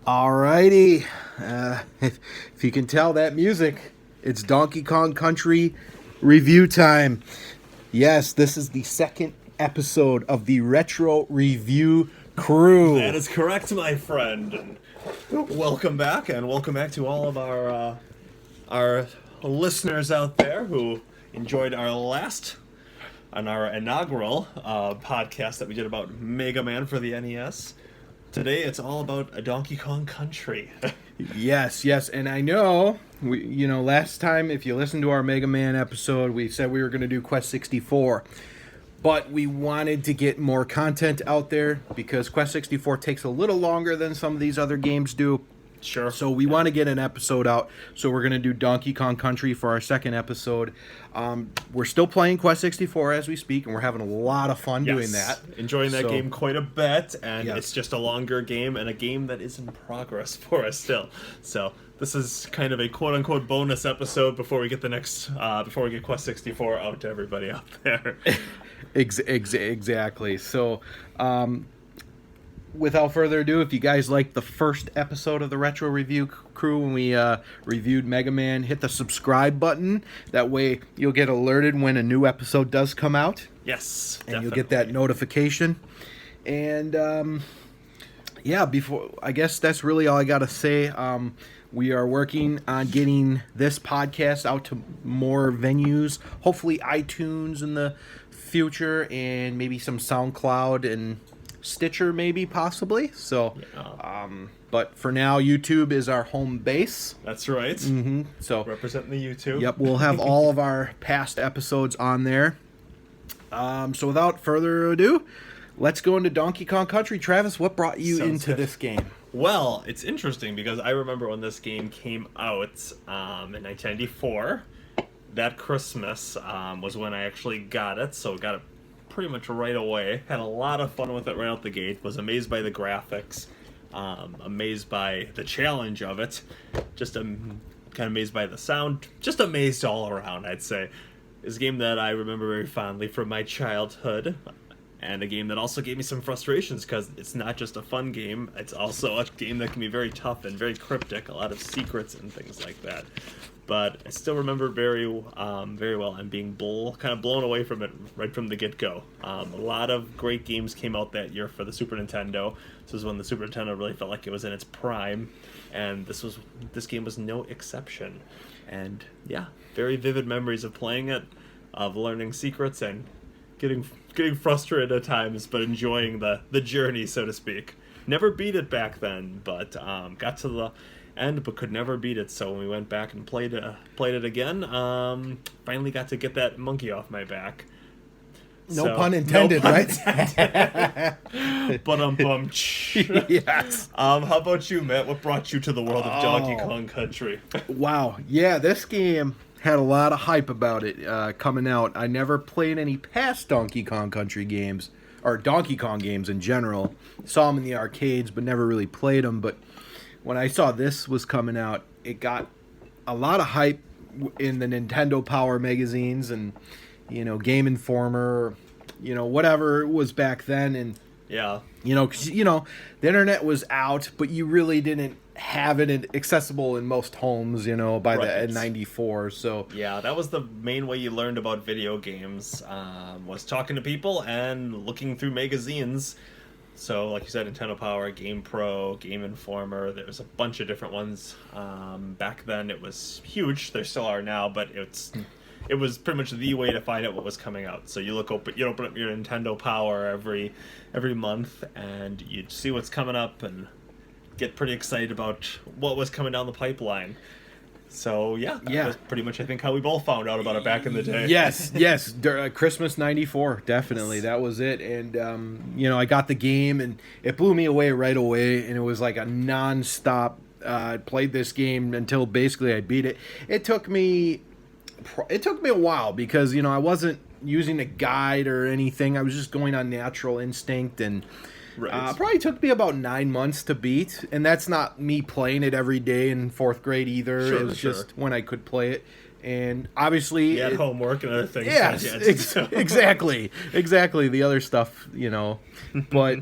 Alrighty. If you can tell that music, it's Donkey Kong Country review time. Yes, this is the second episode of the Retro Review Crew. That is correct, my friend. And welcome back to all of our listeners out there who enjoyed our inaugural podcast that we did about Mega Man for the NES. Today it's all about a Donkey Kong Country. Yes, and I know last time if you listened to our Mega Man episode, we said we were going to do Quest 64. But we wanted to get more content out there because Quest 64 takes a little longer than some of these other games do. Sure. So we want to get an episode out. So we're going to do Donkey Kong Country for our second episode. We're still playing Quest 64 as we speak, and we're having a lot of fun doing that. Enjoying that game quite a bit, and Yes. it's just a longer game and a game that is in progress for us still. So this is kind of a quote-unquote bonus episode before we get before we get Quest 64 out to everybody out there. Exactly. So, without further ado, if you guys liked the first episode of the Retro Review Crew when we reviewed Mega Man, hit the subscribe button. That way you'll get alerted when a new episode does come out. Yes, And you'll get that notification. And, I guess that's really all I got to say. We are working on getting this podcast out to more venues, hopefully iTunes in the future, and maybe some SoundCloud and Stitcher, maybe, possibly. So, but for now, YouTube is our home base. That's right. Mm-hmm. So, Representing the YouTube. yep, we'll have all of our past episodes on there. So without further ado, let's go into Donkey Kong Country. Travis, what brought you Sounds into good. this game? Well, it's interesting because I remember when this game came out in 1994. That Christmas was when I actually got it, so got it pretty much right away. Had a lot of fun with it right out the gate. Was amazed by the graphics, amazed by the challenge of it, just kind of amazed by the sound, just amazed all around, I'd say. It's a game that I remember very fondly from my childhood, and a game that also gave me some frustrations because it's not just a fun game, it's also a game that can be very tough and very cryptic, a lot of secrets and things like that. But I still remember very well and being kind of blown away from it right from the get-go. A lot of great games came out that year for the Super Nintendo. This was when the Super Nintendo really felt like it was in its prime, and this game was no exception. And yeah, very vivid memories of playing it, of learning secrets and getting frustrated at times, but enjoying the journey, so to speak. Never beat it back then, but got to the end, but could never beat it. So when we went back and played it again, finally got to get that monkey off my back. No pun intended, right? But Yes. How about you, Matt? What brought you to the world of Donkey Kong Country? Wow. Yeah, this game had a lot of hype about it coming out. I never played any past Donkey Kong Country games, or Donkey Kong games in general. Saw them in the arcades, but never really played them. But when I saw this was coming out, it got a lot of hype in the Nintendo Power magazines and, Game Informer, whatever it was back then. And, Yeah. 'cause, the internet was out, but you really didn't have it accessible in most homes, by the Right. '94. So, Yeah, that was the main way you learned about video games, was talking to people and looking through magazines. So, like you said, Nintendo Power, Game Pro, Game Informer, there was a bunch of different ones. Back then it was huge, there still are now, but it was pretty much the way to find out what was coming out. So you open up your Nintendo Power every month, and you'd see what's coming up and get pretty excited about what was coming down the pipeline. So that was pretty much, I think, how we both found out about it back in the day. Yes, Christmas '94, definitely, that was it. And I got the game, and it blew me away right away. And it was like a non-stop. I played this game until basically I beat it. It took me a while because I wasn't using a guide or anything. I was just going on natural instinct, and Right. probably took me about 9 months to beat, and that's not me playing it every day in 4th grade either. Sure, it was sure. just when I could play it. And obviously, You had homework and other things. yes, that you had to do. exactly, the other stuff, But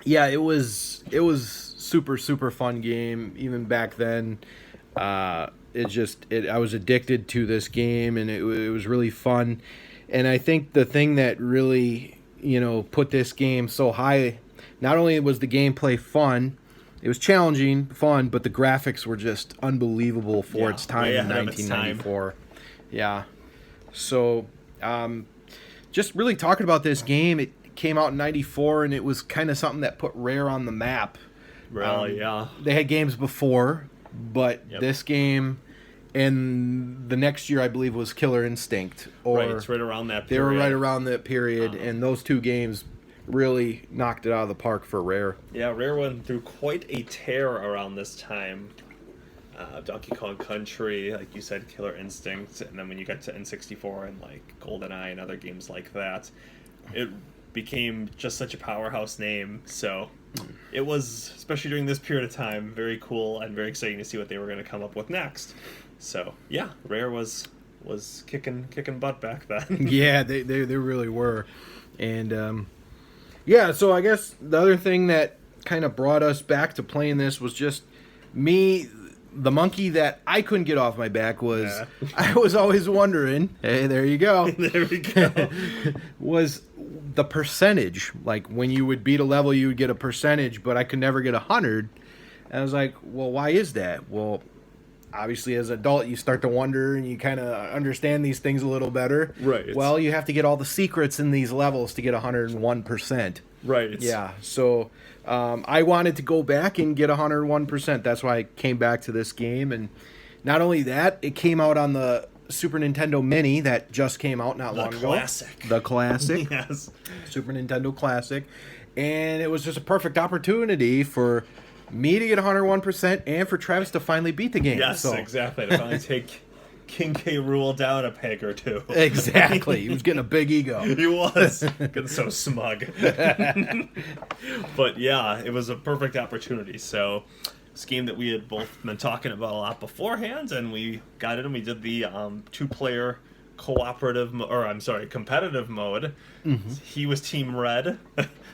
Yeah, it was super fun game even back then. I was addicted to this game, and it was really fun. And I think the thing that really, put this game so high, not only was the gameplay fun, it was challenging, fun, but the graphics were just unbelievable for its time way in ahead of its time. 1994. Yeah. So, just really talking about this game, it came out in 94, and it was kind of something that put Rare on the map. Really, yeah. They had games before, but Yep. this game and the next year, I believe, was Killer Instinct. Or Right, it's right around that they were period. right around that period, and those two games really knocked it out of the park for Rare. Yeah, Rare went through quite a tear around this time. Donkey Kong Country, like you said, Killer Instinct, and then when you got to N64 and like GoldenEye and other games like that, it became just such a powerhouse name. So it was, especially during this period of time, very cool and very exciting to see what they were going to come up with next. So yeah, Rare was kicking butt back then. Yeah, they really were. And yeah, so I guess the other thing that kind of brought us back to playing this was just me. The monkey that I couldn't get off my back was, Yeah. I was always wondering, hey, there you go, There we go. was the percentage. Like when you would beat a level, you would get a percentage, but I could never get 100. And I was like, well, why is that? Well, obviously as an adult, you start to wonder and you kind of understand these things a little better. Right. Well, you have to get all the secrets in these levels to get 101%. Right. Yeah, so I wanted to go back and get 101%. That's why I came back to this game. And not only that, it came out on the Super Nintendo Mini that just came out not long ago. The classic. Yes. Super Nintendo Classic. And it was just a perfect opportunity for me to get 101% and for Travis to finally beat the game. Yes, So- exactly. To finally take King K. Rool down a peg or two. Exactly. He was getting a big ego. He was getting so smug. But yeah, it was a perfect opportunity. So this game that we had both been talking about a lot beforehand, and we got it and we did the two-player competitive mode. Mm-hmm. He was Team Red,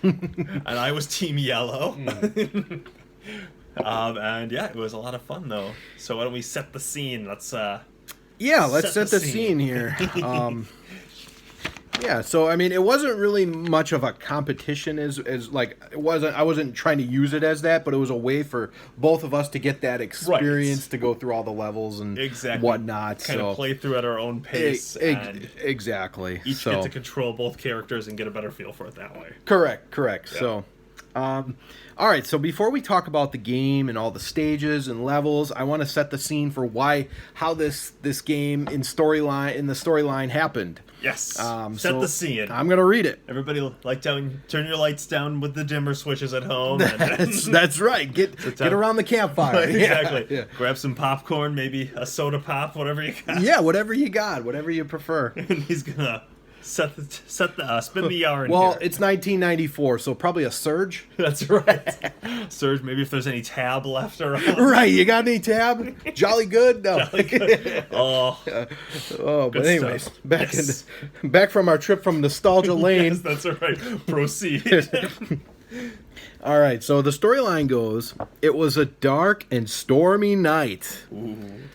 and I was Team Yellow. Mm. And yeah, it was a lot of fun though. So why don't we set the scene? Let's Yeah, let's Set set the the scene. scene here. Yeah, so I mean, it wasn't really much of a competition as like it wasn't. I wasn't trying to use it as that, but it was a way for both of us to get that experience to go through all the levels and exactly whatnot. kind So of play through at our own pace and exactly. each so get to control both characters and get a better feel for it that way. correct. Yeah. So, all right. So before we talk about the game and all the stages and levels, I want to set the scene for how this game in the storyline happened. Yes. So Set the scene. I'm gonna read it. Everybody, turn your lights down with the dimmer switches at home. That's right. Get around the campfire. Exactly. Yeah. Grab some popcorn, maybe a soda pop, whatever you got. Yeah, whatever you got, whatever you prefer. And he's gonna spin the yarn. Well, here. it's 1994, so probably a Surge. That's right. Surge, maybe if there's any tab left around. Right, you got any tab? Jolly good? No. Oh, Oh, but Good anyways, stuff. back from our trip from Nostalgia Lane. yes, that's right. Proceed. All right, so the storyline goes, it was a dark and stormy night.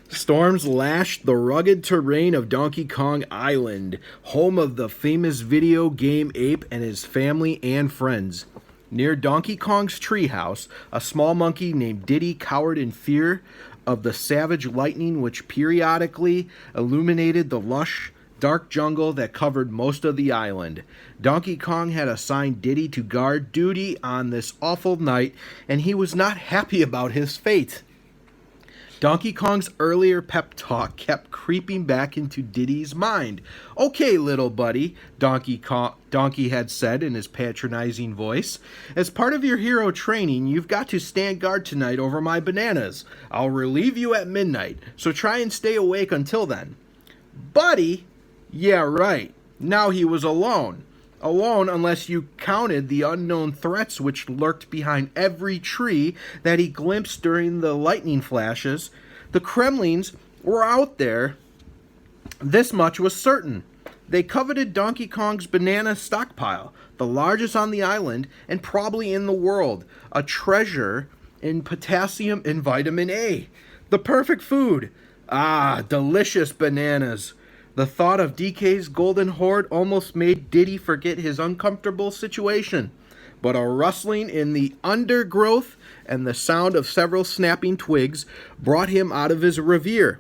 Storms lashed the rugged terrain of Donkey Kong Island, home of the famous video game ape and his family and friends. Near Donkey Kong's treehouse, a small monkey named Diddy cowered in fear of the savage lightning which periodically illuminated the lush, dark jungle that covered most of the island. Donkey Kong had assigned Diddy to guard duty on this awful night, and he was not happy about his fate. Donkey Kong's earlier pep talk kept creeping back into Diddy's mind. "Okay, little buddy," Donkey had said in his patronizing voice. "As part of your hero training, you've got to stand guard tonight over my bananas. I'll relieve you at midnight, so try and stay awake until then." Buddy? Yeah, right. Now he was alone. Alone unless you counted the unknown threats which lurked behind every tree that he glimpsed during the lightning flashes. The Kremlings were out there. This much was certain. They coveted Donkey Kong's banana stockpile. the largest on the island, and probably in the world. A treasure in potassium and vitamin A. The perfect food. Ah, delicious bananas. The thought of DK's golden hoard almost made Diddy forget his uncomfortable situation. But a rustling in the undergrowth and the sound of several snapping twigs brought him out of his reverie.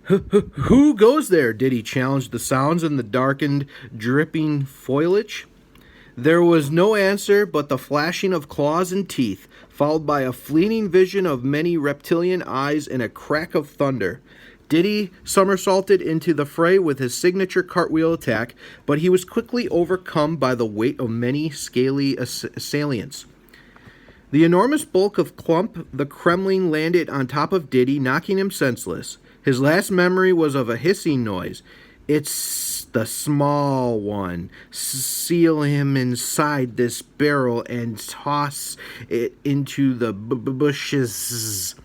Who goes there? Diddy challenged the sounds in the darkened, dripping foliage. There was no answer but the flashing of claws and teeth, followed by a fleeting vision of many reptilian eyes and a crack of thunder. Diddy somersaulted into the fray with his signature cartwheel attack, but he was quickly overcome by the weight of many scaly assailants. The enormous bulk of Clump the Kremling landed on top of Diddy, knocking him senseless. His last memory was of a hissing noise. It's the small one. Seal him inside this barrel and toss it into the bushes.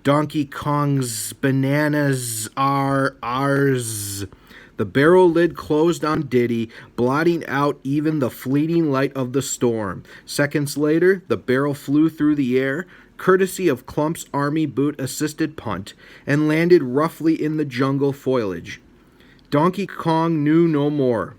Donkey Kong's bananas are ours. The barrel lid closed on Diddy, blotting out even the fleeting light of the storm. Seconds later, the barrel flew through the air, courtesy of Clump's army boot-assisted punt, and landed roughly in the jungle foliage. Diddy Kong knew no more.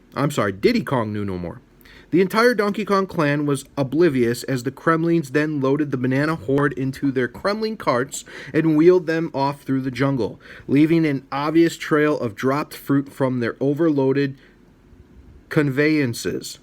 The entire Donkey Kong clan was oblivious as the Kremlings then loaded the banana horde into their Kremling carts and wheeled them off through the jungle, leaving an obvious trail of dropped fruit from their overloaded conveyances.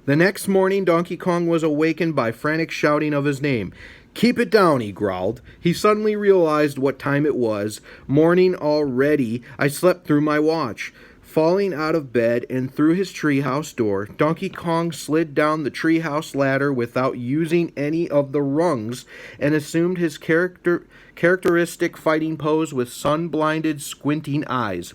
The next morning, Donkey Kong was awakened by frantic shouting of his name. "Keep it down," he growled. He suddenly realized what time it was. Morning already. I slept through my watch. Falling out of bed and through his treehouse door, Donkey Kong slid down the treehouse ladder without using any of the rungs and assumed his characteristic fighting pose with sun-blinded, squinting eyes.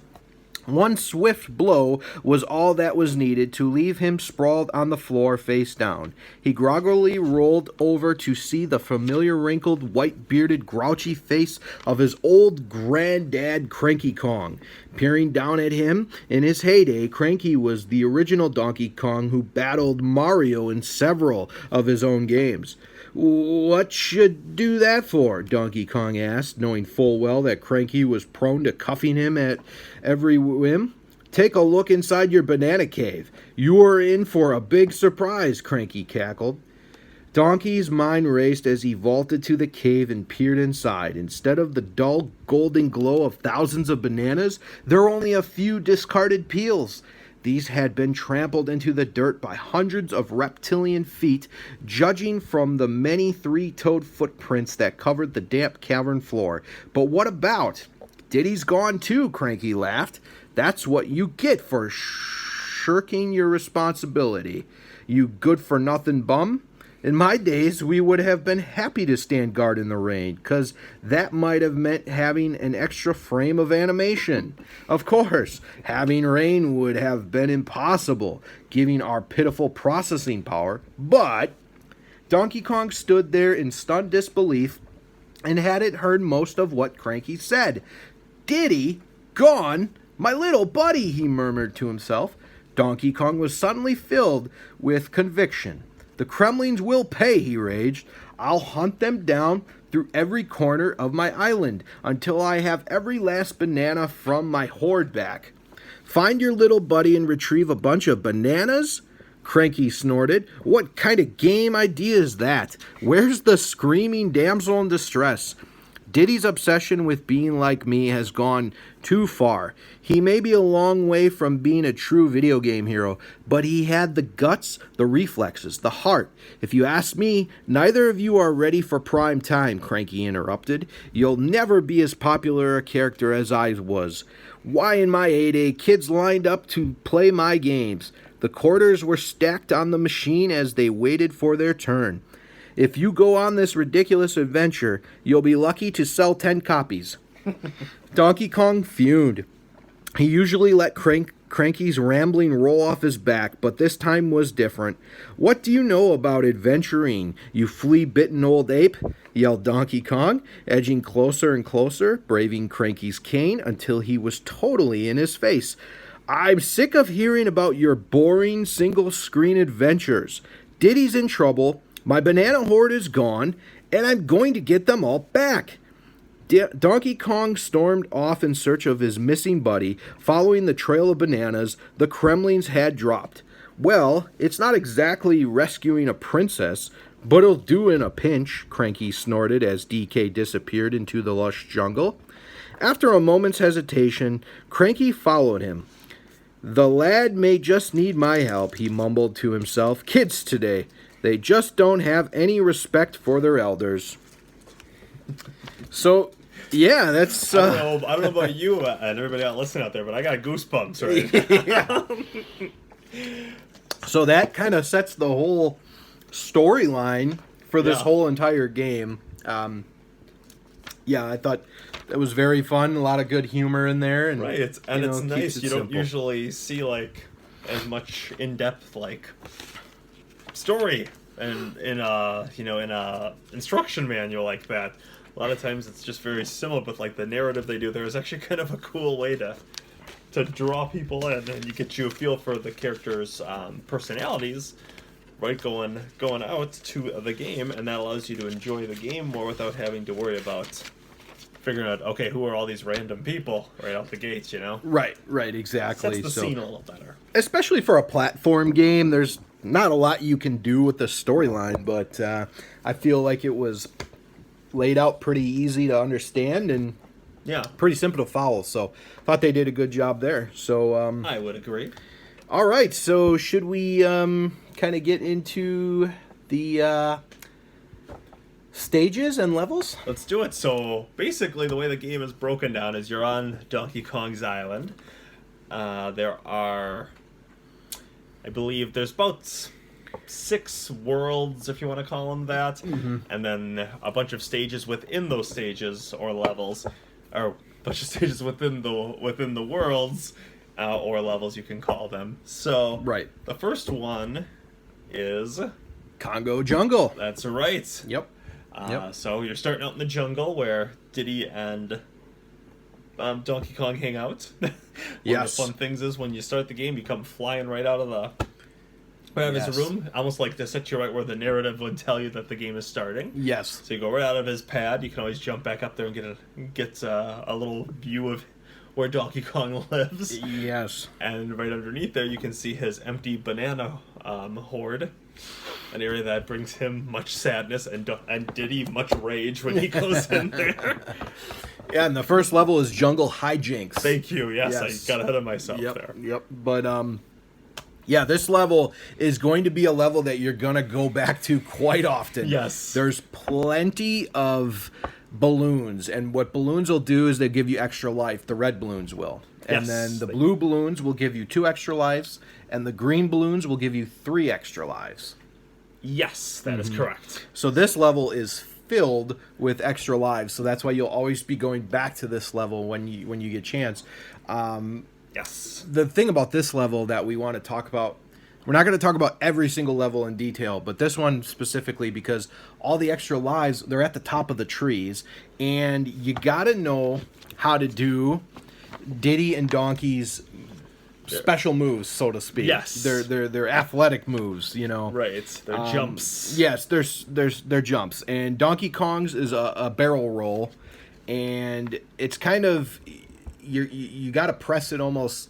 One swift blow was all that was needed to leave him sprawled on the floor face down. He groggily rolled over to see the familiar wrinkled, white-bearded, grouchy face of his old granddad Cranky Kong. Peering down at him, in his heyday, Cranky was the original Donkey Kong who battled Mario in several of his own games. "What should do that for?" Donkey Kong asked, knowing full well that Cranky was prone to cuffing him at every whim. "Take a look inside your banana cave. You are in for a big surprise," Cranky cackled. Donkey's mind raced as he vaulted to the cave and peered inside. Instead of the dull golden glow of thousands of bananas, there were only a few discarded peels. These had been trampled into the dirt by hundreds of reptilian feet, judging from the many three-toed footprints that covered the damp cavern floor. But what about? Diddy's gone too, Cranky laughed. That's what you get for shirking your responsibility, you good-for-nothing bum. In my days, we would have been happy to stand guard in the rain, 'cause that might have meant having an extra frame of animation. Of course, having rain would have been impossible, given our pitiful processing power, but Donkey Kong stood there in stunned disbelief and hadn't heard most of what Cranky said. "Diddy? Gone? My little buddy," he murmured to himself. Donkey Kong was suddenly filled with conviction. "The Kremlings will pay," he raged. "I'll hunt them down through every corner of my island until I have every last banana from my hoard back." "Find your little buddy and retrieve a bunch of bananas?" Cranky snorted. "What kind of game idea is that? Where's the screaming damsel in distress?" Diddy's obsession with being like me has gone too far. He may be a long way from being a true video game hero, but he had the guts, the reflexes, the heart. "If you ask me, neither of you are ready for prime time," Cranky interrupted. "You'll never be as popular a character as I was. Why, in my heyday, kids lined up to play my games. The quarters were stacked on the machine as they waited for their turn. If you go on this ridiculous adventure, you'll be lucky to sell 10 copies. Donkey Kong fumed. He usually let Cranky's rambling roll off his back, but this time was different. "What do you know about adventuring, you flea-bitten old ape?" yelled Donkey Kong, edging closer and closer, braving Cranky's cane until he was totally in his face. I'm sick of hearing about your boring single-screen adventures. Diddy's in trouble, my banana horde is gone, and I'm going to get them all back. Donkey Kong stormed off in search of his missing buddy. Following the trail of bananas the Kremlings had dropped. Well, it's not exactly rescuing a princess, but it'll do in a pinch, Cranky snorted as DK disappeared into the lush jungle. After a moment's hesitation, Cranky followed him. The lad may just need my help, he mumbled to himself. Kids today, they just don't have any respect for their elders. So, yeah, that's... I don't know about you and everybody out listening out there, but I got goosebumps right now. So that kind of sets the whole storyline for this whole entire game. I thought it was very fun. A lot of good humor in there, and right. It's nice. You don't simple. usually see like as much in depth like story and in a instruction manual like that. A lot of times it's just very similar, but like the narrative they do there is actually kind of a cool way to draw people in, and you get you a feel for the characters' personalities, right? Going out to the game, and that allows you to enjoy the game more without having to worry about figuring out, okay, who are all these random people right out the gates, you know? Right, exactly. Sets the scene a little better. Especially for a platform game, there's not a lot you can do with the storyline, but I feel like it was laid out pretty easy to understand and pretty simple to follow. So thought they did a good job there. So I would agree. All right, so should we kind of get into the stages and levels? Let's do it. So basically the way the game is broken down is you're on Donkey Kong's island. There are, I believe, there's about 6 worlds, if you want to call them that, and then a bunch of stages within those stages or levels, or a bunch of stages within the worlds or levels, you can call them. So the first one is Congo Jungle. That's right. Yep. So you're starting out in the jungle where Diddy and Donkey Kong hang out. One of the fun things is when you start the game, you come flying right out of his room, almost like to set you right where the narrative would tell you that the game is starting. Yes. So you go right out of his pad. You can always jump back up there and get a little view of where Donkey Kong lives. Yes. And right underneath there, you can see his empty banana hoard. An area that brings him much sadness and Diddy much rage when he goes in there. Yeah, and the first level is Jungle Hijinks. Thank you. Yes, I got ahead of myself there. Yep. But this level is going to be a level that you're going to go back to quite often. Yes. There's plenty of balloons, and what balloons will do is they give you extra life. The red balloons will. And then the blue balloons will give you 2 extra lives, and the green balloons will give you 3 extra lives. Yes, that is correct. So this level is filled with extra lives, so that's why you'll always be going back to this level when you get a chance. Yes. The thing about this level that we want to talk about, we're not going to talk about every single level in detail, but this one specifically because all the extra lives, they're at the top of the trees, and you got to know how to do Diddy and Donkey's special moves, so to speak. Yes. They're athletic moves, you know. Right. They're jumps. Yes, they're jumps. And Donkey Kong's is a barrel roll, and it's kind of you got to press it almost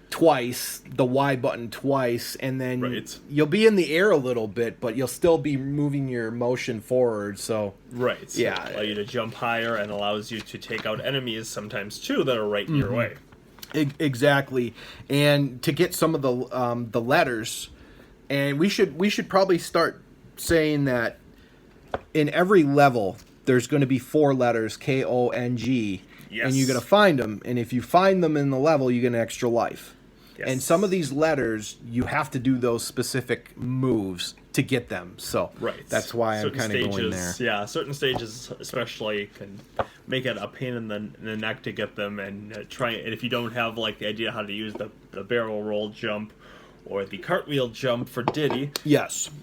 twice, the Y button twice, and then you'll be in the air a little bit, but you'll still be moving your motion forward. So yeah, allow you to jump higher and allows you to take out enemies sometimes too that are right in your way. Exactly, and to get some of the letters, and we should probably start saying that in every level there's going to be 4 letters, KONG. Yes. And you're going to find them, and if you find them in the level, you get an extra life. Yes. And some of these letters, you have to do those specific moves to get them. So that's why I'm kind of going there. Yeah, certain stages especially can make it a pain in the neck to get them, and and if you don't have like the idea how to use the barrel roll jump or the cartwheel jump for Diddy,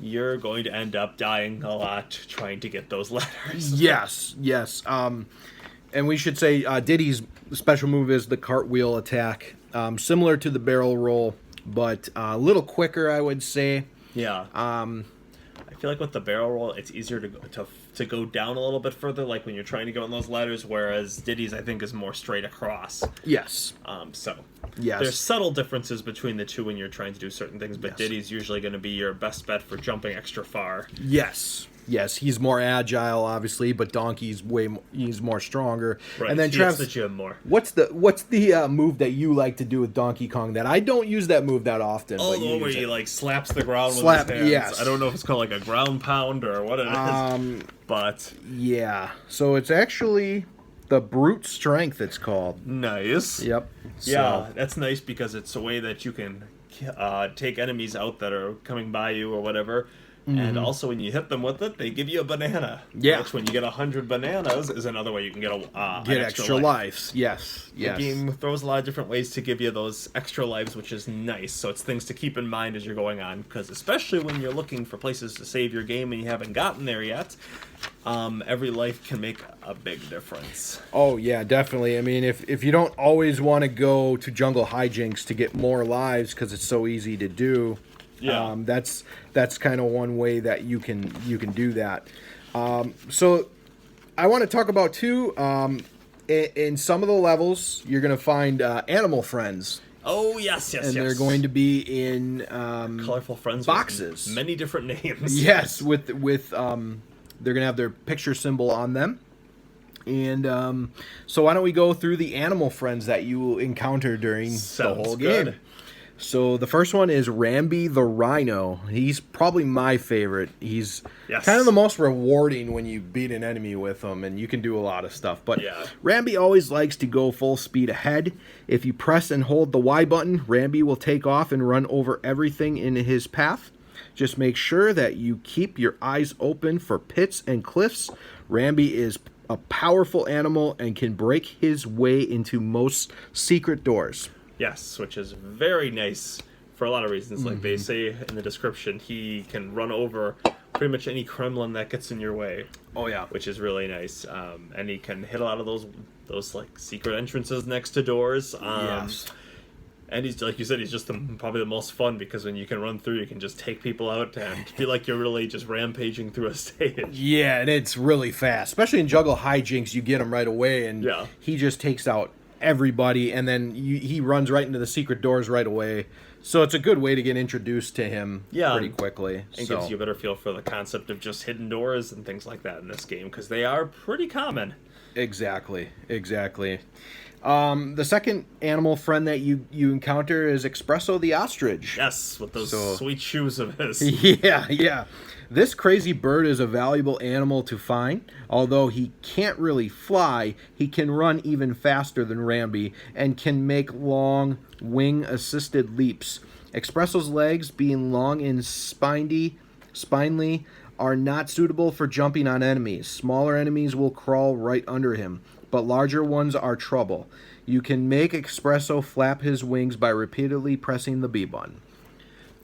you're going to end up dying a lot trying to get those letters. Yes. And we should say Diddy's special move is the cartwheel attack. similar to the barrel roll, but a little quicker, I would say. Yeah. I feel like with the barrel roll, it's easier to go down a little bit further, like when you're trying to go on those ladders. Whereas Diddy's, I think, is more straight across. Yes. So Yes. there's subtle differences between the two when you're trying to do certain things, but Yes. Diddy's usually going to be your best bet for jumping extra far. Yes. Yes, he's more agile, obviously, but Donkey's he's more stronger. Right. And then he Travis, hits the gym more. what's the move that you like to do with Donkey Kong that I don't use that move that often? Oh, but the one where use he it. like slaps the ground Slap, with his hands. yes. I don't know if it's called like a ground pound or what it is, but Yeah. So it's actually the brute strength. It's called. nice. Yep. Yeah, So, that's nice because it's a way that you can take enemies out that are coming by you or whatever. And also, when you hit them with it, they give you a banana. Yeah. Which, when you get 100 bananas, is another way you can get an extra life. lives. Yes. Yes. The game throws a lot of different ways to give you those extra lives, which is nice. So it's things to keep in mind as you're going on, because especially when you're looking for places to save your game and you haven't gotten there yet, every life can make a big difference. Oh yeah, definitely. I mean, if you don't always want to go to Jungle Hijinks to get more lives because it's so easy to do, Yeah. that's kind of one way that you can do that. So I want to talk about too. In some of the levels, you're going to find animal friends, Oh yes, yes, and yes. they're going to be in colorful friends boxes. with many different names. yes, with they're going to have their picture symbol on them. And so why don't we go through the animal friends that you will encounter during the Sounds whole good. game? So the first one is Rambi the Rhino. He's probably my favorite. He's Yes. kind of the most rewarding when you beat an enemy with him, and you can do a lot of stuff. But Yeah. Rambi always likes to go full speed ahead. If you press and hold the Y button, Rambi will take off and run over everything in his path. Just make sure that you keep your eyes open for pits and cliffs. Rambi is a powerful animal and can break his way into most secret doors. Yes, which is very nice for a lot of reasons. Like they say in the description, he can run over pretty much any Kremlin that gets in your way, Oh yeah. which is really nice. And he can hit a lot of those like secret entrances next to doors. Yes. And he's, like you said, he's just probably the most fun because when you can run through, you can just take people out and feel like you're really just rampaging through a stage. Yeah, and it's really fast, especially in Jungle Hijinks. You get him right away, and Yeah. he just takes out everybody, and then he runs right into the secret doors right away. So it's a good way to get introduced to him pretty quickly. It So, gives you a better feel for the concept of just hidden doors and things like that in this game because they are pretty common. exactly. The second animal friend that you encounter is Espresso the ostrich. Yes, with those So- sweet shoes of his. Yeah. This crazy bird is a valuable animal to find. Although he can't really fly, he can run even faster than Rambi and can make long wing-assisted leaps. Espresso's legs, being long and spiny, are not suitable for jumping on enemies. Smaller enemies will crawl right under him, but larger ones are trouble. You can make Espresso flap his wings by repeatedly pressing the B button.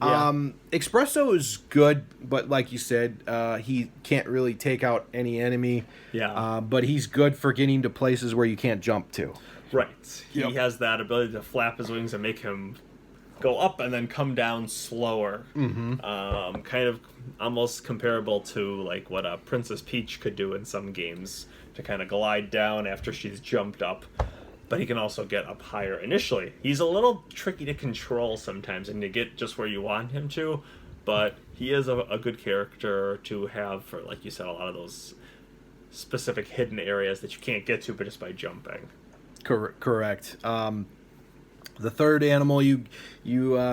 Yeah. Espresso is good, but like you said, he can't really take out any enemy. Yeah. But he's good for getting to places where you can't jump to. Right. Yep. He has that ability to flap his wings and make him go up and then come down slower. Mm-hmm. Kind of almost comparable to like what Princess Peach could do in some games to kind of glide down after she's jumped up. But he can also get up higher initially. He's a little tricky to control sometimes and to get just where you want him to, but he is a good character to have for, like you said, a lot of those specific hidden areas that you can't get to but just by jumping. Correct. The third animal you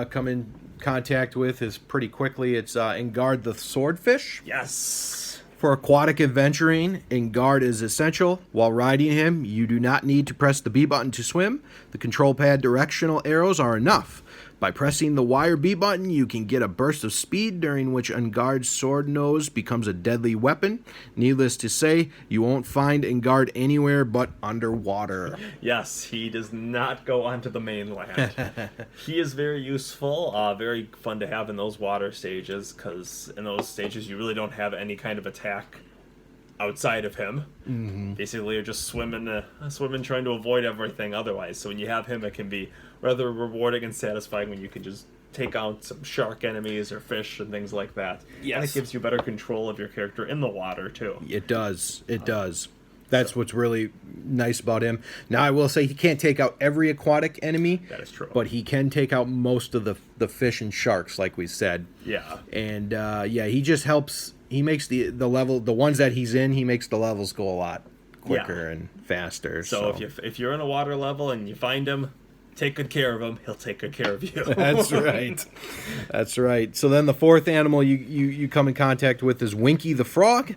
come in contact with is pretty quickly. It's Engard the swordfish. Yes. For aquatic adventuring, Engard is essential. While riding him, you do not need to press the B button to swim. The control pad directional arrows are enough. By pressing the Y or B button, you can get a burst of speed during which Engard's sword nose becomes a deadly weapon. Needless to say, you won't find Engard anywhere but underwater. Yes, he does not go onto the mainland. He is very useful, very fun to have in those water stages, because in those stages you really don't have any kind of attack outside of him. Mm-hmm. Basically, you're just swimming, trying to avoid everything otherwise. So when you have him, it can be rather rewarding and satisfying when you can just take out some shark enemies or fish and things like that. Yes. And it gives you better control of your character in the water, too. It does. It does. That's what's really nice about him. Now, I will say he can't take out every aquatic enemy. That is true. But he can take out most of the fish and sharks, like we said. Yeah. And, he just helps. He makes the level, the ones that he's in, he makes the levels go a lot quicker and faster. So if you're in a water level and you find him, take good care of him. He'll take good care of you. That's right. That's right. So then the fourth animal you come in contact with is Winky the Frog.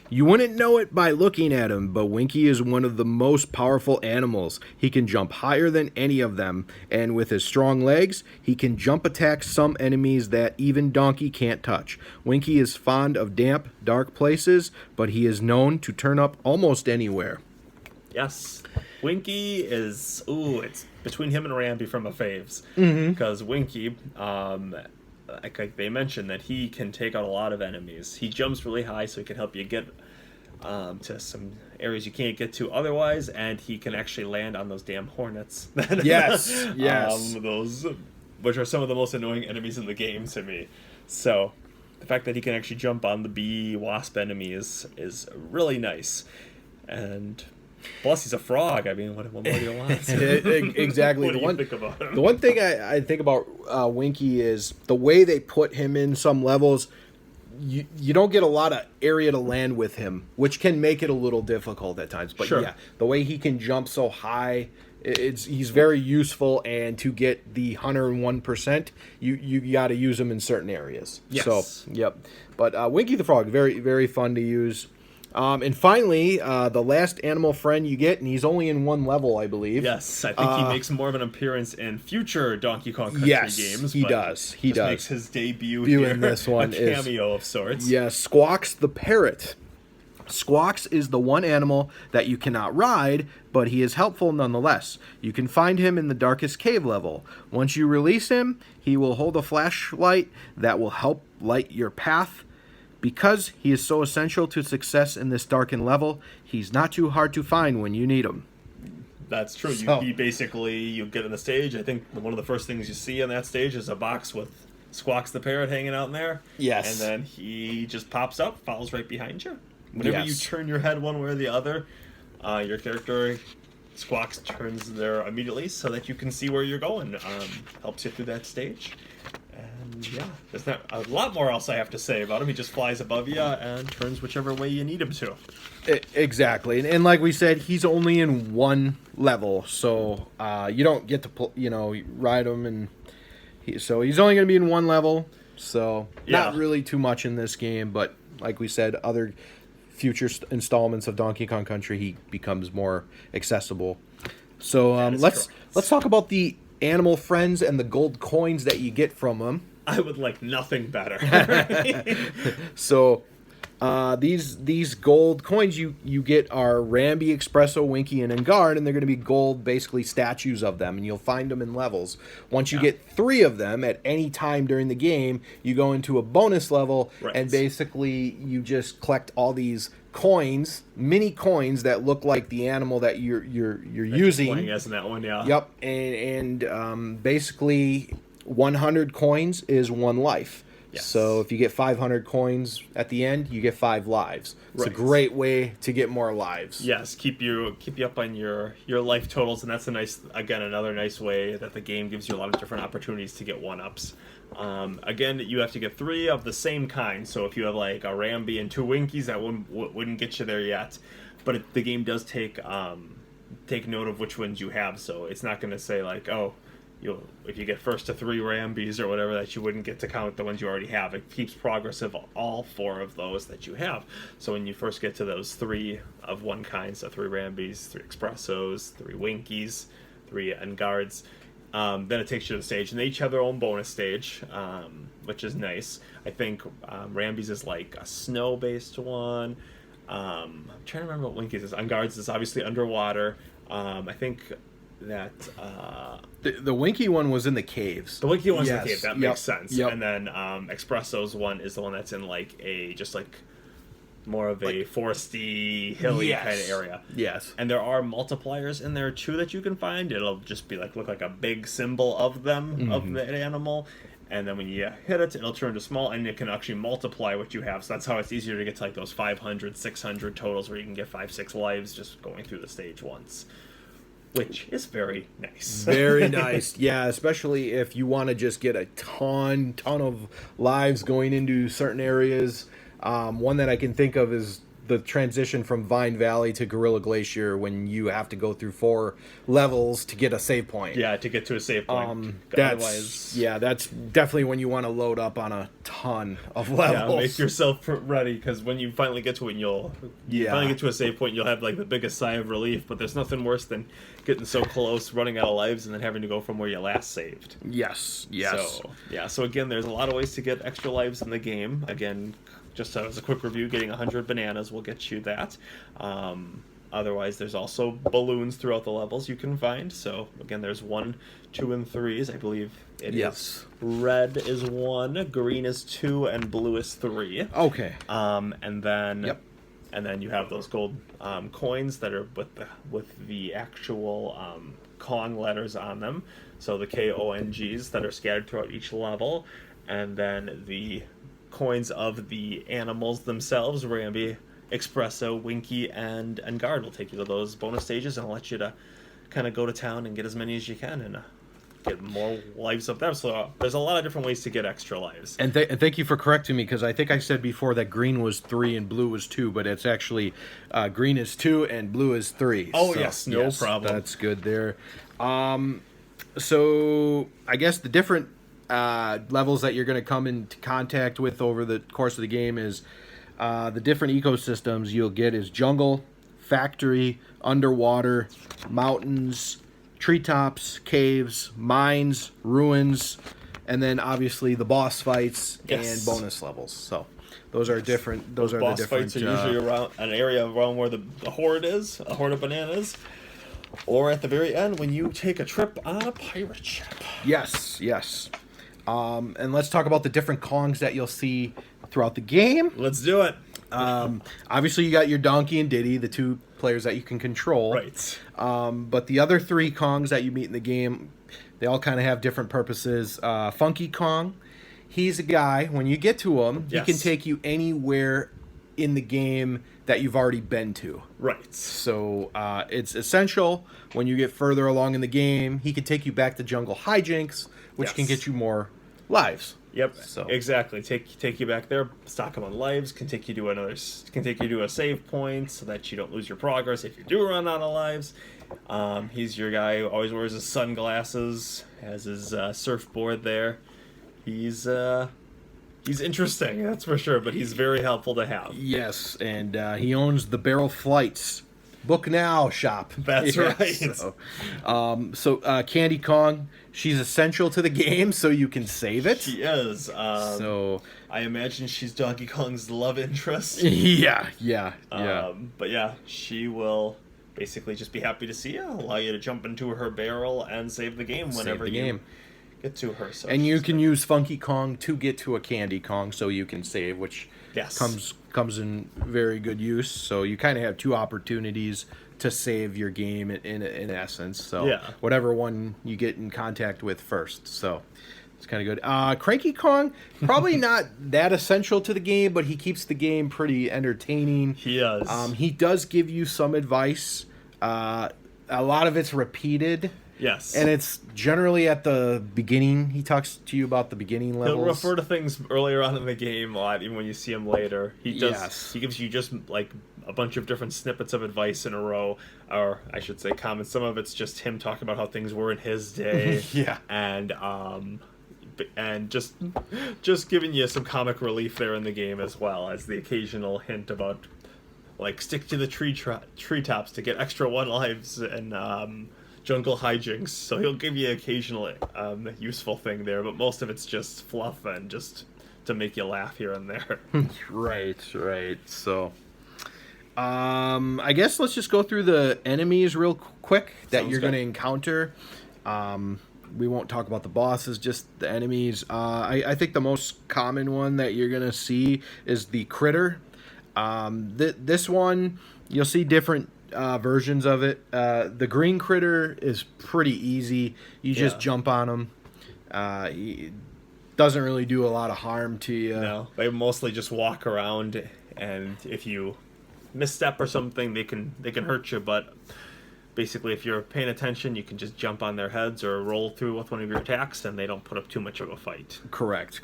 You wouldn't know it by looking at him, but Winky is one of the most powerful animals. He can jump higher than any of them, and with his strong legs, he can jump attack some enemies that even Donkey can't touch. Winky is fond of damp, dark places, but he is known to turn up almost anywhere. Yes. Winky is... Ooh, it's between him and Rambi from my faves. Because Winky... like they mentioned that he can take out a lot of enemies. He jumps really high, so he can help you get to some areas you can't get to otherwise, and he can actually land on those damn hornets. Yes. Those, which are some of the most annoying enemies in the game to me. So the fact that he can actually jump on the bee wasp enemies is really nice. And plus, he's a frog. I mean, what more do you want? Exactly. What do you think about him? The one thing I think about Winky is the way they put him in some levels. You don't get a lot of area to land with him, which can make it a little difficult at times. But Sure. yeah, the way he can jump so high, he's very useful. And to get the 101%, you got to use him in certain areas. Yes. So yep. But Winky the Frog, very very fun to use. And finally, the last animal friend you get, and he's only in one level, I believe. Yes, I think he makes more of an appearance in future Donkey Kong Country games. He does. He just does. Makes his debut here, in this one a cameo of sorts. Yes, Squawks the Parrot. Squawks is the one animal that you cannot ride, but he is helpful nonetheless. You can find him in the darkest cave level. Once you release him, he will hold a flashlight that will help light your path. Because he is so essential to success in this darkened level, he's not too hard to find when you need him. That's true. You get in the stage. I think one of the first things you see on that stage is a box with Squawks the Parrot hanging out in there. Yes. And then he just pops up, follows right behind you. Whenever you turn your head one way or the other, your character, Squawks, turns there immediately so that you can see where you're going. Helps you through that stage. And yeah, there's not a lot more else I have to say about him. He just flies above you and turns whichever way you need him to. Exactly, and like we said, he's only in one level, so you don't get to ride him, and so he's only going to be in one level. So not really too much in this game, but like we said, other future installments of Donkey Kong Country, he becomes more accessible. So let's talk about the animal friends and the gold coins that you get from them. I would like nothing better. So these gold coins you get are Rambi, Espresso, Winky, and Enguarde, and they're going to be gold, basically statues of them, and you'll find them in levels. Once you get 3 of them at any time during the game, you go into a bonus level, and basically you just collect all these coins, mini coins that look like the animal that you're using. Playing as in that one, yeah. Yep, and basically 100 coins is 1 life. Yes. So if you get 500 coins at the end, you get 5 lives. It's a great way to get more lives. Yes, keep you up on your life totals, and that's another nice way that the game gives you a lot of different opportunities to get 1-ups. Again, you have to get 3 of the same kind. So if you have like a Rambi and 2 Winkies, that wouldn't get you there yet. But the game does take note of which ones you have. So it's not going to say like, oh, if you get first to 3 Rambis or whatever, that you wouldn't get to count the ones you already have. It keeps progress of all 4 of those that you have. So when you first get to those 3 of one kind, so 3 Rambis, 3 Espressos, 3 Winkies, 3 Enguardes, then it takes you to the stage, and they each have their own bonus stage, which is nice. I think Rambi's is like a snow-based one. I'm trying to remember what Winkies is. Enguardes is obviously underwater. I think that the Winky one was in the caves. The Winky one's in the cave. That makes sense. Yep. And then Espresso's one is the one that's in like more of a foresty, hilly Yes. kind of area. Yes. And there are multipliers in there too that you can find. It'll just be look like a big symbol of them, of the animal. And then when you hit it, it'll turn to small, and it can actually multiply what you have. So that's how it's easier to get to those 500, 600 totals wotals where you can get 5-6 lives just going through the stage once. Which is very nice. Very nice. Yeah, especially if you want to just get a ton of lives going into certain areas. One that I can think of is the transition from Vine Valley to Gorilla Glacier, when you have to go through 4 levels to get a save point. Yeah, to get to a save point. That's definitely when you want to load up on a ton of levels. Yeah, make yourself ready, because when you finally get to it, you finally get to a save point, you'll have the biggest sigh of relief. But there's nothing worse than getting so close, running out of lives, and then having to go from where you last saved. Yes. So again, there's a lot of ways to get extra lives in the game. Again, just as a quick review, getting 100 bananas will get you that. Otherwise, there's also balloons throughout the levels you can find. So again, there's 1, 2, and 3s. I believe it is. Red is 1, green is 2, and blue is 3. Okay. And then you have those gold coins that are with the actual Kong letters on them. So the KONGs that are scattered throughout each level, and then the coins of the animals themselves. Rambi, Espresso, Winky, and Guard will take you to those bonus stages and let you to kind of go to town and get as many as you can and get more lives up there. So there's a lot of different ways to get extra lives. And thank you for correcting me, because I think I said before that green was 3 and blue was 2, but it's actually green is 2 and blue is 3. Oh, so, yes, no problem. That's good there. So I guess the different levels that you're going to come into contact with over the course of the game is the different ecosystems you'll get is jungle, factory, underwater, mountains, treetops, caves, mines, ruins, and then obviously the boss fights and bonus levels. So those are different. Those are the different. Boss fights are usually around an area around where the horde is, a horde of bananas, or at the very end when you take a trip on a pirate ship. Yes. And let's talk about the different Kongs that you'll see throughout the game. Let's do it. Obviously, you got your Donkey and Diddy, the 2 players that you can control. Right. But the other 3 Kongs that you meet in the game, they all kind of have different purposes. Funky Kong, he's a guy, when you get to him, he can take you anywhere in the game that you've already been to. Right. So it's essential when you get further along in the game. He can take you back to Jungle Hijinks, which can get you more lives. Yep. So exactly. Take you back there, stock them on lives, can take you to a save point so that you don't lose your progress if you do run out of lives. He's your guy who always wears his sunglasses, has his surfboard there. He's interesting, that's for sure, but he's very helpful to have. Yes, and he owns the Barrel Flights Book Now shop. That's right. So Candy Kong, she's essential to the game, so you can save it. She is. So I imagine she's Donkey Kong's love interest. Yeah. But yeah, she will basically just be happy to see you, allow you to jump into her barrel and save the game whenever you get to her. So and you can use Funky Kong to get to a Candy Kong, so you can save, which comes in very good use. So you kind of have 2 opportunities to save your game in essence. So whatever one you get in contact with first. So it's kind of good. Cranky Kong, probably not that essential to the game, but he keeps the game pretty entertaining. He does. He does give you some advice. A lot of it's repeated. Yes. And it's generally at the beginning. He talks to you about the beginning levels. He'll refer to things earlier on in the game a lot, even when you see him later. He does. Yes. He gives you just a bunch of different snippets of advice in a row, or I should say comments. Some of it's just him talking about how things were in his day. And just giving you some comic relief there in the game, as well as the occasional hint about stick to the treetops to get extra 1 lives and Jungle Hijinks. So he'll give you occasional useful thing there, but most of it's just fluff and just to make you laugh here and there. Right. So I guess let's just go through the enemies real quick that you're going to encounter. We won't talk about the bosses, just the enemies. I think the most common one that you're going to see is the Critter. This one, you'll see different versions of it. The green critter is pretty easy. You just Yeah. jump on him. Doesn't really do a lot of harm to you. No, they mostly just walk around, and if you misstep or something, they can hurt you. But basically, if you're paying attention, you can just jump on their heads or roll through with one of your attacks, and they don't put up too much of a fight. Correct.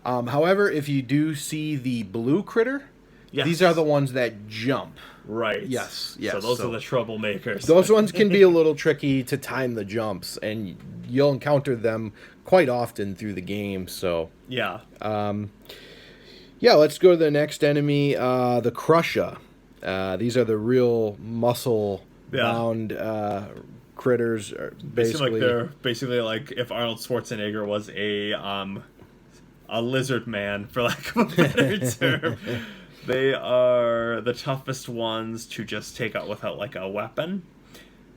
However, if you do see the blue critter, Yes. these are the ones that jump. Right. Yes. So those are the troublemakers. Those ones can be a little tricky to time the jumps, and you'll encounter them quite often through the game. So Yeah. yeah, let's go to the next enemy, the Crusher. These are the real muscle-bound critters. They seem like Basically, they're basically like if Arnold Schwarzenegger was a lizard man, for lack of a better term. They are the toughest ones to just take out without like a weapon,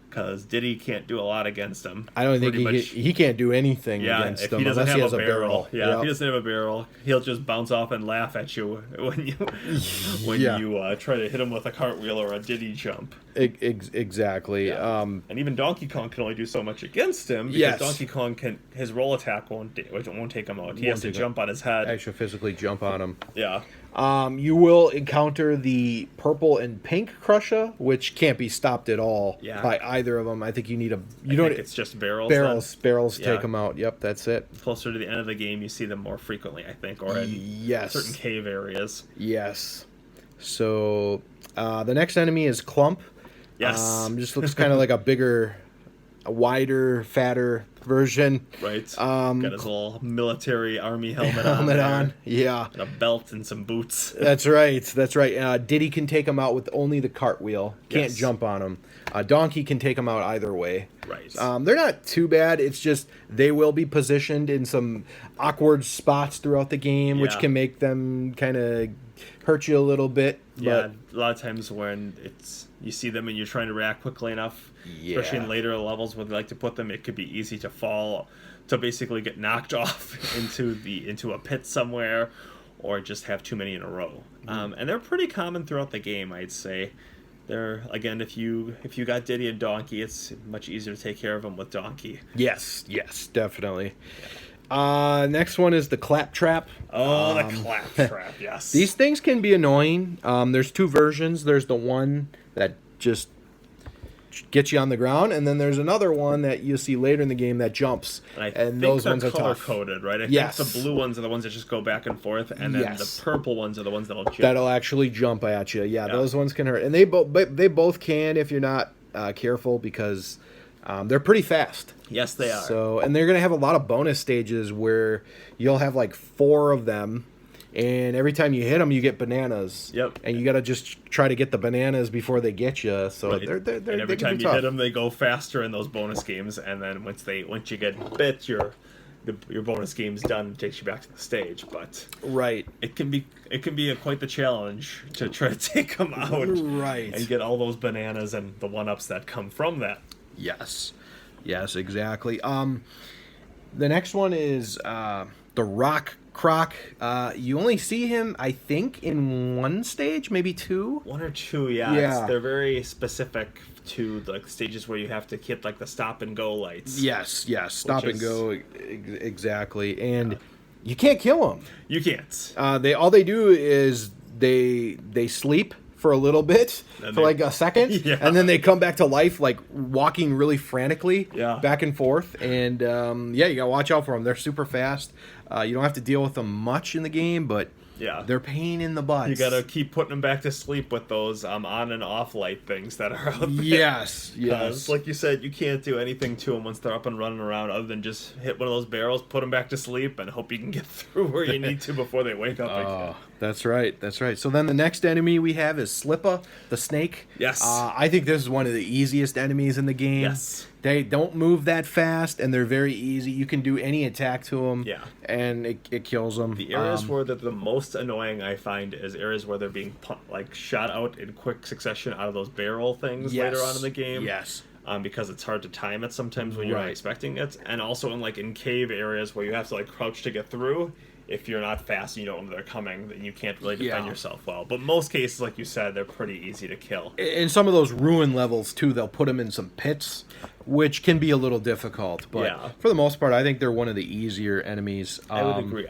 because Diddy can't do a lot against them. I don't think he can't do anything Yeah, against if them he doesn't unless have he has a barrel. Yeah, Yep. if he doesn't have a barrel, he'll just bounce off and laugh at you when Yeah. you try to hit him with a cartwheel or a Diddy jump. Exactly. Yeah. And even Donkey Kong can only do so much against him, because Yes. Donkey Kong his roll attack won't take him out. He has to jump on his head. Actually, physically jump on him. Yeah. You will encounter the purple and pink Crusher, which can't be stopped at all Yeah. by either of them. I think you need I don't think it's just barrels. barrels Yeah. take them out. Yep, that's it. Then. Closer to the end of the game, you see them more frequently, I think, or in Yes. certain cave areas. Yes. So the next enemy is Clump. Yes. Just looks kind of like a wider, fatter version. Right. Um, Got his little military army helmet Helmet there, on. Yeah. and a belt and some boots. That's right. Diddy can take him out with only the cartwheel. Can't Yes. jump on him. Donkey can take him out either way. Right. They're not too bad. It's just they will be positioned in some awkward spots throughout the game, which Yeah. can make them kind of hurt you a little bit. Yeah, a lot of times when you see them and you're trying to react quickly enough, especially in Yeah. later levels where they like to put them, it could be easy to fall, to basically get knocked off into a pit somewhere, or just have too many in a row. And they're pretty common throughout the game, I'd say. They're, again, if you got Diddy and Donkey, it's much easier to take care of them with Donkey. Yes, definitely. Next one is the Claptrap. Oh, the Claptrap, yes. These things can be annoying. There's two versions. There's the one that just gets you on the ground, and then there's another one that you see later in the game that jumps. And I And think those they're ones are color tough. coded, right? I Yes. think the blue ones are the ones that just go back and forth, and then Yes. the purple ones are the ones that'll jump. That'll actually jump at you. Yeah, Yeah. those ones can hurt, and they both can if you're not careful, because they're pretty fast. Yes, they are. So, and they're gonna have a lot of bonus stages where you'll have like 4 of them, and every time you hit them, you get bananas. Yep. And you gotta just try to get the bananas before they get you. So Right. they're and they every can time be you tough. hit them, they go faster in those bonus games, and then once you get bit, your bonus game's done and takes you back to the stage. But Right. it can be quite the challenge to try to take them out, Right. and get all those bananas and the 1-ups that come from that. Yes. Yes, exactly. The next one is the Rock Croc. You only see him, I think, in one stage, maybe 2. 1 or 2, yeah. Yeah. They're very specific to like stages where you have to hit like the stop and go lights. Yes. Stop Which and is- go. Exactly. And you can't kill them. You can't. All they do is they sleep for a little bit, And for they- like a second, Yeah. and then they come back to life, like walking really frantically, Yeah. back and forth. And you gotta watch out for them. They're super fast. You don't have to deal with them much in the game, but Yeah. they're pain in the butt. You gotta keep putting them back to sleep with those on and off light things that are out there. Yes. 'Cause, like you said, you can't do anything to them once they're up and running around other than just hit one of those barrels, put them back to sleep, and hope you can get through where you need to before they wake up again. Oh, that's right. So then the next enemy we have is Slippa, the snake. Yes. I think this is one of the easiest enemies in the game. Yes. They don't move that fast, and they're very easy. You can do any attack to them, Yeah. and it kills them. The areas where they're the most annoying, I find, is areas where they're being shot out in quick succession out of those barrel things later on in the game. Yes. Because it's hard to time it sometimes when you're not Right. expecting it, and also in cave areas where you have to crouch to get through. if you're not fast and you don't know they're coming, then you can't really defend Yeah. yourself well. But most cases, like you said, they're pretty easy to kill. In some of those ruin levels too, they'll put them in some pits, which can be a little difficult. But Yeah. for the most part, I think they're one of the easier enemies. I would agree.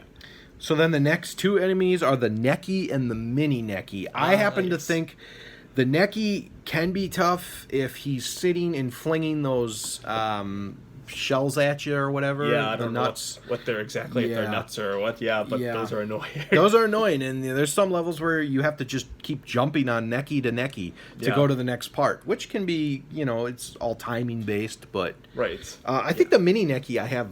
So then the next two enemies are the Neki and the Mini Neki. I happen to yes. think the Neki can be tough if he's sitting and flinging those shells at you or whatever. Yeah, I the don't nuts. know what they're exactly, if they're Yeah. nuts or what. Yeah, but Yeah. those are annoying. Those are annoying, and there's some levels where you have to just keep jumping on Neki to Neki to Yeah. go to the next part, which can be, it's all timing based. But Right. I think the Mini Neki I have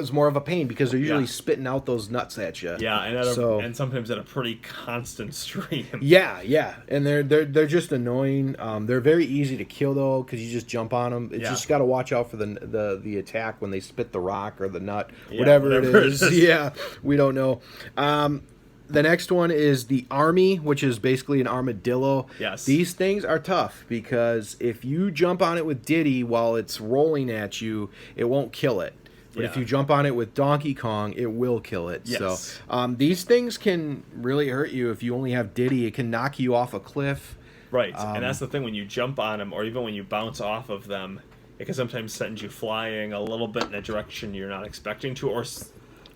is more of a pain because they're usually Yeah. spitting out those nuts at you. Yeah, and sometimes at a pretty constant stream. Yeah, and they're just annoying. They're very easy to kill though because you just jump on them. It's Yeah. just got to watch out for the attack when they spit the rock or the nut, Yeah, whatever it whatever it is. is. Yeah, we don't know. The next one is the Army, which is basically an armadillo. Yes. These things are tough because if you jump on it with Diddy while it's rolling at you, it won't kill it. But if Yeah. you jump on it with Donkey Kong, it will kill it. Yes. So these things can really hurt you if you only have Diddy. It can knock you off a cliff. Right, and that's the thing, when you jump on them, or even when you bounce off of them, it can sometimes send you flying a little bit in a direction you're not expecting to, or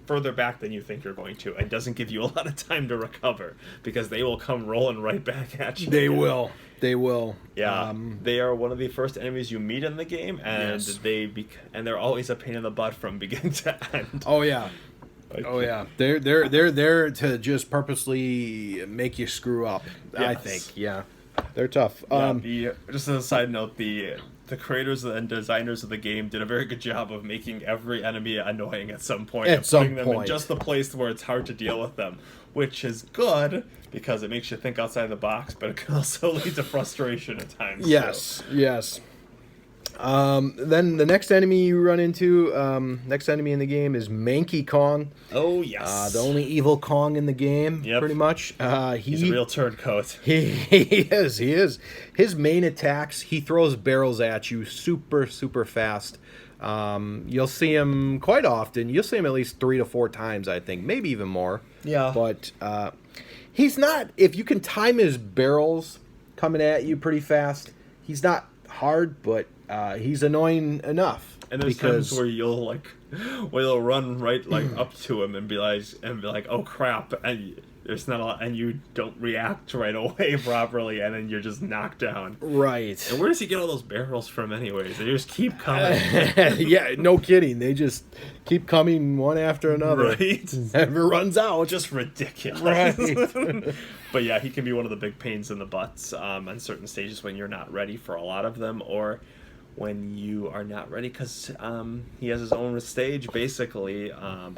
further back than you think you're going to, and doesn't give you a lot of time to recover, because they will come rolling right back at you. They will. They will. Yeah, they are one of the first enemies you meet in the game, and Yes. they're always a pain in the butt from beginning to end. Oh yeah. Like, Oh yeah. They're there to just purposely make you screw up. I Yes. think. Yeah. They're tough. Yeah, just as a side note, the creators and designers of the game did a very good job of making every enemy annoying at some point. At and some putting them in point. just the place where it's hard to deal with them, which is good because it makes you think outside the box, but it can also lead to frustration at times. Yes. Yes. Then the next enemy you run into, next enemy in the game is Manky Kong. Oh yes. The only evil Kong in the game, Yep. pretty much. He's a real turncoat. He is. His main attacks, he throws barrels at you super, super fast. You'll see him quite often. You'll see him at least 3 to 4 times, I think. Maybe even more. Yeah. But he's not, if you can time his barrels coming at you pretty fast, he's not hard, but he's annoying enough. And there's times where you'll run right up to him and be like, oh crap, and there's not a lot, and you don't react right away properly, and then you're just knocked down. Right. And where does he get all those barrels from, anyways? They just keep coming. Yeah, no kidding. They just keep coming one after another. Right? Never runs out. Just ridiculous. Right. But yeah, he can be one of the big pains in the butts on certain stages when you're not ready for a lot of them, or when you are not ready, because he has his own stage, basically.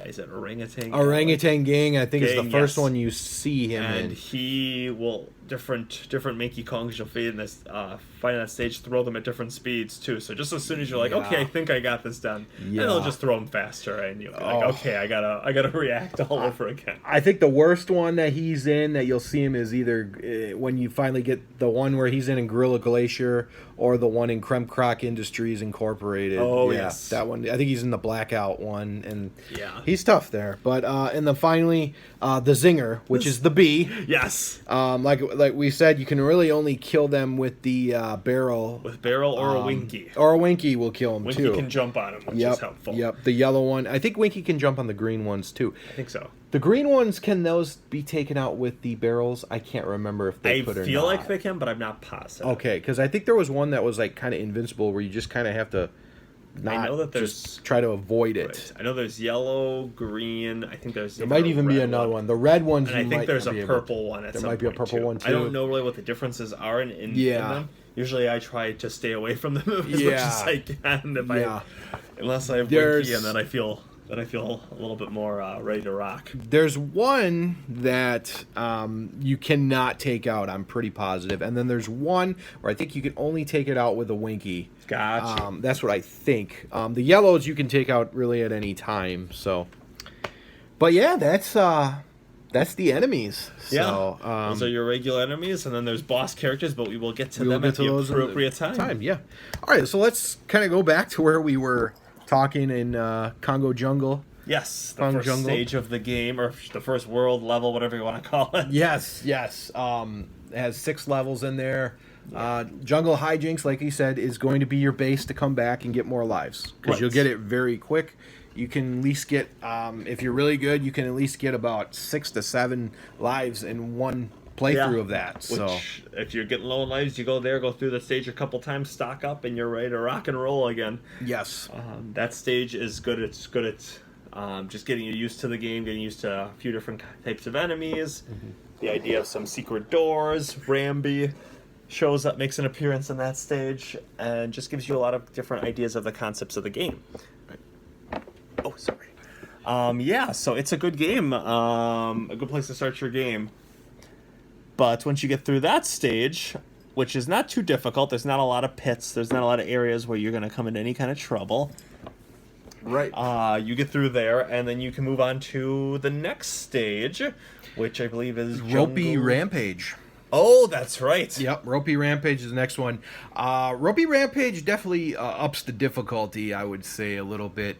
Is it Orangutan? Orangutan Gang, I think, is the Gang, first yes. one you see him And in. he will different Manky Kongs you'll fight in that stage, throw them at different speeds too. So just as soon as you're like, Yeah. okay, I think I got this done, Yeah. then they'll just throw them faster, and you'll be like, Oh. okay, I gotta react all over again. I think the worst one that he's in that you'll see him is either when you finally get the one where he's in Gorilla Glacier or the one in Kremkrock Industries Incorporated. Oh, yeah, yes. that one. I think he's in the Blackout one, and Yeah. he's tough there. But and then finally, the Zinger, which is the bee. Yes, Like we said, you can really only kill them with the barrel. with barrel or a Winky. Or a Winky will kill him Winky too. can jump on him, which is helpful. Yep, the yellow one. I think Winky can jump on the green ones too. I think so. The green ones, can those be taken out with the barrels? I can't remember if they I could or feel not. like they can, but I'm not positive. Okay, because I think there was one that was like kind of invincible where you just kind of have to not know that there's- just try to avoid it. Right. I know there's yellow, green. I think there's. There might even be another one. The red ones, And I you think might there's not a be able- purple one at There some might be a point, purple too. one, I don't too. know really what the differences are in Yeah. them. Usually I try to stay away from them as much Yeah. as I can Yeah. unless I have There's- Winky, and then I feel a little bit more ready to rock. There's one that you cannot take out, I'm pretty positive. And then there's one where I think you can only take it out with a Winky. Gotcha. That's what I think. The yellows you can take out really at any time. So, but yeah, that's the enemies. Yeah, So, those are your regular enemies, and then there's boss characters, but we will get to we will them get at to the those in the appropriate time. Yeah. All right. So let's kind of go back to where we were talking in Congo Jungle. Yes, the Fung first Jungle. stage of the game, or the first world level, whatever you want to call it. Yes. It has 6 levels in there. Jungle Hijinks, like you said, is going to be your base to come back and get more lives because Right. you'll get it very quick. You can at least get, if you're really good, you can at least get about 6 to 7 lives in one playthrough of that. So Which, if you're getting low on lives, you go there, go through the stage a couple times, stock up, and you're ready to rock and roll again. yes, That stage is good. It's good at just getting you used to the game, getting used to a few different types of enemies. The idea of some secret doors. Rambi shows up, makes an appearance in that stage, and just gives you a lot of different ideas of the concepts of the game. Oh, sorry. Yeah, so it's a good game. A good place to start your game. But once you get through that stage, which is not too difficult, there's not a lot of pits, there's not a lot of areas where you're going to come into any kind of trouble. right. You get through there, and then you can move on to the next stage, which I believe is Ropey Jungle- Rampage. Oh, that's right. Yep, Ropey Rampage is the next one. Ropey Rampage definitely ups the difficulty, I would say, a little bit.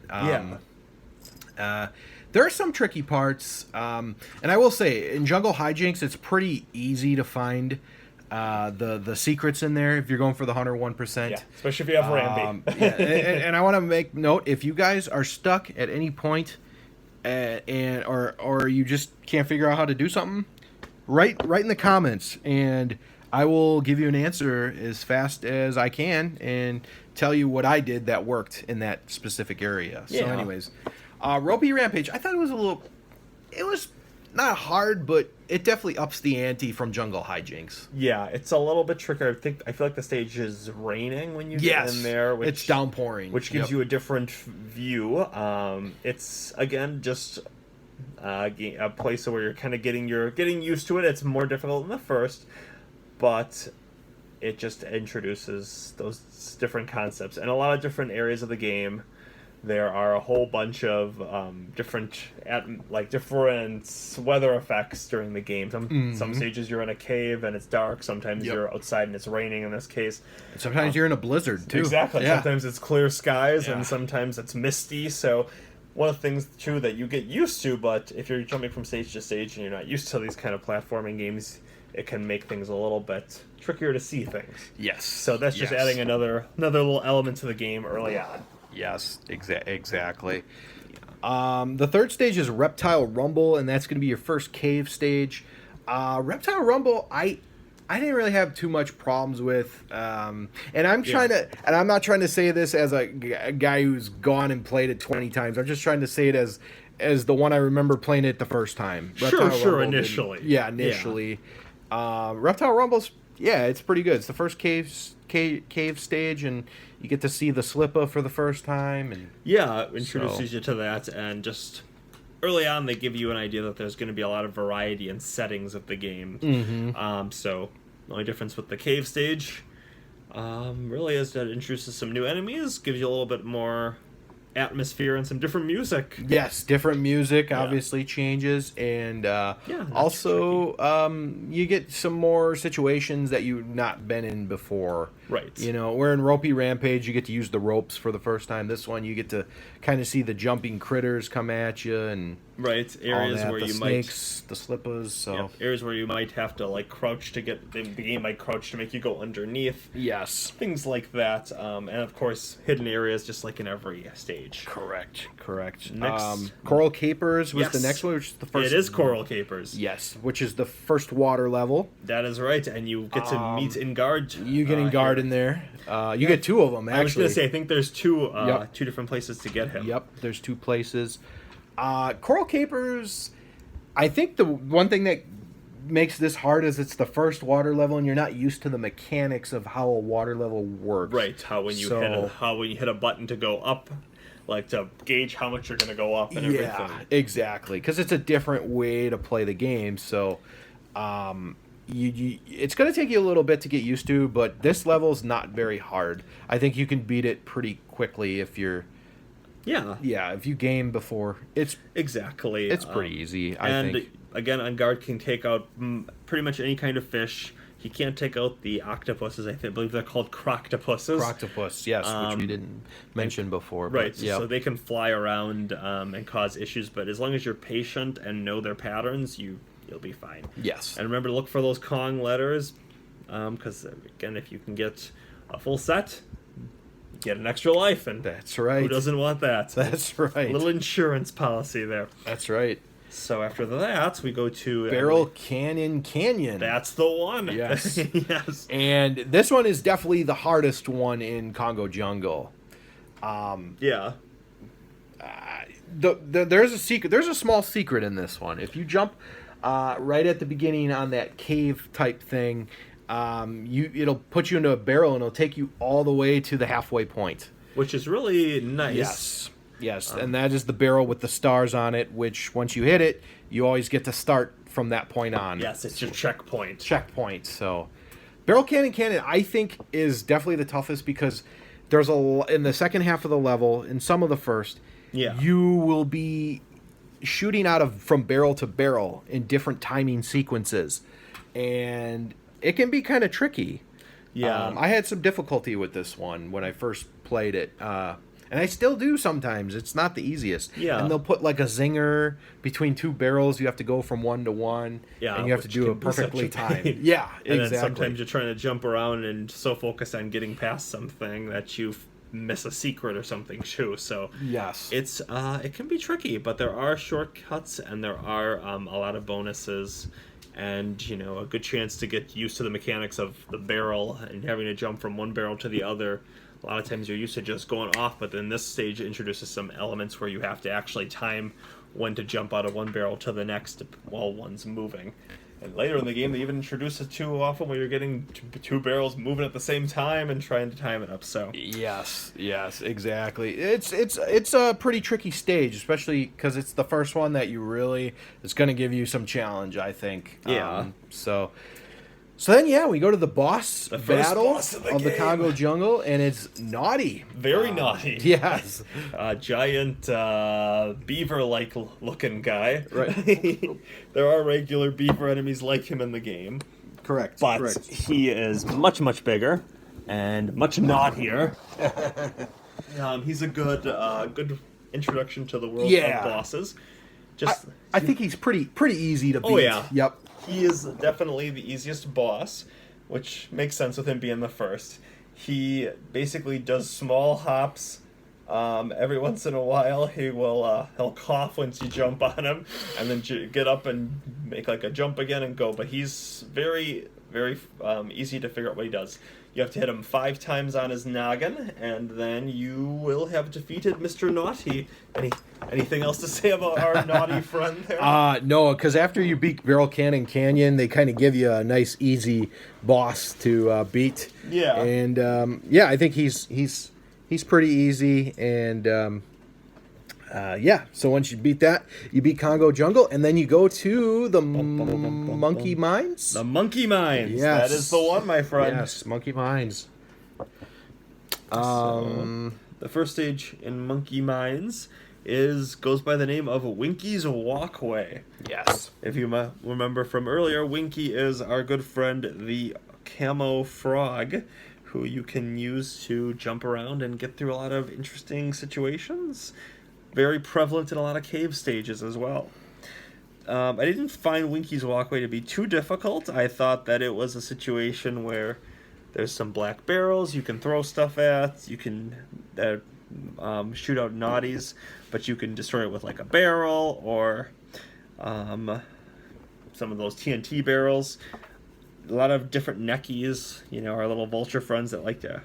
There are some tricky parts, and I will say, in Jungle Hijinks, it's pretty easy to find the secrets in there if you're going for the 101%. Yeah, especially if you have Rambi. And I want to make note, if you guys are stuck at any point, or you just can't figure out how to do something, write in the comments, and I will give you an answer as fast as I can and tell you what I did that worked in that specific area. So Yeah. anyways, Ropey Rampage, I thought it was not hard, but it definitely ups the ante from Jungle Hijinks. Yeah, it's a little bit trickier. I feel like the stage is raining when you get in there. Which, it's downpouring. which gives Yep. you a different view. It's again just a place where you're kind of getting used to it. It's more difficult than the first, but it just introduces those different concepts and a lot of different areas of the game. There are a whole bunch of different weather effects during the game. Some stages you're in a cave and it's dark. Sometimes Yep. you're outside and it's raining. In this case, Sometimes you're in a blizzard too. exactly. Yeah. Sometimes it's clear skies Yeah. and sometimes it's misty. So one of the things too that you get used to, but if you're jumping from stage to stage and you're not used to these kind of platforming games, it can make things a little bit trickier to see things. Yes. So that's just Yes. adding another little element to the game early on. Yes, exactly. The third stage is Reptile Rumble, and that's going to be your first cave stage. Reptile Rumble, I didn't really have too much problems with, and I'm not trying to say this as a guy who's gone and played it 20 times. I'm just trying to say it as the one I remember playing it the first time. Reptile Rumble initially. initially. Reptile Rumble's, it's pretty good. It's the first cave stage, and you get to see the Slippa for the first time, and Yeah, it introduces you to that, and just early on they give you an idea that there's going to be a lot of variety in settings of the game. So the only difference with the cave stage really is that it introduces some new enemies, gives you a little bit more atmosphere and some different music. yes, different music obviously changes, and that's also you get some more situations that you've not been in before. Right. You know, where in Ropey Rampage you get to use the ropes for the first time. This one you get to kind of see the jumping critters come at you and Right, all areas that. where the you snakes, the Slippas. So might areas where you might have to like crouch to get the game might crouch to make you go underneath. yes. Things like that, and of course hidden areas just like in every stage. Correct. Next- Coral Capers was the Yes. next one, which is the first. It is Coral Capers. Yes, which is the first water level. That is right, and you get to meet Ingard. You get Ingard in there. You get 2 of them, actually. I was going to say, I think there's two Yep. two different places to get him. Yep, there's 2 places. Coral Capers, I think the one thing that makes this hard is it's the first water level, and you're not used to the mechanics of how a water level works. Right, how when you hit a button to go up, like to gauge how much you're going to go up and Yeah, everything. exactly. Because it's a different way to play the game. So, it's going to take you a little bit to get used to, but this level's not very hard. I think you can beat it pretty quickly if you're. Yeah, If you game before, it's exactly. pretty easy. I think. Again, Ingard can take out pretty much any kind of fish. He can't take out the octopuses. Believe they're called croctopuses. Croctopus, yes, which we didn't mention before. Right, But, yeah. so they can fly around and cause issues, but as long as you're patient and know their patterns, you'll be fine. Yes. And remember to look for those Kong letters, because, again, if you can get a full set, you get an extra life, and That's right. who doesn't want that? That's right. A little insurance policy there. That's right. So after that, we go to... Barrel Cannon Canyon. That's the one. Yes. Yes. And this one is definitely the hardest one in Congo Jungle. Yeah. There's a secret. There's a small secret in this one. If you jump right at the beginning on that cave type thing, it'll put you into a barrel and it'll take you all the way to the halfway point. Which is really nice. Yes, and that is the barrel with the stars on it, which once you hit it, you always get to start from that point on. Yes, it's your checkpoint. So, Barrel Cannon Cannon, I think, is definitely the toughest because there's in the second half of the level, in some of the first, you will be shooting from barrel to barrel in different timing sequences, and it can be kind of tricky. Yeah. I had some difficulty with this one when I first played it. And I still do sometimes. It's not the easiest. Yeah. And they'll put like a zinger between two barrels. You have to go from one to one. Yeah. And you have to do it perfectly timed. Yeah, and exactly. then sometimes you're trying to jump around and so focused on getting past something that you miss a secret or something too. So yes, it's it can be tricky, but there are shortcuts and there are a lot of bonuses. And, a good chance to get used to the mechanics of the barrel and having to jump from one barrel to the other. A lot of times you're used to just going off, but then this stage introduces some elements where you have to actually time when to jump out of one barrel to the next while one's moving. And later in the game, they even introduce it too often where you're getting two barrels moving at the same time and trying to time it up. So yes, exactly. It's a pretty tricky stage, especially because it's the first one that it's going to give you some challenge, I think. Yeah. So then, we go to the boss battle boss of game. the Congo Jungle, and it's Naughty. Very naughty. Yes. Giant beaver-like looking guy. Right. There are regular beaver enemies like him in the game. Correct. But he is much, much bigger and much naughtier. He's a good introduction to the world of bosses. I think he's pretty easy to beat. Oh, yeah. Yep. He is definitely the easiest boss, which makes sense with him being the first. He basically does small hops. Every once in a while, he'll cough once you jump on him, and then get up and make like a jump again and go. But he's very, very easy to figure out what he does. You have to hit him 5 times on his noggin, and then you will have defeated Mr. Naughty. Anything else to say about our naughty friend there? No, because after you beat Barrel Cannon Canyon, they kind of give you a nice, easy boss to beat. Yeah. And I think he's pretty easy, and so once you beat that, you beat Congo Jungle, and then you go to the Monkey Mines. The Monkey Mines. Yes. That is the one, my friend. Yes, Monkey Mines. The first stage in Monkey Mines goes by the name of Winky's Walkway. Yes. If you remember from earlier, Winky is our good friend, the Camo Frog, who you can use to jump around and get through a lot of interesting situations. Very prevalent in a lot of cave stages as well. I didn't find Winky's Walkway to be too difficult. I thought that it was a situation where there's some black barrels you can throw stuff at. You can shoot out naughties, but you can destroy it with like a barrel or some of those TNT barrels. A lot of different neckies, our little vulture friends that like to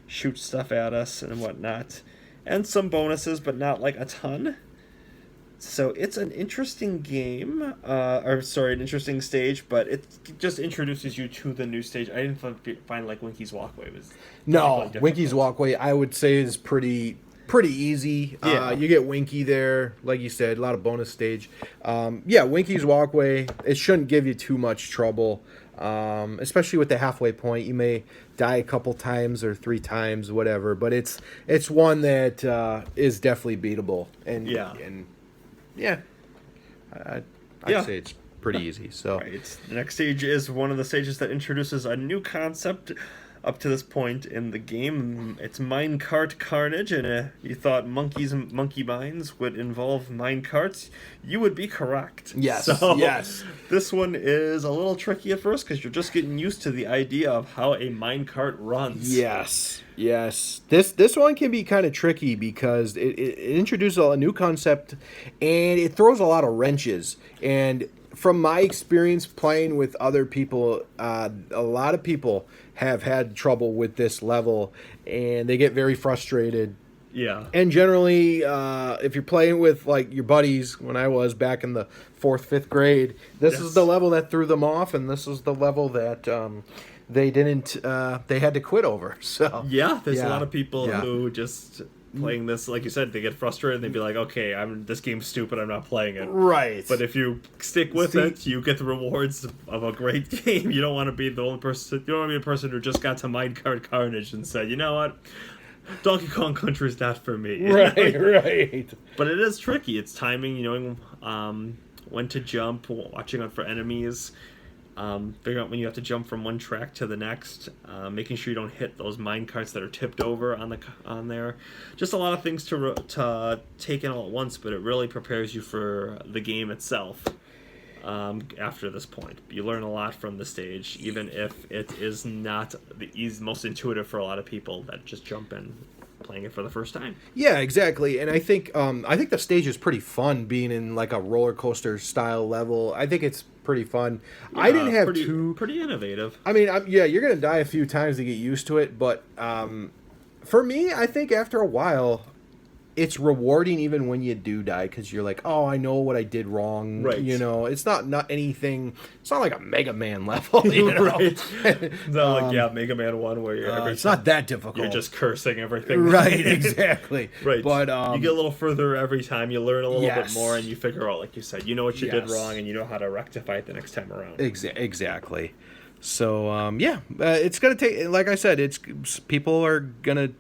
shoot stuff at us and whatnot. And some bonuses, but not like a ton. So it's an interesting game, an interesting stage, but it just introduces you to the new stage. I didn't find like Winky's Walkway was Winky's Walkway I would say is pretty easy. Yeah. You get Winky there, like you said, a lot of bonus stage. Winky's Walkway, it shouldn't give you too much trouble, especially with the halfway point. You may die a couple times or 3 times, whatever, but it's one that is definitely beatable. I'd say it's pretty easy. So Right. The next stage is one of the stages that introduces a new concept up to this point in the game. It's Minecart Carnage, and you thought monkey mines would involve mine carts. You would be correct. Yes, So, yes. This one is a little tricky at first because you're just getting used to the idea of how a minecart runs. yes, yes. This one can be kind of tricky because it introduces a new concept, and it throws a lot of wrenches. And from my experience playing with other people, a lot of people have had trouble with this level, and they get very frustrated. Yeah. And generally, if you're playing with like your buddies, when I was back in the 4th, 5th grade, this Yes. is the level that threw them off, and this is the level that they didn't. They had to quit over. So Yeah, there's a Yeah. lot of people Yeah. who just playing this, like you said, they get frustrated and they'd be like, okay, this game's stupid, I'm not playing it. right. But if you stick with See- it, you get the rewards of a great game. You don't want to be the only person. You don't want to be a person who just got to Minecart Carnage and said, you know what, Donkey Kong Country is not for me. right. But it is tricky. It's timing, knowing when to jump, watching out for enemies, figuring out when you have to jump from one track to the next, making sure you don't hit those mine carts that are tipped over on there. Just a lot of things to take in all at once, but it really prepares you for the game itself. After this point, you learn a lot from the stage, even if it is not the most intuitive for a lot of people that just jump in playing it for the first time. Yeah, exactly. And I think the stage is pretty fun, being in like a roller coaster style level. I think it's pretty fun. I didn't have pretty innovative. I mean, yeah, you're gonna die a few times to get used to it, but for me, I think after a while, it's rewarding even when you do die, because you're like, oh, I know what I did wrong. Right. You know, it's not anything. It's not like a Mega Man level. You know? Right. It's not like Mega Man 1 where you're It's not that difficult. you're just cursing everything. right. Exactly. Right. But you get a little further every time. You learn a little bit Yes. more, and you figure out, like you said, you know what you did Yes. wrong, and you know how to rectify it the next time around. Exactly. So it's gonna take. Like I said, people are gonna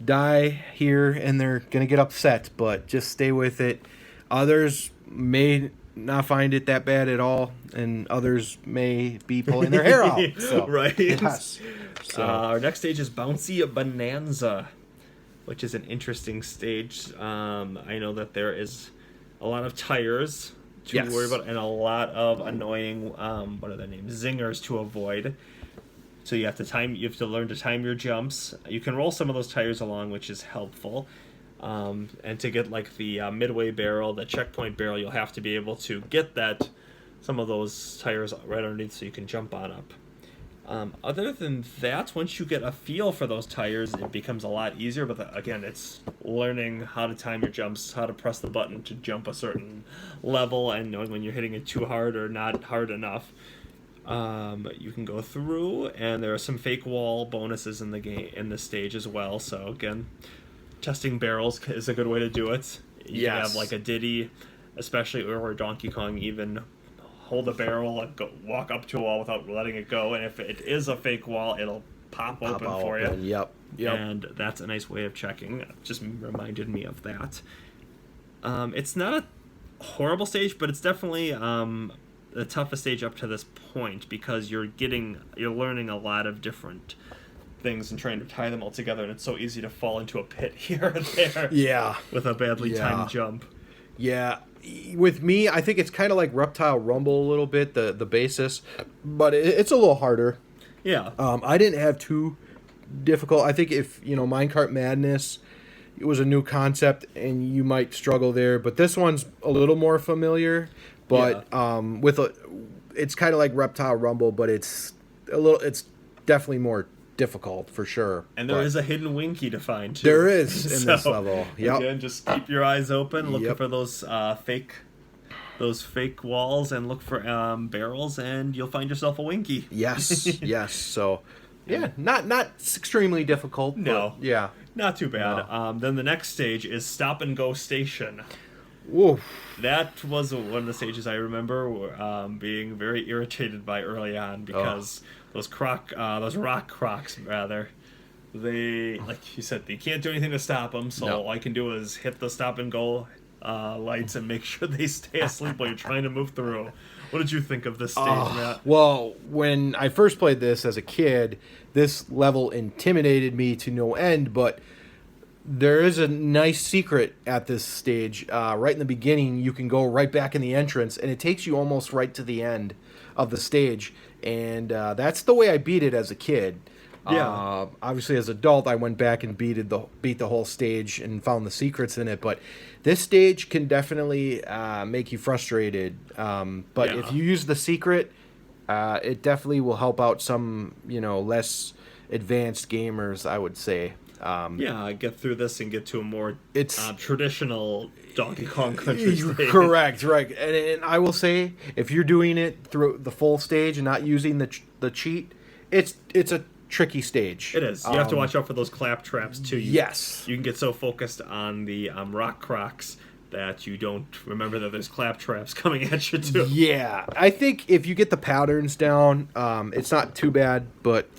die here, and they're gonna get upset. But just stay with it. Others may not find it that bad at all, and others may be pulling their hair out. So, Right. Yes. So Our next stage is Bouncy Bonanza, which is an interesting stage. I know that there is a lot of tires to Yes. worry about, and a lot of annoying, what are their names, zingers to avoid. So you have to learn to time your jumps. You can roll some of those tires along, which is helpful. And to get like the midway barrel, the checkpoint barrel, you'll have to be able to get some of those tires right underneath so you can jump on up. Other than that, once you get a feel for those tires, it becomes a lot easier. But again, it's learning how to time your jumps, how to press the button to jump a certain level, and knowing when you're hitting it too hard or not hard enough. You can go through, and there are some fake wall bonuses in the game in this stage as well. So again, testing barrels is a good way to do it. You can have like a Diddy, especially, or Donkey Kong, even hold a barrel and walk up to a wall without letting it go, and if it is a fake wall, it'll pop open for you. Yep. And that's a nice way of checking. It just reminded me of that. It's not a horrible stage, but it's definitely the toughest stage up to this point, because you're learning a lot of different things and trying to tie them all together, and it's so easy to fall into a pit here and there. Yeah. With a badly Yeah. timed jump. Yeah. With me, I think it's kind of like Reptile Rumble a little bit, the basis, but it's a little harder. Yeah. I didn't have too difficult. I think if, Minecart Madness, it was a new concept and you might struggle there, but this one's a little more familiar. But it's kind of like Reptile Rumble, but it's definitely more difficult for sure. And there is a hidden Winky to find too. There is in this level. Yep. Again, just keep your eyes open, looking Yep. for those fake walls, and look for barrels, and you'll find yourself a Winky. Yes, yes. So, yeah, not extremely difficult. No. But yeah. Not too bad. Then the next stage is Stop and Go Station. Whoa. That was one of the stages I remember being very irritated by early on, because those rock crocs, rather, they, like you said, you can't do anything to stop them, so No. all I can do is hit the stop and go lights and make sure they stay asleep while you're trying to move through. What did you think of this stage, Matt? Well, when I first played this as a kid, this level intimidated me to no end, but there is a nice secret at this stage. Right in the beginning, you can go right back in the entrance, and it takes you almost right to the end of the stage. And that's the way I beat it as a kid. Yeah. Obviously, as an adult, I went back and beat the whole stage and found the secrets in it. But this stage can definitely make you frustrated. But if you use the secret, it definitely will help out some, less advanced gamers, I would say. Get through this and get to a more It's traditional Donkey Kong Country stage. correct, right? And I will say, if you're doing it through the full stage and not using the cheat, it's a tricky stage. It is. You have to watch out for those clap traps too. Yes. You can get so focused on the rock crocs that you don't remember that there's clap traps coming at you too. Yeah, I think if you get the patterns down, it's not too bad, but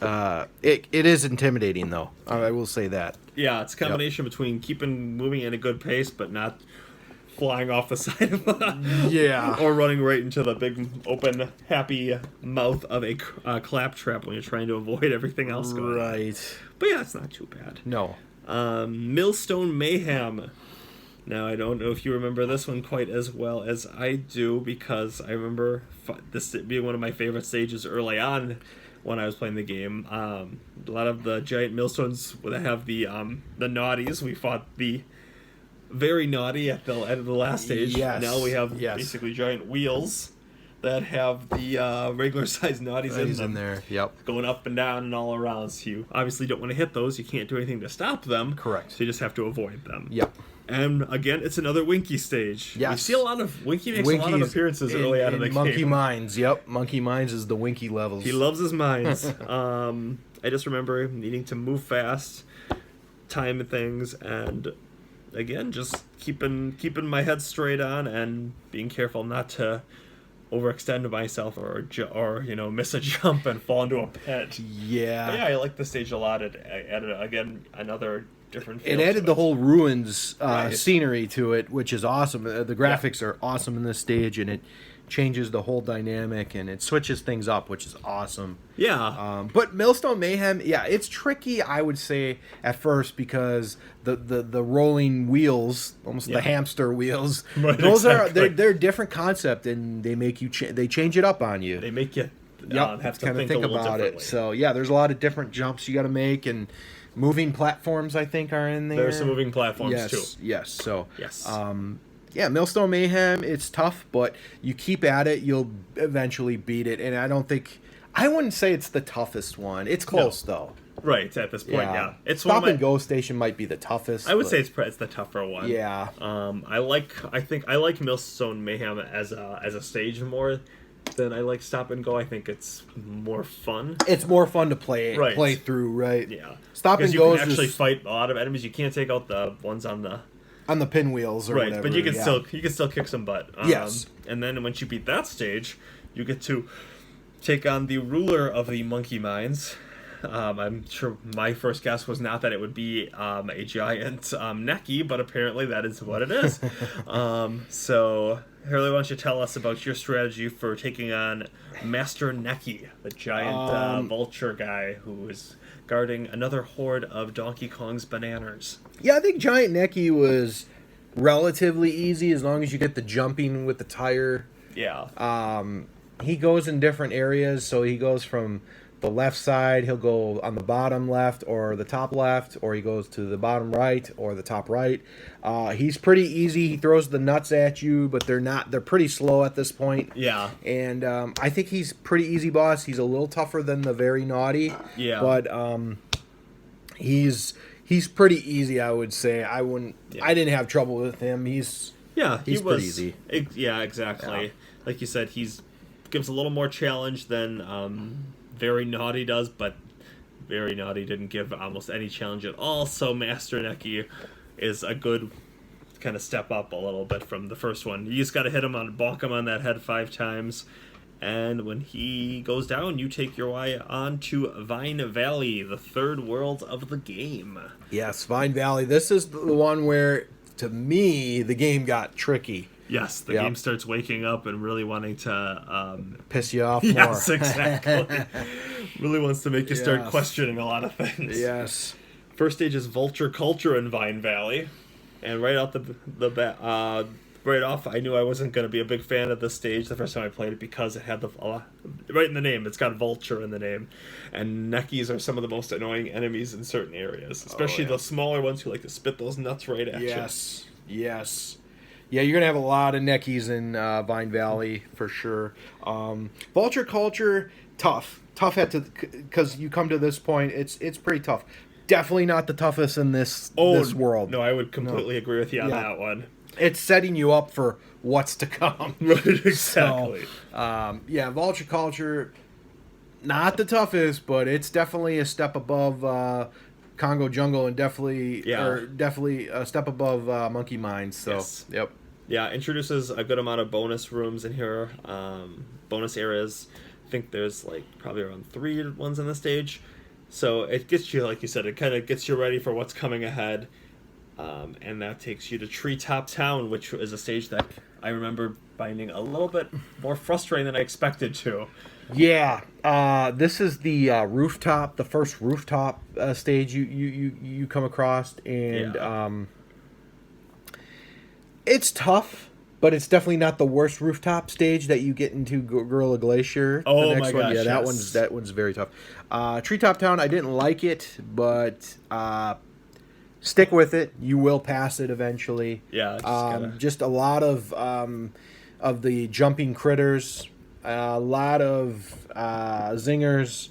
it is intimidating though. I will say that. Yeah, it's a combination between keeping moving at a good pace but not flying off the side of or running right into the big open happy mouth of a clap trap when you're trying to avoid everything else going on. Right. But yeah, it's not too bad. No. Millstone Mayhem. Now, I don't know if you remember this one quite as well as I do, because I remember this being one of my favorite stages early on when I was playing the game. A lot of the giant millstones that have the naughties. We fought the very naughty at the end of the last stage. Yes. Now we have basically giant wheels that have the regular size naughties in them. In there. Yep. Going up and down and all around. So you obviously don't want to hit those. You can't do anything to stop them. Correct. So you just have to avoid them. Yep. And again, it's another Winky stage. Yes. We see a lot of Winky makes a lot of appearances early out of the game. Monkey Mines, yep. Monkey Mines is the Winky levels. He loves his mines. I just remember needing to move fast, time things, and again, just keeping my head straight on and being careful not to overextend myself or miss a jump and fall into a pit. Yeah. But yeah, I like the stage a lot. It added again another different feel It added the whole ruins scenery to it, which is awesome. The graphics are awesome in this stage, and it changes the whole dynamic, and it switches things up, which is awesome. Yeah. But Millstone Mayhem, it's tricky, I would say, at first, because the rolling wheels, almost the hamster wheels, Right, those exactly. they're a different concept, and they make you they change it up on you. They make you have to kind of think a little about it. differently. So there's a lot of different jumps you got to make, and moving platforms, I think, are in there. There's some moving platforms too. Yes. So Yes. Millstone Mayhem, it's tough, but you keep at it, you'll eventually beat it. And I wouldn't say it's the toughest one. It's close though. Right at this point, yeah. It's Stop and Go Station might be the toughest. I would say it's the tougher one. Yeah. I think I like Millstone Mayhem as a stage more than I like Stop and Go. I think it's more fun. It's more fun to play through, right? Yeah. Stop and Go you can actually fight a lot of enemies. You can't take out the ones on the pinwheels or whatever. but you can still kick some butt. Yes. And then once you beat that stage, you get to take on the ruler of the Monkey Mines. I'm sure my first guess was not that it would be a giant Neki, but apparently that is what it is. So, Hurley, why don't you tell us about your strategy for taking on Master Neki, the giant vulture guy who is guarding another horde of Donkey Kong's bananas. Yeah, I think Giant Neki was relatively easy as long as you get the jumping with the tire. Yeah. He goes in different areas, so he goes from the left side, he'll go on the bottom left or the top left, or he goes to the bottom right or the top right. He's pretty easy. He throws the nuts at you, but they're pretty slow at this point. Yeah. And I think he's pretty easy boss. He's a little tougher than the Very Naughty. Yeah. But he's pretty easy, I would say. I didn't have trouble with him. He's pretty easy. Yeah, exactly. Yeah. Like you said, gives a little more challenge than Very Naughty does, but Very Naughty didn't give almost any challenge at all, so Master Neki is a good kind of step up a little bit from the first one. You just got to bonk him on that head 5 times, and when he goes down, you take your way on to Vine Valley, the third world of the game. Yes, Vine Valley. This is the one where to me, the game got tricky. Yes, the Yep. game starts waking up and really wanting to Piss you off yes, more. exactly. Really wants to make you start Yes. questioning a lot of things. Yes. First stage is Vulture Culture in Vine Valley, and right out right off, I knew I wasn't going to be a big fan of this stage the first time I played it because it had right in the name. It's got Vulture in the name, and Neckies are some of the most annoying enemies in certain areas, especially yeah. the smaller ones who like to spit those nuts right at you. Yes. Yes. Yeah, you're gonna have a lot of Neckies in Vine Valley for sure. Vulture Culture, tough because you come to this point, it's pretty tough. Definitely not the toughest in this world. No, I would completely agree with you on Yeah. that one. It's setting you up for what's to come. Right, exactly. Yeah, Vulture Culture, not the toughest, but it's definitely a step above Congo Jungle and definitely a step above Monkey Mines. So, Yes. yep. Yeah, introduces a good amount of bonus rooms in here, bonus areas. I think there's like probably around 3 ones on the stage. So it gets you, like you said, it kind of gets you ready for what's coming ahead. And that takes you to Treetop Town, which is a stage that I remember finding a little bit more frustrating than I expected to. Yeah, this is the rooftop, the first rooftop stage you come across, and it's tough, but it's definitely not the worst rooftop stage that you get into Gorilla Glacier. Oh the next my one. gosh, Yeah, yes. that one's very tough. Treetop Town, I didn't like it, but stick with it. You will pass it eventually. Yeah, Just a lot of the jumping critters, a lot of zingers,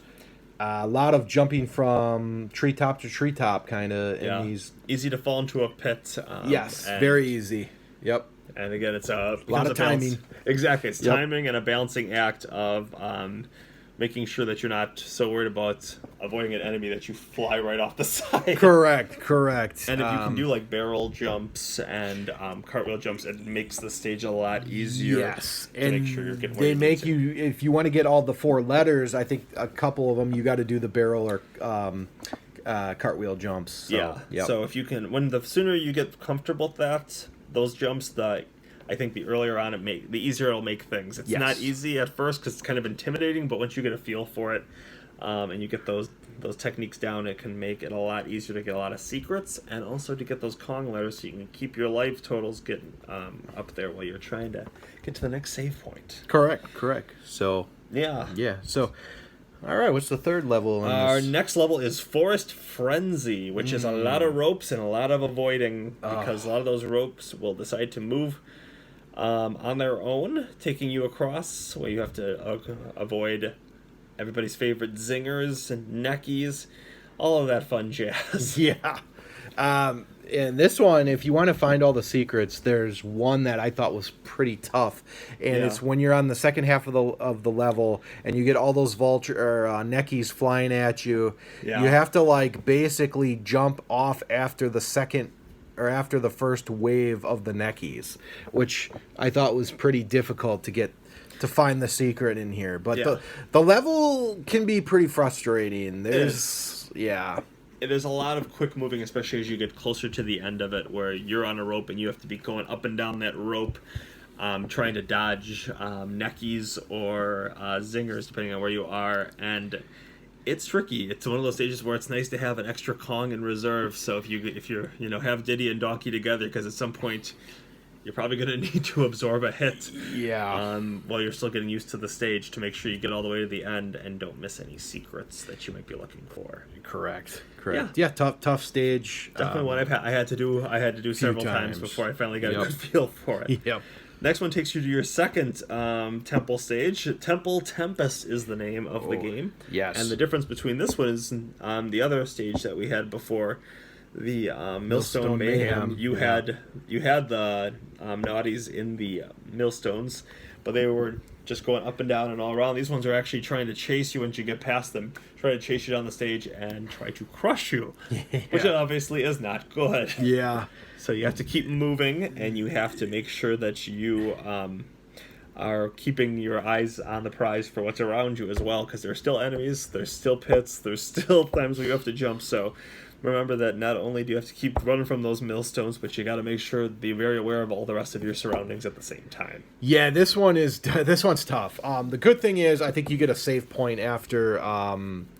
a lot of jumping from treetop to treetop, kind of. yeah. In these, Easy to fall into a pit. yes, and- very easy. Yep. And again, it's a lot of timing. Exactly, it's Yep. timing and a balancing act of making sure that you're not so worried about avoiding an enemy that you fly right off the side. Correct. And if you can do like barrel jumps and cartwheel jumps, it makes the stage a lot easier. Yes, to and make sure you're getting where they you need make to. you, if you want to get all the 4 letters, I think a couple of them you got to do the barrel or cartwheel jumps. So, Yeah. yep. So if you can, the sooner you get comfortable with those jumps, I think the earlier on the easier it'll make things. It's Yes. not easy at first because it's kind of intimidating, but once you get a feel for it, and you get those techniques down, it can make it a lot easier to get a lot of secrets, and also to get those Kong letters so you can keep your life totals getting up there while you're trying to get to the next save point. correct. So Yeah. yeah. So all right, what's the third level? On Our this? next level is Forest Frenzy, which is a lot of ropes and a lot of avoiding because a lot of those ropes will decide to move on their own, taking you across where you have to avoid everybody's favorite zingers and neckies, all of that fun jazz. Yeah. And this one, if you want to find all the secrets, there's one that I thought was pretty tough, and Yeah. it's when you're on the second half of the level and you get all those vulture or neckies flying at you. Yeah. You have to like basically jump off after the second or after the first wave of the neckies, which I thought was pretty difficult to find the secret in here. But Yeah. the level can be pretty frustrating. There's a lot of quick moving, especially as you get closer to the end of it, where you're on a rope and you have to be going up and down that rope, trying to dodge neckies or zingers, depending on where you are. And it's tricky. It's one of those stages where it's nice to have an extra Kong in reserve. So if you're have Diddy and Donkey together, because at some point you're probably going to need to absorb a hit. Yeah. While you're still getting used to the stage to make sure you get all the way to the end and don't miss any secrets that you might be looking for. Correct. Yeah, tough stage. Definitely one I had to do several times times. before I finally got Yep. a good feel for it. Yep. Next one takes you to your second temple stage. Temple Tempest is the name of the game. yes. And the difference between this one is the other stage that we had before, the Millstone Mayhem. You had the naughties in the millstones, but they were just going up and down and all around. These ones are actually trying to chase you once you get past them, try to chase you down the stage and try to crush you, which obviously is not good. Yeah. So you have to keep moving, and you have to make sure that you are keeping your eyes on the prize for what's around you as well, because there's still enemies, there's still pits, there's still times where you have to jump. So remember that not only do you have to keep running from those millstones, but you got to make sure to be very aware of all the rest of your surroundings at the same time. Yeah, this one's tough. The good thing is, I think you get a save point after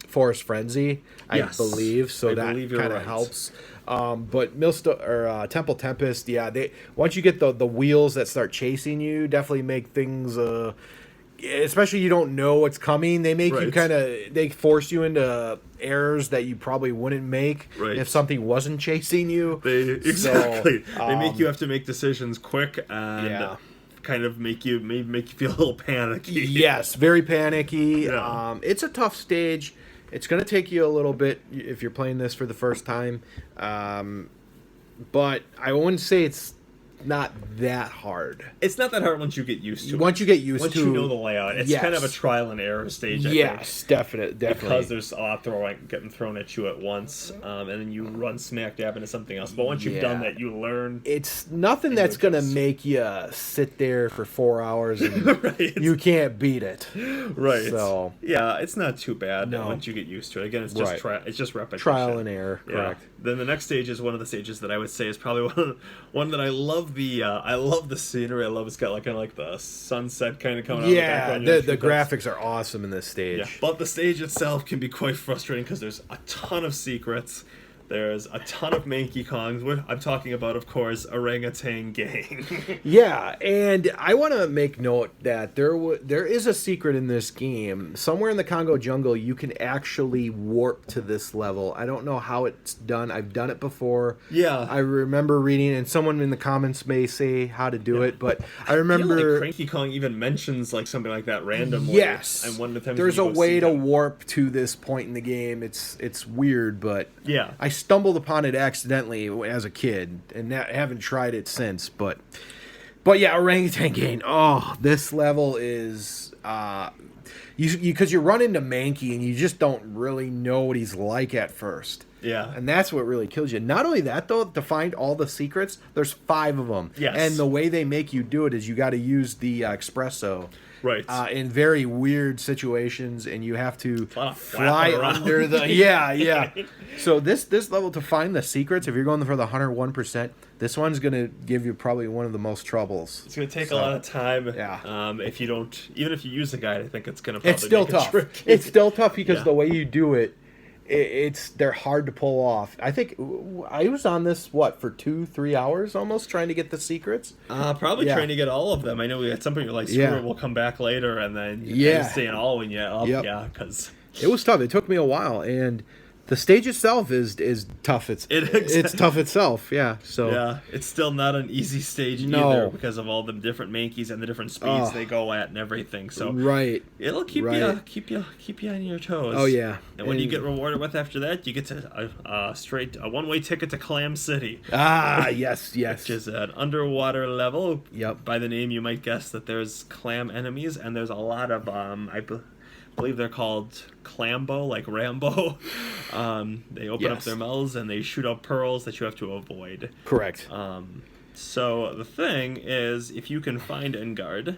Forest Frenzy, Yes, I believe, so I that believe you're kind of right. helps. But Temple Tempest, yeah, they once you get the wheels that start chasing you, definitely make things. Especially you don't know what's coming. They make you Right. they force you into errors that you probably wouldn't make Right. if something wasn't chasing you. Exactly. They make you have to make decisions quick and Yeah. kind of make you feel a little panicky. Yes, very panicky. Yeah. It's a tough stage. It's going to take you a little bit if you're playing this for the first time. But I wouldn't say it's not that hard. It's not that hard once you get used to it. Once you get used Once to you know the layout, it's kind of a yes. trial and error stage. I Yes, think, definitely. because there's a lot getting thrown at you at once, and then you run smack dab into something else. But once you've done Yeah. that, you learn. It's nothing that's going to just- make you sit there for 4 hours and Right. you can't beat it. Right. So- yeah, it's not too bad No. once you get used to it. Again, it's just Right. it's just repetition. Trial and error, Yeah. correct. Then the next stage is one of the stages that I would say is probably one that I love the scenery. I love it's got kind of like the sunset kind of coming out. Yeah, in the the background. graphics are awesome in this stage. Yeah, but the stage itself can be quite frustrating because there's a ton of secrets. There's a ton of Manky Kongs. I'm talking about, of course, Orangutan Gang. Yeah, and I want to make note that there is a secret in this game. Somewhere in the Congo jungle, you can actually warp to this level. I don't know how it's done. I've done it before. Yeah. I remember reading, and someone in the comments may say how to do it, but I I feel remember. like Cranky Kong even mentions something like that randomly. Yes, And one of the times there's you a go see way to him. warp to this point in the game. It's weird, but Yeah. I stumbled upon it accidentally as a kid, and haven't tried it since. But yeah, Orangutan Gang. Oh, this level is you because you run into Mankey and you just don't really know what he's like at first. Yeah. And that's what really kills you. Not only that, though, to find all the secrets, there's 5 of them. Yes. And the way they make you do it is you got to use the espresso. Right. In very weird situations, and you have to lot of fly flapping around. under the yeah. So this level to find the secrets, if you're going for the 101%, this one's gonna give you probably one of the most troubles. It's going to take a lot of time. Yeah. If you don't, even if you use the guide, I think it's going to probably It's still make it tough. tricky. It's still tough because Yeah. the way you do it, they're hard to pull off. I think I was on this for 2-3 hours almost trying to get the secrets. Probably Yeah. trying to get all of them. I know at some point you're like, screw Yeah. it, we'll come back later, and then you're Yeah. kind of staying all when you up. Yep. Yeah, because It was tough. It took me a while, and the stage itself is tough. It's tough itself. Yeah. So yeah, it's still not an easy stage No. either because of all the different Mankeys and the different speeds Oh. they go at and everything. So right. it'll keep Right. you on your toes. Oh, yeah. And when you And- get rewarded with after that, you get to a one-way ticket to Clam City, Ah, yes. which is an underwater level. Yep. By the name, you might guess that there's clam enemies, and there's a lot of believe they're called Clambo, like Rambo. They open up Yes. their mouths and they shoot out pearls that you have to avoid. Correct. So the thing is, if you can find Engard,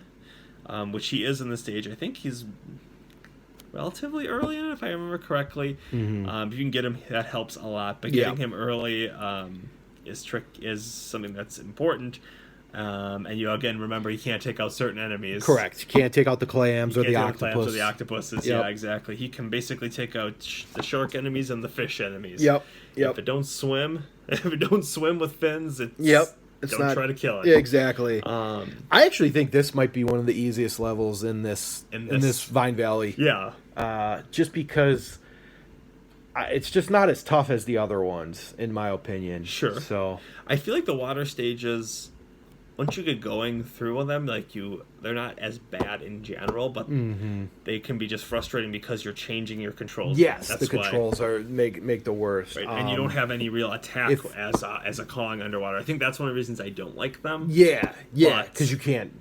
which he is in the stage, I think he's relatively early in it, if I remember correctly. If you can get him, that helps a lot. But getting him early is something that's important. And you again remember you can't take out certain enemies. Correct. You can't take out the clams or Can't the take out clams octopus. or the octopuses. Yep. Yeah, exactly. He can basically take out the shark enemies and the fish enemies. Yep. If it don't swim, with fins, it's It's don't not, try to kill it. Yeah, exactly. Um, I actually think this might be one of the easiest levels in this In in this- this Vine Valley. yeah. Just because it's just not as tough as the other ones, in my opinion. Sure. So I feel like the water stages, once you get going through them, they're not as bad in general, but they can be just frustrating because you're changing your controls. yes, That's the why. controls are make the worst. Right, and you don't have any real attack if- as a Kong underwater. I think that's one of the reasons I don't like them. Yeah, But- because you can't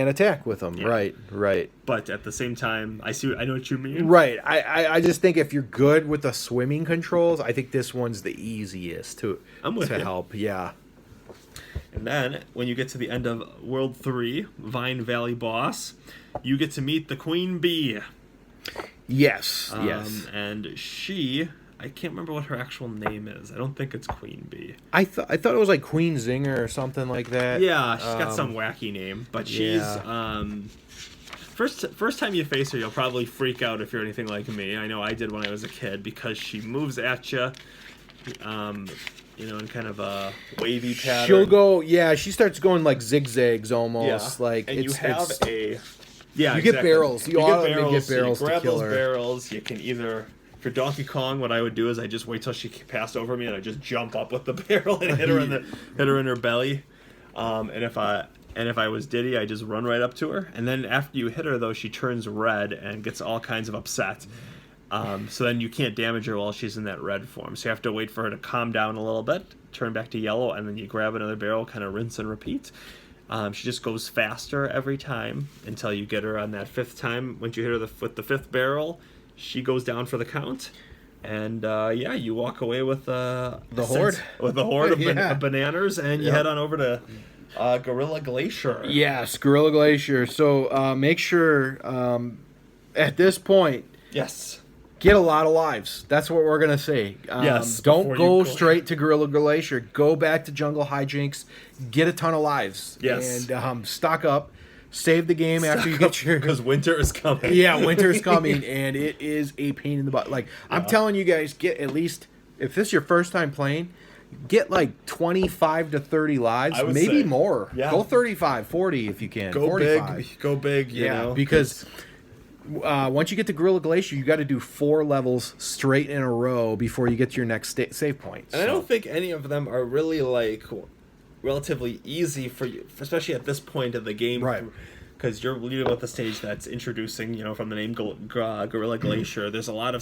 attack with them. Yeah. Right. But at the same time, I know what you mean. Right. I just think if you're good with the swimming controls, I think this one's the easiest to I'm with you. help. Yeah. And then, when you get to the end of World 3, Vine Valley Boss, you get to meet the Queen Bee. Yes, yes. And she, I can't remember what her actual name is. I don't think it's Queen Bee. I thought it was like Queen Zinger or something like that. Yeah, she's got some wacky name, but she's first time you face her, you'll probably freak out if you're anything like me. I know I did when I was a kid, because she moves at you, in kind of a wavy pattern. She'll go, she starts going like zigzags almost. Like, and you have you get barrels. You automatically get barrels you grab to kill those her. barrels. You can either, for Donkey Kong, what I would do is I just wait till she passed over me and I just jump up with the barrel and hit her in her belly. And if I was Diddy, I just run right up to her. And then after you hit her, though, she turns red and gets all kinds of upset. So then you can't damage her while she's in that red form. So you have to wait for her to calm down a little bit, turn back to yellow, and then you grab another barrel, kind of rinse and repeat. She just goes faster every time until you get her on that fifth time. Once you hit her with the fifth barrel, she goes down for the count. And you walk away with the horde. With the horde of bananas, and you head on over to Gorilla Glacier. Yes, Gorilla Glacier. So make sure at this point, yes, get a lot of lives. That's what we're gonna say. Yes. Don't go straight to Gorilla Glacier. Go back to Jungle Hijinks. Get a ton of lives. Yes. And stock up. Save the game after you get your... Because winter is coming. Yeah, winter is coming, and it is a pain in the butt. Like, I'm telling you guys, get at least... If this is your first time playing, get like 25 to 30 lives. Maybe more. Yeah. Go 35, 40 if you can. Go 45. big. Go big, you know. Because... once you get to Gorilla Glacier, you got to do 4 levels straight in a row before you get to your next save point. And I don't think any of them are really like relatively easy for you, especially at this point of the game, right? Because you're leading with the stage that's introducing, from the name Gorilla Glacier. There's a lot of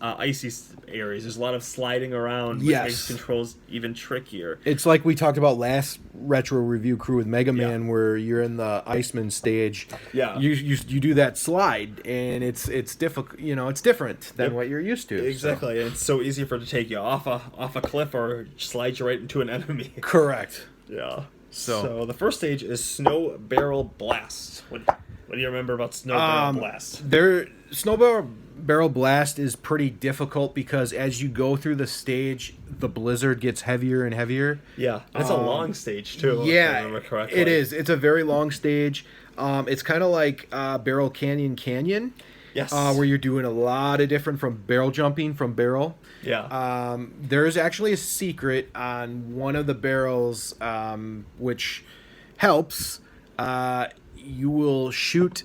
icy areas. There's a lot of sliding around, which makes controls even trickier. It's like we talked about last retro review crew with Mega Man, where you're in the Iceman stage. Yeah, you do that slide, and it's difficult. It's different than what you're used to. Exactly, and it's so easy for it to take you off a cliff or slide you right into an enemy. Correct. Yeah. So the first stage is Snow Barrel Blast. What do you remember about Snow Barrel Blast? Snow Barrel Blast is pretty difficult because as you go through the stage, the blizzard gets heavier and heavier. Yeah, and it's a long stage too. Yeah, if I remember correctly. It is. It's a very long stage. It's kind of like Barrel Canyon. Yes. Where you're doing a lot of different from barrel jumping from barrel. Yeah. There is actually a secret on one of the barrels, which helps. You will shoot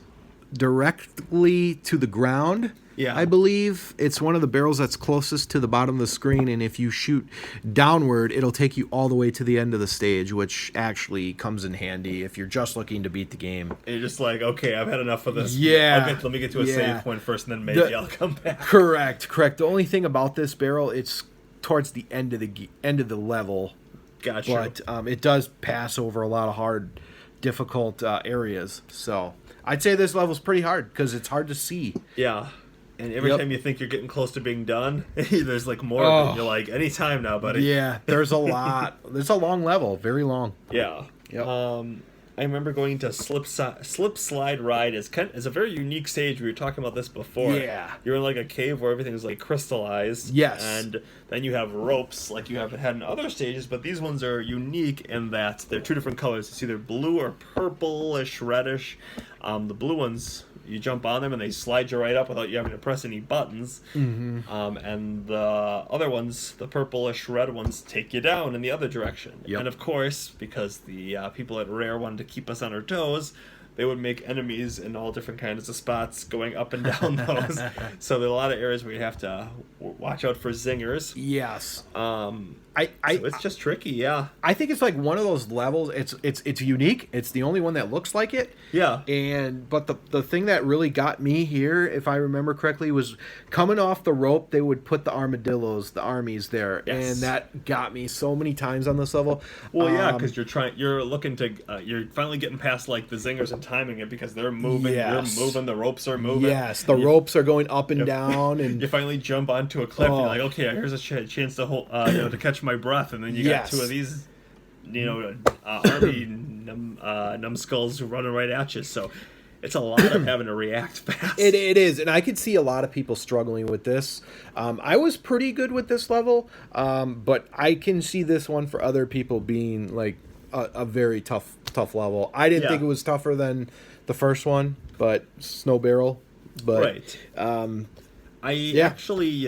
directly to the ground. Yeah. I believe it's one of the barrels that's closest to the bottom of the screen, and if you shoot downward, it'll take you all the way to the end of the stage, which actually comes in handy if you're just looking to beat the game. And you're just like, okay, I've had enough of this. Yeah. Let me get to a save point first, and then maybe I'll come back. Correct. The only thing about this barrel, it's towards the end of the level. Gotcha. But it does pass over a lot of hard, difficult areas. So I'd say this level's pretty hard because it's hard to see. Yeah. And every time you think you're getting close to being done, there's like more of it. You're like, anytime now, buddy. Yeah, there's a lot. There's a long level, very long. Yeah. Yep. I remember going to Slip Slide Ride is a very unique stage. We were talking about this before. Yeah. You're in like a cave where everything's like crystallized. Yes. And then you have ropes like you haven't had in other stages, but these ones are unique in that they're 2 different colors. It's either blue or purplish, reddish. The blue ones, you jump on them and they slide you right up without you having to press any buttons. Mm-hmm. And the other ones, the purplish red ones, take you down in the other direction. Yep. And of course, because the people at Rare wanted to keep us on our toes, they would make enemies in all different kinds of spots going up and down those. So there are a lot of areas where you have to watch out for zingers. Yes. So it's just tricky, yeah. I think it's like one of those levels. It's unique. It's the only one that looks like it. Yeah. But the thing that really got me here, if I remember correctly, was coming off the rope. They would put the armadillos, the armies there, and that got me so many times on this level. Well, yeah, because you're looking to, you're finally getting past like the zingers and timing it because they're moving. Yes. You're moving. The ropes are moving. Yes, the ropes are going up and down, and you finally jump onto a cliff. And you're like, okay, here's a chance to hold, to catch my breath, and then you got 2 of these army numbskulls running right at you. So it's a lot of having to react fast. It is, and I could see a lot of people struggling with this. I was pretty good with this level, but I can see this one for other people being like a very tough level. I didn't think it was tougher than the first one, but Snow Barrel. But right. Actually,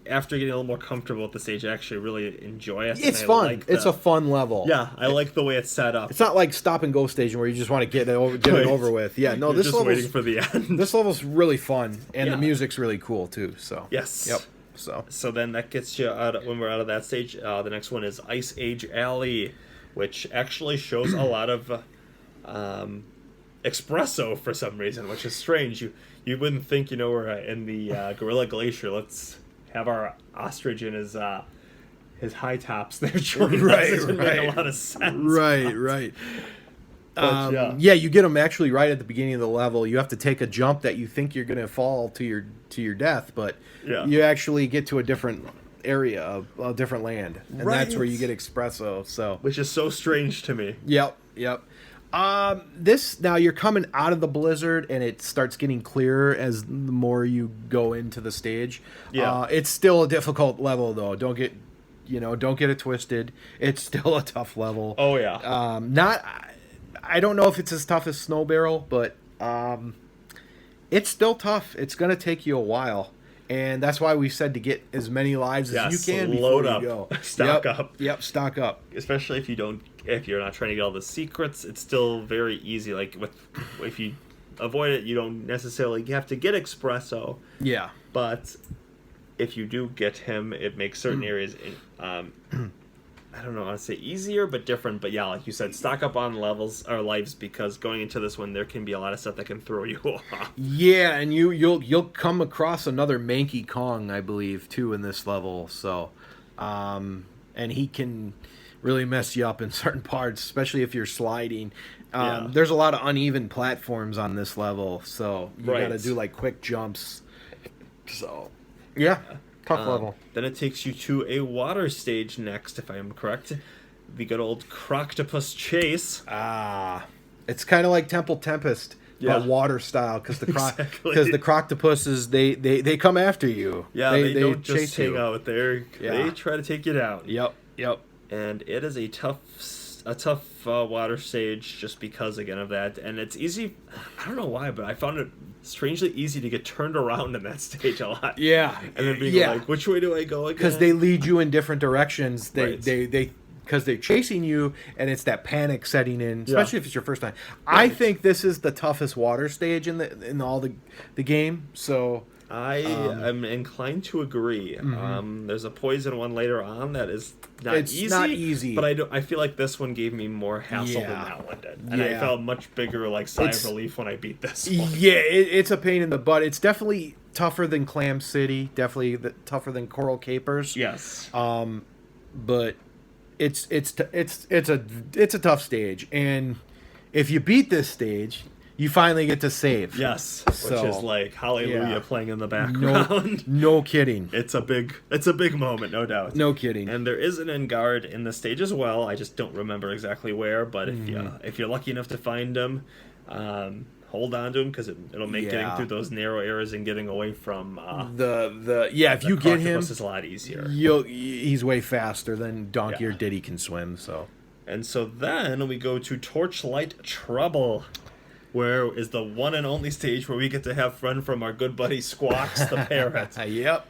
after getting a little more comfortable with the stage, I actually really enjoy it. It's fun. It's a fun level. Yeah, I like the way it's set up. It's not like stop and go station where you just want to get it over with. Yeah, no, You're this just level's waiting for the end. This level's really fun, and the music's really cool too. So yes, yep. So then that gets you out when we're out of that stage. The next one is Ice Age Alley, which actually shows a lot of espresso for some reason, which is strange. You wouldn't think, we're in the Gorilla Glacier. Let's have our ostrich in his high tops there. Right. It didn't make a lot of sense. Right. But, you get them actually right at the beginning of the level. You have to take a jump that you think you're going to fall to your death, but you actually get to a different area, a different land, and that's where you get espresso. So, which is so strange to me. Yep. This now you're coming out of the blizzard and it starts getting clearer as the more you go into the stage. It's still a difficult level though. Don't get it twisted. It's still a tough level. Oh yeah. I don't know if it's as tough as Snow Barrel, but it's still tough. It's gonna take you a while. And that's why we said to get as many lives as you can before you go. Stock up. Yep, stock up. Especially if you're not trying to get all the secrets, it's still very easy. Like if you avoid it, you don't necessarily have to get espresso. Yeah. But if you do get him, it makes certain areas I don't know how to say easier, but different. But yeah, like you said, stock up on levels or lives, because going into this one, there can be a lot of stuff that can throw you off. Yeah, and you'll come across another Manky Kong, I believe, too, in this level. So, and he can really mess you up in certain parts, especially if you're sliding. There's a lot of uneven platforms on this level, so you got to do like quick jumps. So, yeah. Tough level. Then it takes you to a water stage next, if I am correct. The good old Croctopus Chase. It's kind of like Temple Tempest, but water style, because the Croctopuses they come after you. Yeah, they don't just hang out there. They try to take you down. Yep. And it is a tough water stage just because, again, of that. And it's easy. I don't know why, but I found it strangely easy to get turned around in that stage a lot. Yeah. And then being like, which way do I go again? Because they lead you in different directions. Because they're chasing you, and it's that panic setting in, especially if it's your first time. Right. I think this is the toughest water stage in all the game. So I am inclined to agree. There's a poison one later on that is not easy. But I feel like this one gave me more hassle than that one did. And I felt much bigger sigh of relief when I beat this one. Yeah, it's a pain in the butt. It's definitely tougher than Clam City. Definitely tougher than Coral Capers. Yes. But it's a tough stage, and if you beat this stage, you finally get to save. Yes, which is like Hallelujah playing in the background. No kidding. It's a big moment, no doubt. No kidding. And there is an Engard in the stage as well. I just don't remember exactly where, but if you're lucky enough to find him, hold on to him, because it'll make getting through those narrow areas and getting away from if you get him, is a lot easier. He's way faster than Donkey or Diddy can swim. So. And so then we go to Torchlight Trouble, where is the one and only stage where we get to have fun from our good buddy Squawks the parrot. Yep.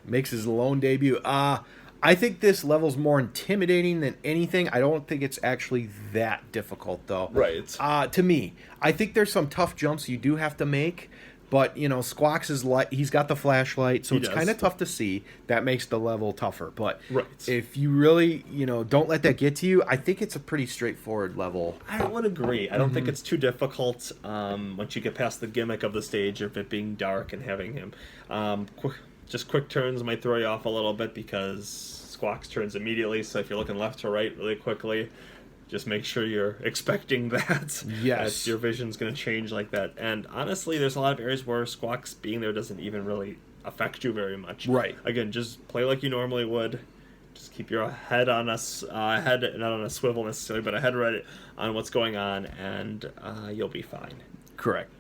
Makes his lone debut. I think this level's more intimidating than anything. I don't think it's actually that difficult, though. Right. To me, I think there's some tough jumps you do have to make, but Squawks is he's got the flashlight, so it's kind of tough to see. That makes the level tougher. But if you really, don't let that get to you, I think it's a pretty straightforward level. I would agree. I don't think it's too difficult once you get past the gimmick of the stage of it being dark and having him. Quick turns might throw you off a little bit because Squawks turns immediately, so if you're looking left to right really quickly, just make sure you're expecting that. Yes. Your vision's going to change like that. And honestly, there's a lot of areas where Squawks being there doesn't even really affect you very much. Right. Again, just play like you normally would. just keep your head on head not on a swivel necessarily, but a head right on what's going on, and you'll be fine. Correct.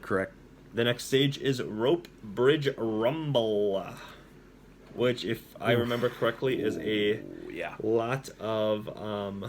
The next stage is Rope Bridge Rumble, which, if I remember correctly, is a lot of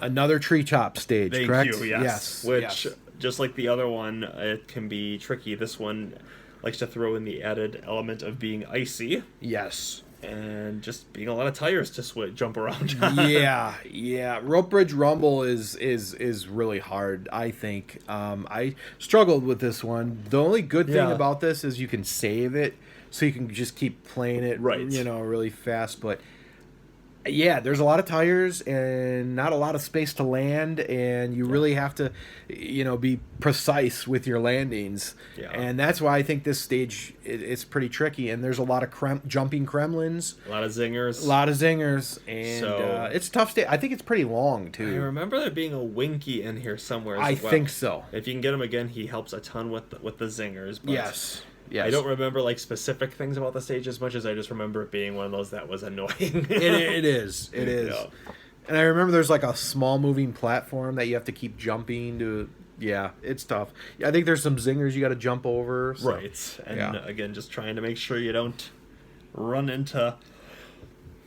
another treetop stage. thank Correct. you, yes. Which, just like the other one, it can be tricky. This one likes to throw in the added element of being icy. Yes. And just being a lot of tires to jump around. yeah. Rope Bridge Rumble is really hard, I think. I struggled with this one. The only good thing about this is you can save it, so you can just keep playing it, right, really fast. But yeah, there's a lot of tires and not a lot of space to land, and you really have to, be precise with your landings. Yeah. And that's why I think this stage it's pretty tricky. And there's a lot of jumping Kremlins, a lot of zingers, and so, it's a tough stage. I think it's pretty long too. I remember there being a Winky in here somewhere. I think so. If you can get him again, he helps a ton with the zingers. But Yes. I don't remember specific things about the stage as much as I just remember it being one of those that was annoying. It is. Yeah. And I remember there's a small moving platform that you have to keep jumping to. Yeah, it's tough. I think there's some zingers you got to jump over. So. Right. And again, just trying to make sure you don't run into,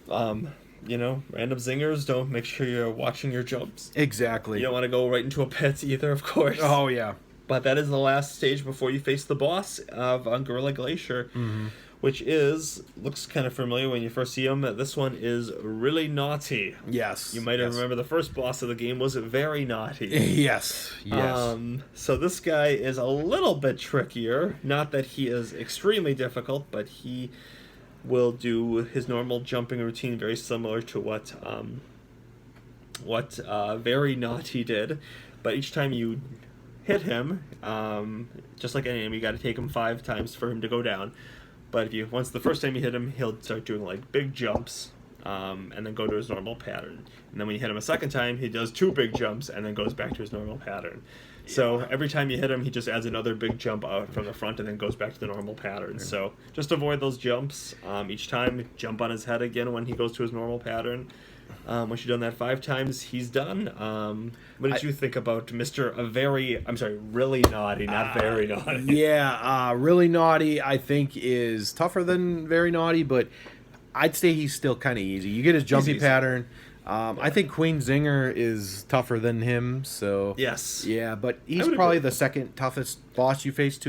random zingers. Don't make sure you're watching your jumps. Exactly. You don't want to go right into a pit either, of course. Oh, yeah. But that is the last stage before you face the boss on Gorilla Glacier, which looks kind of familiar when you first see him. This one is Really Naughty. Yes. You might remember the first boss of the game was Very Naughty. Yes. So this guy is a little bit trickier. Not that he is extremely difficult, but he will do his normal jumping routine very similar to what Very Naughty did. But each time you hit him, just like any enemy, you got to take him 5 times for him to go down. But once the first time you hit him, he'll start doing big jumps, and then go to his normal pattern. And then when you hit him a second time, he does 2 big jumps and then goes back to his normal pattern. So every time you hit him, he just adds another big jump out from the front and then goes back to the normal pattern. So just avoid those jumps. Each time, jump on his head again when he goes to his normal pattern. Once you've done that 5 times, he's done. What did you think about Really Naughty, not Very Naughty? Yeah, Really Naughty, I think, is tougher than Very Naughty, but I'd say he's still kind of easy. You get his jumpy pattern. I think Queen Zinger is tougher than him, so... Yes. Yeah, but he's probably the second toughest boss you face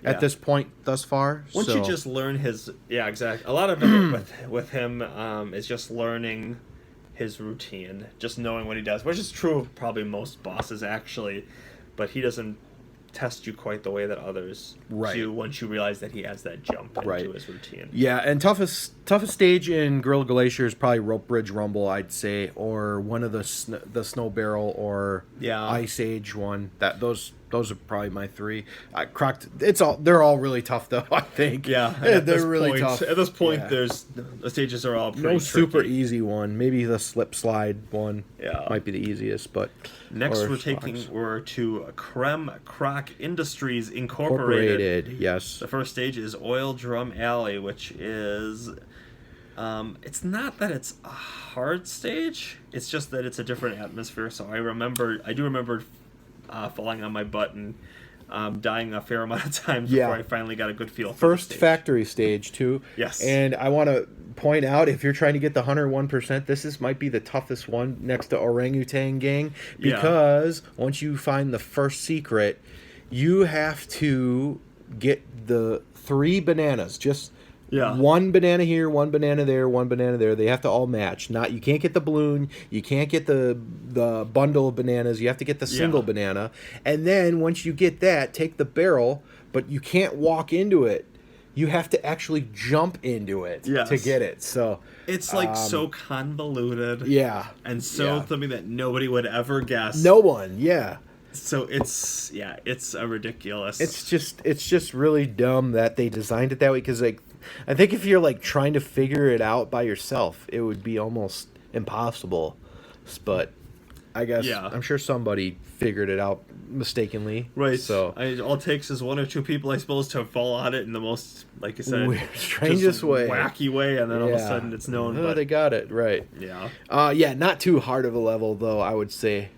at this point thus far. Once you just learn his... Yeah, exactly. A lot of it with him is just learning his routine, just knowing what he does, which is true of probably most bosses, actually, but he doesn't test you quite the way that others do once you realize that he has that jump into his routine. Yeah, and toughest stage in Gorilla Glacier is probably Rope Bridge Rumble, I'd say, or one of the Snow Barrel or Ice Age one. Those are probably my 3. They're all really tough though, I think. Yeah, they're really tough. At this point, the stages are all pretty super tricky. easy one. Maybe the slip slide one might be the easiest, but next we're to Creme Crack Industries Incorporated. Yes. The first stage is Oil Drum Alley, which is it's not that it's a hard stage, it's just that it's a different atmosphere. So I do remember falling on my butt and dying a fair amount of times before I finally got a good feel for first factory stage too. Yes. And I want to point out, if you're trying to get the 101%, this might be the toughest one next to Orangutan Gang, because once you find the first secret, you have to get the 3 bananas. Just one banana here, one banana there, one banana there. They have to all match. You can't get the balloon. You can't get the bundle of bananas. You have to get the single banana. And then once you get that, take the barrel, but you can't walk into it. You have to actually jump into it to get it. So it's so convoluted. Yeah. And something that nobody would ever guess. No one. Yeah. So it's a ridiculous. It's just really dumb that they designed it that way, because I think if you're trying to figure it out by yourself, it would be almost impossible. But I guess. Yeah. I'm sure somebody figured it out mistakenly. Right. So All it takes is one or two people, I suppose, to fall on it in the most, like you said, weird, strangest just way, wacky way, and then all of a sudden it's known. Oh, But they got it right. yeah. Yeah, not too hard of a level though. I would say.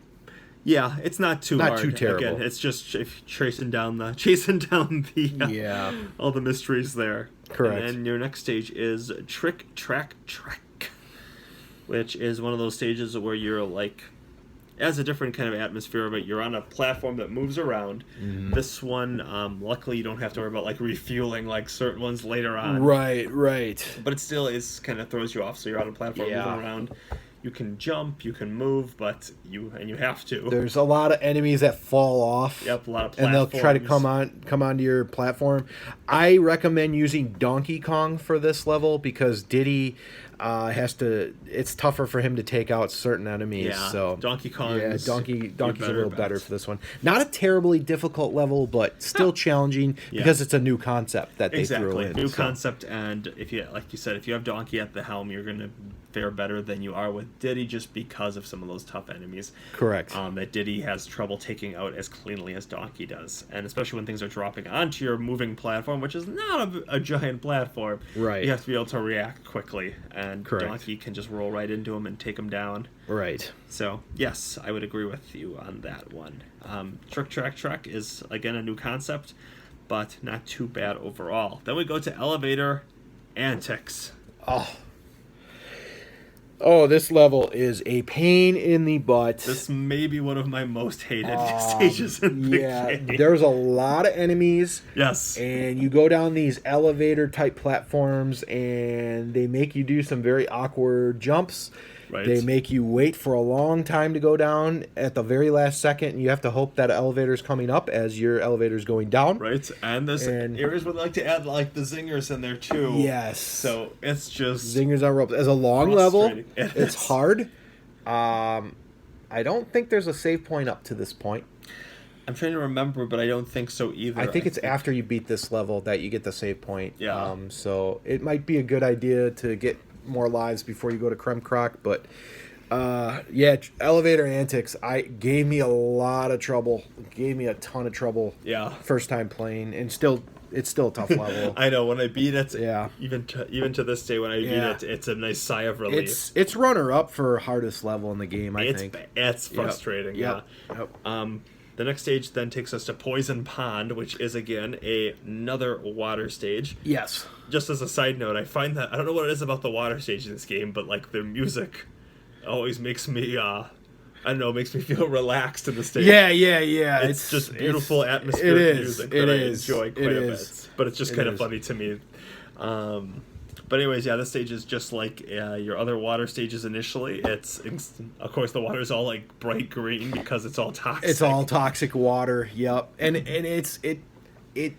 Yeah, it's not too Not hard. too terrible. Again, it's just if chasing down the Yeah. all the mysteries there. Correct. And then your next stage is Trick Track Trek, which is one of those stages where you're like, has a different kind of atmosphere, but you're on a platform that moves around. Mm-hmm. This one, luckily, you don't have to worry about like refueling like certain ones later on. Right. But it still is kind of throws you off. So you're on a platform Yeah. moving around. You can jump, you can move, but you have to. There's a lot of enemies that fall off. Yep, a lot of and they'll try to platforms. come onto your platform. I recommend using Donkey Kong for this level because Diddy has to. It's tougher for him to take out certain enemies. Yeah, So Donkey Kong. Yeah, Donkey's a little better bet. for this one. Not a terribly difficult level, but still challenging because it's a new concept that they threw in. New so. concept, and if you like you said, if you have Donkey at the helm, you're gonna fare better than you are with Diddy just because of some of those tough enemies. Correct. That Diddy has trouble taking out as cleanly as Donkey does, and especially when things are dropping onto your moving platform, which is not a giant platform. Right. You have to be able to react quickly, and Correct. Donkey can just roll right into him and take him down. Right. So, yes, I would agree with you on that one. Trick Track Trek is, again, a new concept, but not too bad overall. Then we go to Elevator Antics. Oh, this level is a pain in the butt. This may be one of my most hated stages in the game. There's a lot of enemies. Yes. And you go down these elevator type platforms and they make you do some very awkward jumps. Right. They make you wait for a long time to go down at the very last second, and you have to hope that elevator's coming up as your elevator's going down. Right. And there's areas where they like to add like the zingers in there too. Yes. So it's just Zingers on ropes. As a long level, frustrating. it's hard. I don't think there's a save point up to this point. I'm trying to remember, but I don't think so either. I think it's after you beat this level that you get the save point. Yeah. So it might be a good idea to get more lives before you go to Creme Croc, but Elevator Antics gave me a lot of trouble. Gave me a ton of trouble. Yeah. First time playing, and it's still a tough level. I know when I beat it. Yeah. Even to this day, when I beat it, it's a nice sigh of relief. It's runner up for hardest level in the game. I think It's frustrating. Yep. Yeah. The next stage then takes us to Poison Pond, which is again another water stage. Yes. Just as a side note, I find that I don't know what it is about the water stage in this game, but like their music always makes me makes me feel relaxed in the stage. Yeah. It's just beautiful atmospheric music that I enjoy quite a bit. But it's just kind of funny to me. But anyways, this stage is just like your other water stages initially. Of course, the water is all like bright green because it's all toxic. It's all toxic water. Yep. And it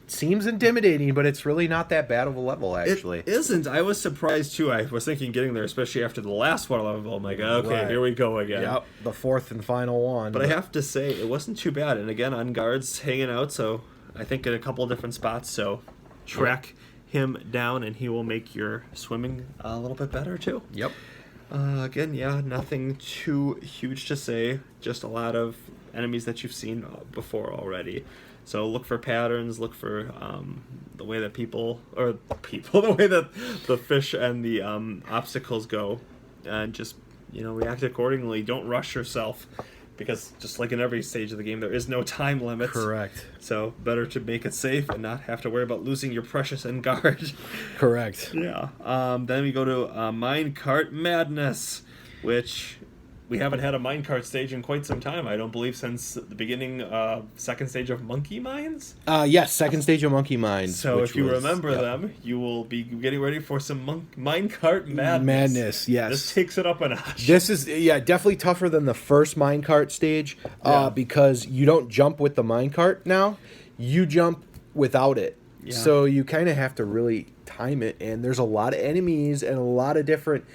seems intimidating, but it's really not that bad of a level, actually. It isn't. I was surprised too. I was thinking getting there, especially after the last water level. I'm like, okay, Here we go again. Yep. The fourth and final one. But I have to say, it wasn't too bad. And again, on guards hanging out, so I think in a couple different spots. So track him down, and he will make your swimming a little bit better too. Yep. Again, nothing too huge to say. Just a lot of enemies that you've seen before already. So look for patterns. Look for the way that the way that the fish and the obstacles go, and just react accordingly. Don't rush yourself, because just like in every stage of the game, there is no time limit. Correct. So better to make it safe and not have to worry about losing your precious end guard. Correct. Yeah. Then we go to Minecart Madness, which we haven't had a minecart stage in quite some time. I don't believe since the beginning second stage of Monkey Mines. Yes, second stage of Monkey Mines. So if you remember them, you will be getting ready for some Minecart Madness. Yes. This takes it up a notch. This is definitely tougher than the first minecart stage because you don't jump with the minecart now. You jump without it. Yeah. So you kind of have to really time it, and there's a lot of enemies and a lot of different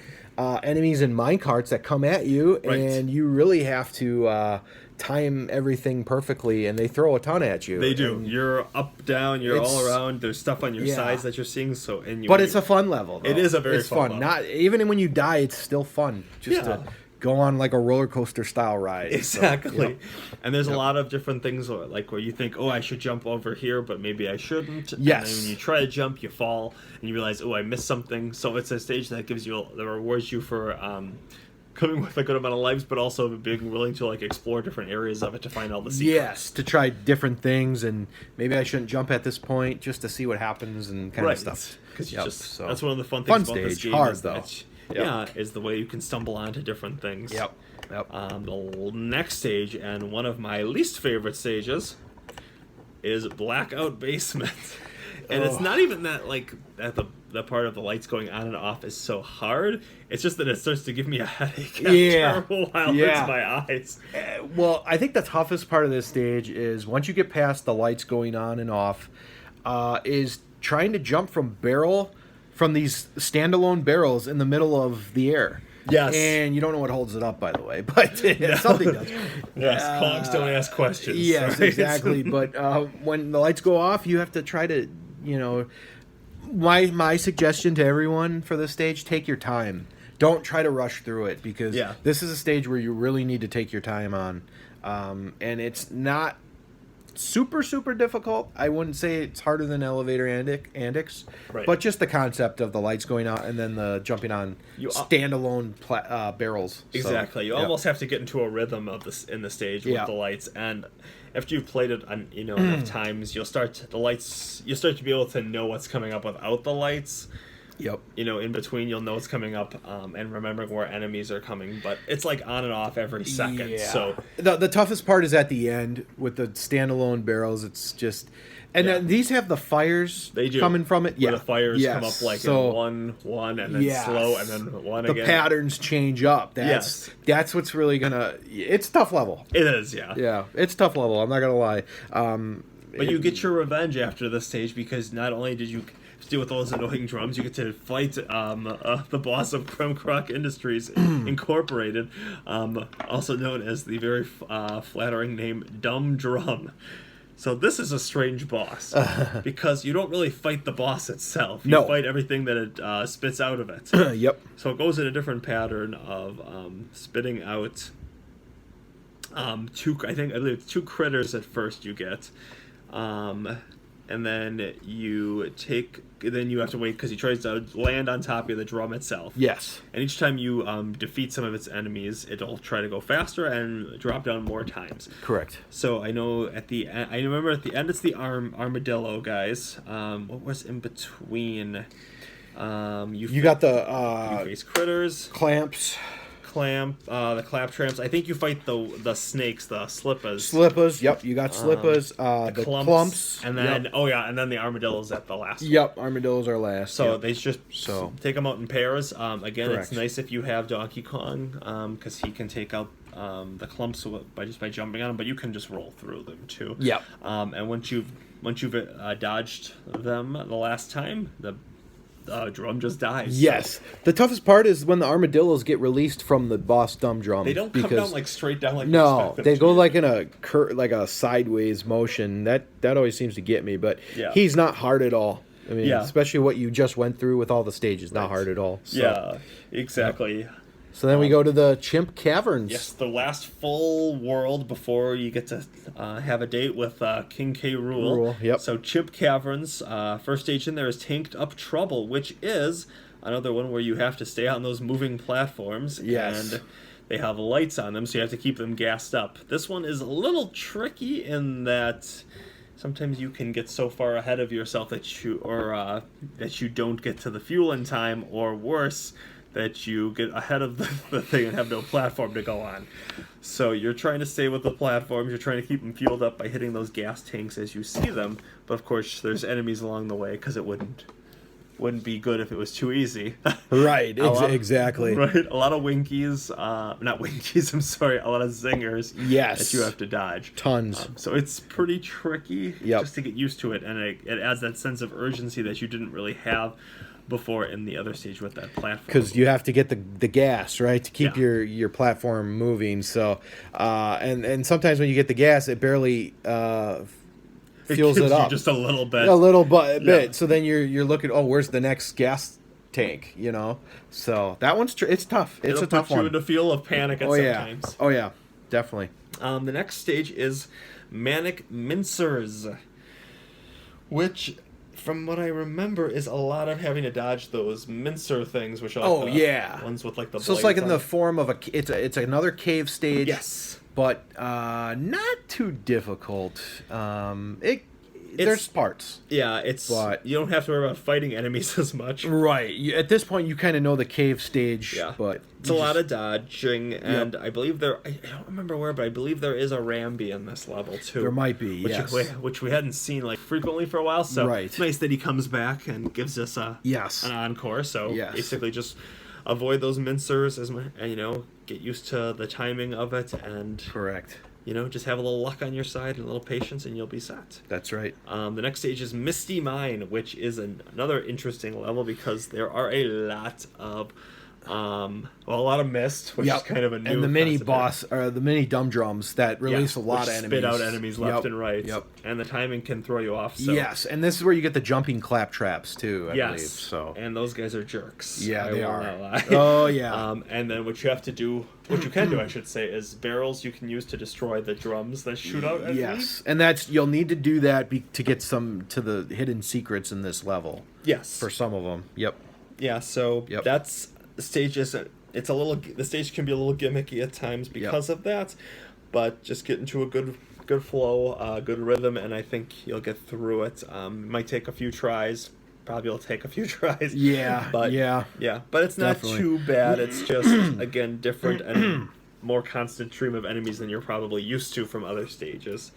enemies in minecarts that come at you, and you really have to time everything perfectly, and they throw a ton at you. They do. You're up, down, you're all around. There's stuff on your sides that you're seeing. But it's a fun level, though. It is a very fun level. Not even when you die, it's still fun just to go on like a roller coaster style ride. Exactly. So, yep. And there's a lot of different things like where you think, oh, I should jump over here, but maybe I shouldn't. Yes. And then when you try to jump, you fall, and you realize, oh, I missed something. So it's a stage that that rewards you for coming with a good amount of lives, but also being willing to like explore different areas of it to find all the secrets. Yes, to try different things, and maybe I shouldn't jump at this point just to see what happens and kind of stuff. Because Yep, that's one of the fun things about this stage, game. hard is though. that, Yep. Yeah, is the way you can stumble onto different things. Yep. The next stage, and one of my least favorite stages, is Blackout Basement. And it's not even that like that the part of the lights going on and off is so hard. It's just that it starts to give me a headache after a while. It hurts my eyes. Well, I think the toughest part of this stage is once you get past the lights going on and off, is trying to jump from these standalone barrels in the middle of the air. Yes. And you don't know what holds it up, by the way, but something does. Yes, Kongs don't ask questions. Yes, right? exactly. But when the lights go off, you have to try to, my suggestion to everyone for this stage, take your time. Don't try to rush through it, because this is a stage where you really need to take your time on. And it's not super, super difficult. I wouldn't say it's harder than Elevator Antics, but just the concept of the lights going out and then the jumping on standalone barrels. Exactly. You almost have to get into a rhythm of this in the stage with the lights, and after you've played it enough times, you'll start to be able to know what's coming up without the lights. Yep. In between, you'll know what's coming up, and remembering where enemies are coming. But it's like on and off every second. Yeah. So the toughest part is at the end with the standalone barrels. It's just, and then these have the fires coming from it. Where the fires come up like in one, and then slow, and then one again. The patterns change up. That's what's really gonna. It's a tough level. It is, yeah. Yeah, it's a tough level. I'm not gonna lie. But you get your revenge after this stage, because not only did you deal with all those annoying drums, you get to fight the boss of Kremkrok Industries Incorporated, also known as the very flattering name Dumb Drum. So this is a strange boss, because you don't really fight the boss itself. You fight everything that it spits out of it. Yep. So it goes in a different pattern of spitting out I believe two critters at first you get. And then you have to wait, because he tries to land on top of the drum itself. Yes. And each time you defeat some of its enemies, it'll try to go faster and drop down more times. Correct. So I know I remember at the end it's the armadillo guys. What was in between? You got the you face critters, the clap tramps. I think you fight the snakes, the slippas. Yep, you got slippas, the clumps, and then and then the armadillos at the last. Yep, armadillos are last. So they just take them out in pairs. Again, Correct. It's nice if you have Donkey Kong, because he can take out the clumps by jumping on them, but you can just roll through them too. Yep. And once you've dodged them the last time, the drum just dies. Yes. The toughest part is when the armadillos get released from the boss Dumb Drum. They don't come down straight down like no, they go like in a sideways motion. That always seems to get me, but he's not hard at all. I mean, especially what you just went through with all the stages, not hard at all. So. Yeah, exactly. So then we go to the Chimp Caverns. Yes, the last full world before you get to have a date with King K. Rool. Yep. So Chimp Caverns, first stage in there is Tanked Up Trouble, which is another one where you have to stay on those moving platforms. Yes. And they have lights on them, so you have to keep them gassed up. This one is a little tricky in that sometimes you can get so far ahead of yourself that you don't get to the fuel in time, or worse, that you get ahead of the thing and have no platform to go on. So you're trying to stay with the platforms, you're trying to keep them fueled up by hitting those gas tanks as you see them, but of course there's enemies along the way, because it wouldn't be good if it was too easy. Right, exactly. Right, a lot of Winkies, not Winkies, I'm sorry, a lot of Zingers that you have to dodge. Tons. So it's pretty tricky Yep. just to get used to it, and it adds that sense of urgency that you didn't really have before in the other stage with that platform. Because you have to get the gas, right, to keep your platform moving. So, and sometimes when you get the gas, it barely fuels it up. Just a little bit. A little bit. So then you're looking, where's the next gas tank, you know. So that one's it's tough. It's It'll a tough put you one. in a feel of panic at Oh yeah. sometimes. Oh yeah. Definitely. The next stage is Manic Mincers, which, from what I remember, is a lot of having to dodge those mincer things, which are like the ones with like the. So it's like blades in on the form of it's another cave stage. Yes. But not too difficult. There's parts. Yeah, But- you don't have to worry about fighting enemies as much. Right. At this point, you kind of know the cave stage. Yeah, But it's a lot of dodging, and I believe I don't remember where, but I believe there is a Rambi in this level too. There might be. Yes. Which we hadn't seen like frequently for a while. So Right. it's nice that he comes back and gives us an encore. So Yes. basically, just avoid those mincers and get used to the timing of it, and Correct. just have a little luck on your side and a little patience, and you'll be set. That's right. The next stage is Misty Mine, which is another interesting level because there are a lot of mist, which is kind of a new and the mini concept. boss or the mini dumb drums that release a lot which of enemies. spit out enemies left and right. Yep. And the timing can throw you off. So. Yes, and this is where you get the jumping clap traps too. I Yes. believe. So And those guys are jerks. yeah, I they will are. not lie. Oh yeah. And then what you have to do, what you can do, I should say, is barrels you can use to destroy the drums that shoot out enemies. Yes, and you'll need to do that to get some to the hidden secrets in this level. Yes. For some of them. Yep. Yeah. So Yep. that's the stage. The stage can be a little gimmicky at times because of that, but just get into a good flow, good rhythm, and I think you'll get through it. It might take a few tries. Probably will take a few tries. Yeah. But yeah. But it's not Definitely. too bad. It's just again different and more constant stream of enemies than you're probably used to from other stages.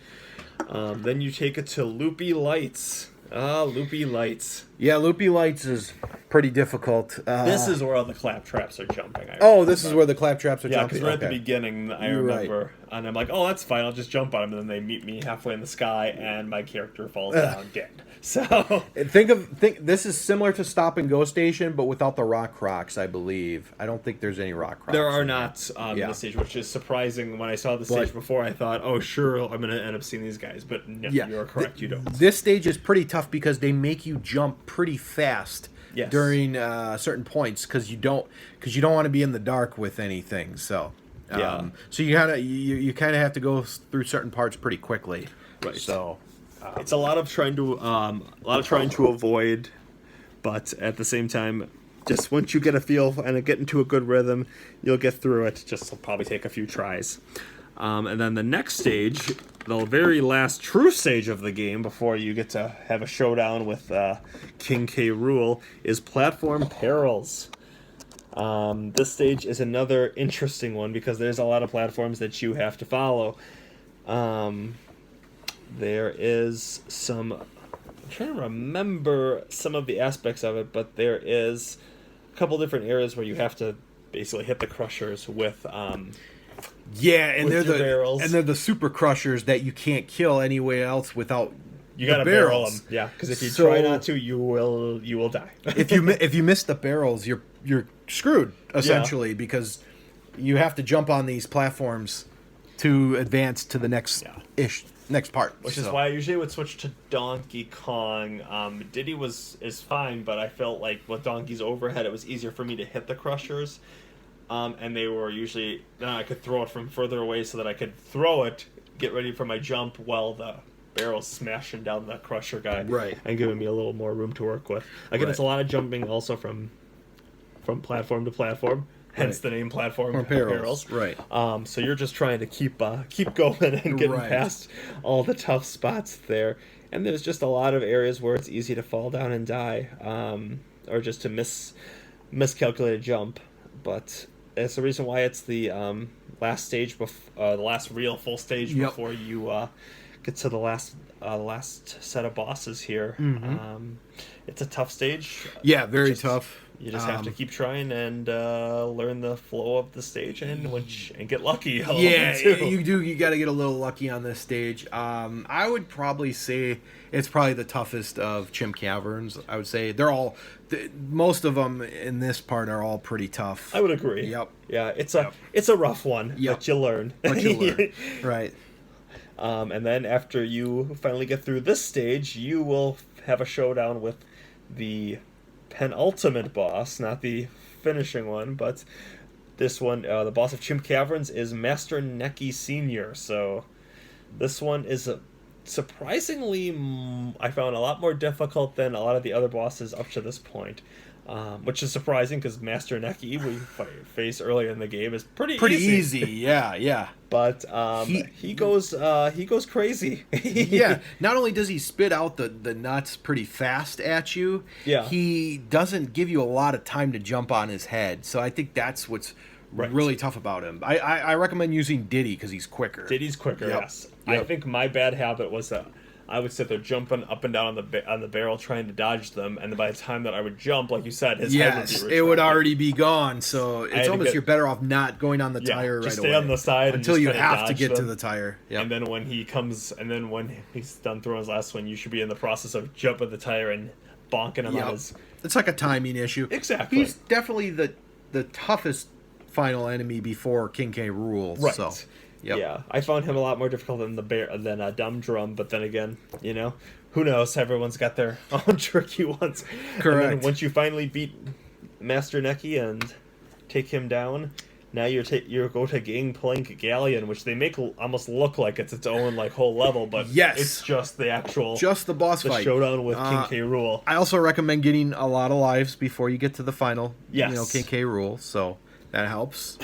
Then you take it to Loopy Lights. Loopy Lights. Yeah, Loopy Lights is pretty difficult. This is where all the clap traps are jumping. This is where the clap traps are Yeah, jumping. because right at the Okay. beginning, I You're right. remember, and I'm like, oh, that's fine, I'll just jump on them, and then they meet me halfway in the sky, and my character falls down dead. So, This is similar to Stop and Go Station, but without the rock crocs, I believe. I don't think there's any rock crocs. there are not in Yeah. the stage, which is surprising. When I saw the stage before, I thought, oh, sure, I'm going to end up seeing these guys, but no, Yeah. you're correct, you don't. This stage is pretty tough because they make you jump pretty fast Yes. during certain points because you don't want to be in the dark with anything. So Yeah. so you kind of have to go through certain parts pretty quickly. Right. So It's a lot of trying to avoid, but at the same time, just once you get a feel and get into a good rhythm, you'll get through it. Just will probably take a few tries. And then the next stage, the very last true stage of the game before you get to have a showdown with King K. Rool, is Platform Perils. This stage is another interesting one because there's a lot of platforms that you have to follow. There is some. I'm trying to remember some of the aspects of it, but there is a couple different areas where you have to basically hit the crushers with. yeah, and with your barrels. they're the super crushers that you can't kill anywhere else without. You gotta the barrel barrels. them, yeah. Because if you So- try not to, you will die. if you miss the barrels, you're screwed essentially because you have to jump on these platforms to advance to the next part. Which is why I usually would switch to Donkey Kong. Diddy is fine, but I felt like with Donkey's overhead, it was easier for me to hit the crushers. And they were usually I could throw it from further away so that I could throw it, get ready for my jump while the barrel's smashing down the crusher guy, Right. and giving me a little more room to work with. Again, it's a lot of jumping also from platform to platform. Hence the name Platform Perils. Right. So you're just trying to keep going and getting Right. past all the tough spots there. And there's just a lot of areas where it's easy to fall down and die, or just to miscalculate a jump. But that's the reason why it's the last stage, the last real full stage before you get to the last set of bosses here. It's a tough stage. Yeah, very tough. You just have to keep trying and learn the flow of the stage and get lucky. Yeah, too. you do. You got to get a little lucky on this stage. I would probably say it's probably the toughest of Chimp Caverns. I would say most of them in this part are all pretty tough. I would agree. Yep. Yeah, it's a rough one, but you learn. But you learn. Right. And then after you finally get through this stage, you will have a showdown with the penultimate boss, not the finishing one, but this one, the boss of Chimp Caverns, is Master Neki Sr. So this one is surprisingly, I found a lot more difficult than a lot of the other bosses up to this point. Which is surprising because Master Neki we face earlier in the game is pretty easy. Yeah. But he goes crazy. Yeah. Not only does he spit out the nuts pretty fast at you, yeah, he doesn't give you a lot of time to jump on his head. So I think that's what's really tough about him. I recommend using Diddy because he's quicker. Diddy's quicker. Yep. Yes. Yep. I think my bad habit was that I would sit there jumping up and down on the barrel trying to dodge them, and by the time that I would jump, like you said, his head would be retracted. It would already be gone. So it's almost you're better off not going on the tire right just away. stay on the side until and you just have to get them. to the tire. Yep. And then when he's done throwing his last one, you should be in the process of jumping the tire and bonking him on his. It's like a timing issue. Exactly. He's definitely the toughest final enemy before King K. Rool. Right. So. Yep. Yeah, I found him a lot more difficult than Dumb Drum, but then again, who knows? Everyone's got their own tricky ones. Correct. And then once you finally beat Master Neki and take him down, now you go to Gangplank Galleon, which they make almost look like it's its own whole level, but it's just the boss fight, showdown with King K. Rool. I also recommend getting a lot of lives before you get to the final. Yes. King K. Rool, so that helps.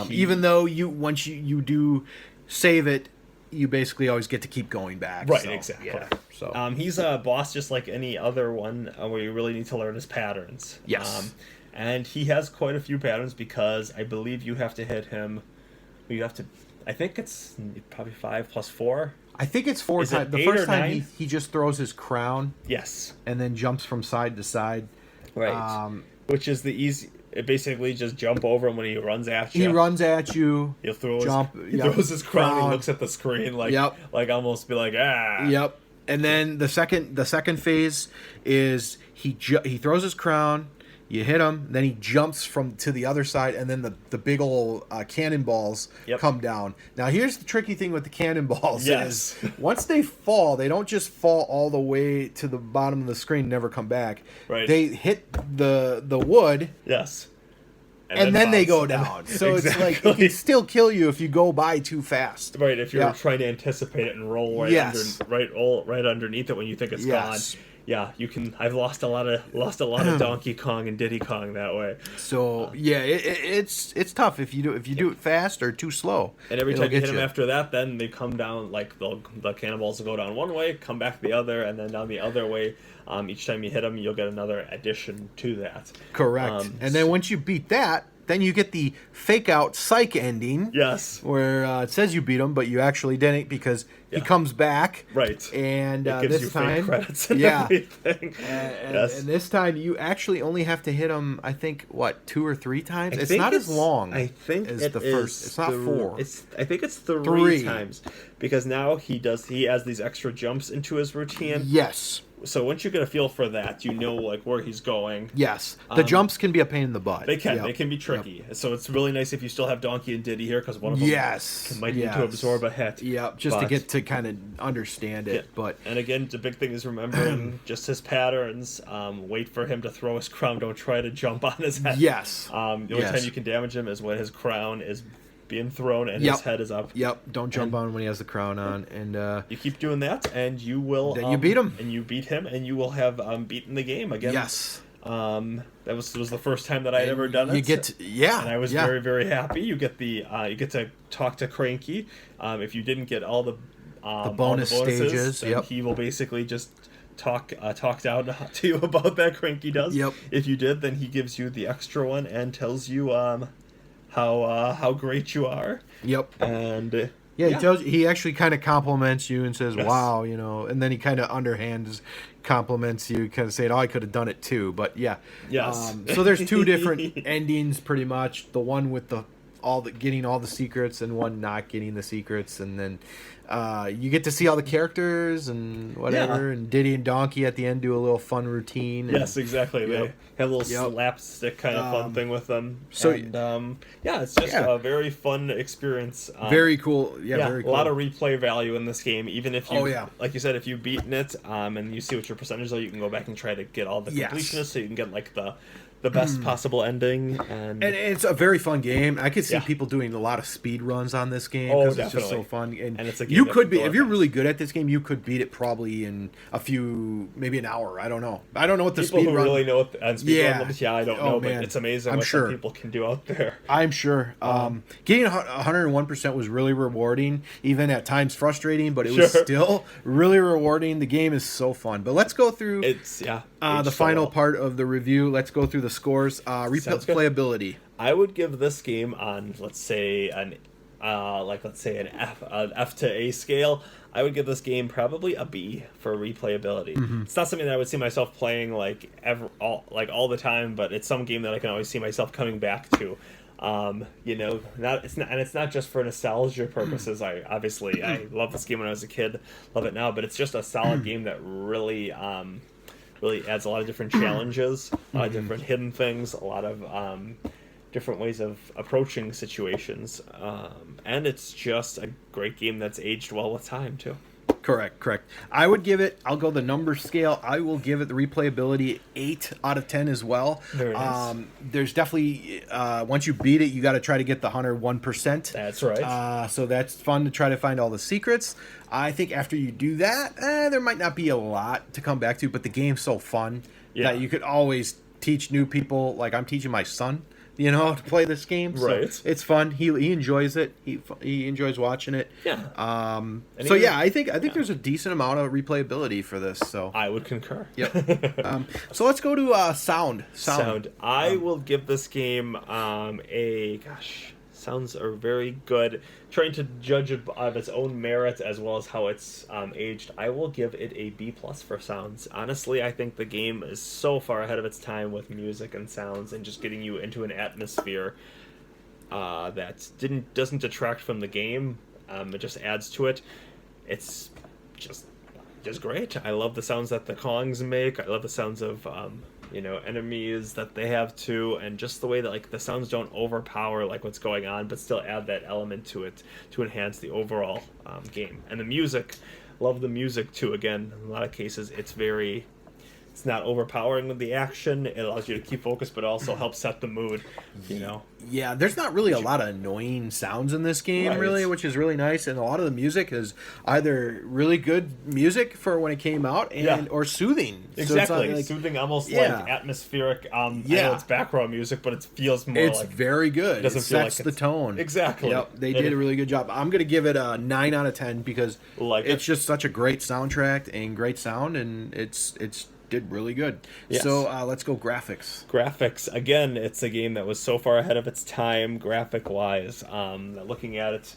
Even though once you do save it, you basically always get to keep going back. Right, so, exactly. Yeah, so he's a boss just like any other one where you really need to learn his patterns. Yes. And he has quite a few patterns because I believe you have to hit him. I think it's probably 5 plus 4. I think it's 4 times. The first time he just throws his crown. Yes. And then jumps from side to side. Right. Which is the easy. It basically just jump over him when he runs at you. He runs at you. He'll throws his crown. He looks at the screen like almost be like ah. Yep. And then the second phase is he throws his crown. You hit him, then he jumps to the other side, and then the big old cannonballs come down. Now, here's the tricky thing with the cannonballs is once they fall, they don't just fall all the way to the bottom of the screen and never come back. Right. They hit the wood. Yes. And then they go down. So it's like it can still kill you if you go by too fast. Right, if you're trying to anticipate it and roll right underneath it when you think it's gone. Yeah, you can. I've lost a lot of Donkey Kong and Diddy Kong that way. So it's tough if you do it fast or too slow. And every time you hit them after that, then they come down the cannonballs will go down one way, come back the other, and then down the other way. Each time you hit them, you'll get another addition to that. Correct. And then once you beat that, then you get the fake out psych ending. Yes. Where it says you beat him, but you actually didn't because he comes back. Right. And it gives this you time, fake credits and everything. And this time you actually only have to hit him, I think, 2 or 3 times? It's not as long I think as the first. It's not 4. I think it's 3 times. Because now he adds these extra jumps into his routine. Yes. So once you get a feel for that, you know where he's going. Yes, the jumps can be a pain in the butt. They can. They can be tricky. So it's really nice if you still have Donkey and Diddy here because one of them might need to absorb a hit. Yep, just to get to kind of understand it. And again, the big thing is remembering just his patterns. Wait for him to throw his crown. Don't try to jump on his head. Yes. The only time you can damage him is when his crown is being thrown and his head is up. Yep. Don't jump on when he has the crown on, and you keep doing that, and you will. Then you beat him, and you beat him, and you will have beaten the game again. Yes. That was the first time that I had ever done it. You get and I was very, very happy. You get you get to talk to Cranky. If you didn't get all the bonus bonuses, stages, he will basically just talk down to you about that. Cranky does. Yep. If you did, then he gives you the extra one and tells you how great you are. Yep. And he tells you, he actually kind of compliments you and says, "Wow," and then he kind of underhands compliments you, kind of saying, "Oh, I could have done it too." But yes. So there's 2 different endings, pretty much. The one with the getting all the secrets and one not getting the secrets, and then you get to see all the characters and whatever. Yeah. And Diddy and Donkey at the end do a little fun routine. Yes, exactly. Yep. They have a little Yep. slapstick kind of fun thing with them. so- And, yeah, it's just Yeah. a very fun experience. Very cool. Yeah, Yeah, very a cool. lot of replay value in this game. Even if you, Oh, yeah. like you said, if you've beaten it, and you see what your percentages are, you can go back and try to get all the Yes. completionists, so you can get like the best possible ending. And it's a very fun game. I could see Yeah. people doing a lot of speed runs on this game Oh, because it's just so definitely. fun. And it's a game you that could be people if you're have- really good at this game, you could beat it probably in maybe an hour. I don't know. I don't know what the people speed who run. really know what and speed Yeah. run limits, I don't Oh, know, man. but it's amazing I'm what sure. some people can do out there. I'm sure. Getting 101% was really rewarding, even at times frustrating, but it was Sure. still really rewarding. The game is so fun. But let's go through It's the aged so final well. part of the review. Let's go through the scores. Sounds good. Replayability. I would give this game on, let's say an F to A scale. I would give this game probably a B for replayability. Mm-hmm. It's not something that I would see myself playing like all the time, but it's some game that I can always see myself coming back to. It's not just for nostalgia purposes. I love this game when I was a kid, love it now, but it's just a solid game that really adds a lot of different challenges, a lot of different hidden things, a lot of different ways of approaching situations, and it's just a great game that's aged well with time too. Correct. I'll go the number scale. I will give it the replayability 8 out of 10 as well. Very nice. There's definitely, once you beat it, you got to try to get the 101%. That's right. So that's fun to try to find all the secrets. I think after you do that, there might not be a lot to come back to, but the game's so fun that you could always teach new people. Like I'm teaching my son, to play this game. So Right. it's fun. He enjoys it. He enjoys watching it. Yeah. So yeah, I think there's a decent amount of replayability for this. So I would concur. Yep. So let's go to sound. I will give this game sounds are very good. Trying to judge it of its own merits as well as how it's aged, I will give it a B+ for sounds. Honestly, I think the game is so far ahead of its time with music and sounds and just getting you into an atmosphere that doesn't detract from the game. It just adds to it. It's just great. I love the sounds that the Kongs make. I love the sounds of enemies that they have too, and just the way that like the sounds don't overpower like what's going on, but still add that element to it to enhance the overall game. And the music, love the music too. Again, in a lot of cases, it's not overpowering with the action. It allows you to keep focus, but also helps set the mood. Yeah, there's not really a lot of annoying sounds in this game, Right. really, which is really nice. And a lot of the music is either really good music for when it came out, or soothing. So Exactly, it's not soothing, almost Yeah. like atmospheric. I Yeah. know it's background music, but it feels more it's like very good. It doesn't feel sets like the it's- tone. Exactly. Yep, they And did it- a really good job. I'm gonna give it a 9 out of 10 because Like it's it. just such a great soundtrack and great sound, and it's did really good. Yes. So let's go graphics. Graphics, again, it's a game that was so far ahead of its time graphic wise. Looking at it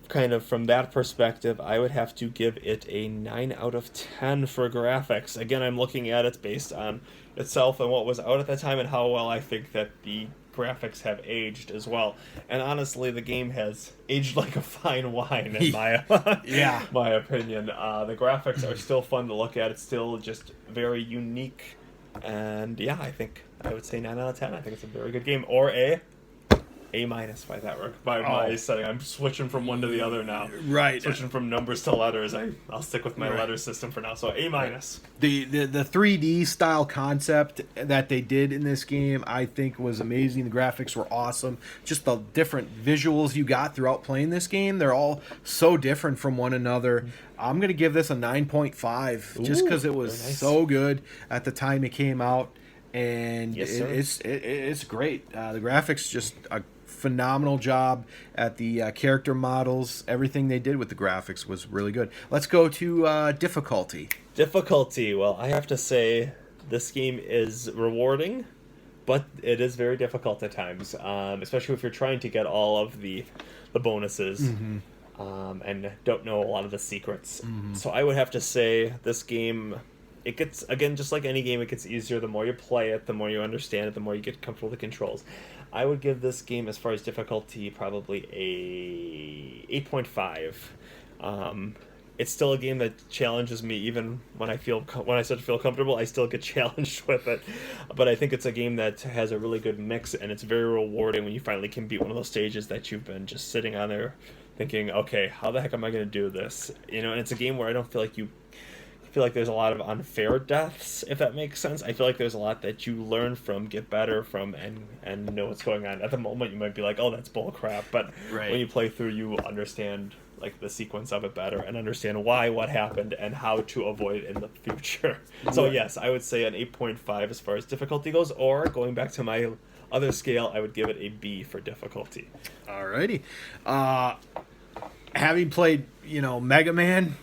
kind of from that perspective, I would have to give it a 9 out of 10 for graphics. Again, I'm looking at it based on itself and what was out at that time and how well I think that the graphics have aged as well. And honestly, the game has aged like a fine wine in my Yeah. my opinion. The graphics are still fun to look at. It's still just very unique. And yeah, I think I would say 9 out of 10. I think it's a very good game. Or A minus by that work. By my setting. I'm switching from one to the other now. Right. Switching from numbers to letters. I'll stick with my Right. letter system for now. So A minus. The 3D style concept that they did in this game, I think, was amazing. The graphics were awesome. Just the different visuals you got throughout playing this game, they're all so different from one another. I'm gonna give this a 9.5 just because it was very nice. so good at the time it came out, and Yes, sir. it's great. The graphics just a phenomenal job at the character models. Everything they did with the graphics was really good. Let's go to difficulty. Difficulty. Well, I have to say this game is rewarding, but it is very difficult at times, especially if you're trying to get all of the bonuses and don't know a lot of the secrets. So I would have to say this game it gets, again, just like any game, it gets easier the more you play it, the more you understand it, the more you get comfortable with the controls. I would give this game, as far as difficulty, probably a 8.5. It's still a game that challenges me, even when I start to feel comfortable. I still get challenged with it, but I think it's a game that has a really good mix, and it's very rewarding when you finally can beat one of those stages that you've been just sitting on there, thinking, "Okay, how the heck am I going to do this?" And it's a game where I don't feel like there's a lot of unfair deaths, if that makes sense. I feel like there's a lot that you learn from, get better from, and know what's going on. At the moment, you might be like, "Oh, that's bull crap," but Right. when you play through, you understand like the sequence of it better and understand what happened and how to avoid it in the future. So Right. yes, I would say an 8.5 as far as difficulty goes, or going back to my other scale, I would give it a B for difficulty. Alrighty. Having played, Mega Man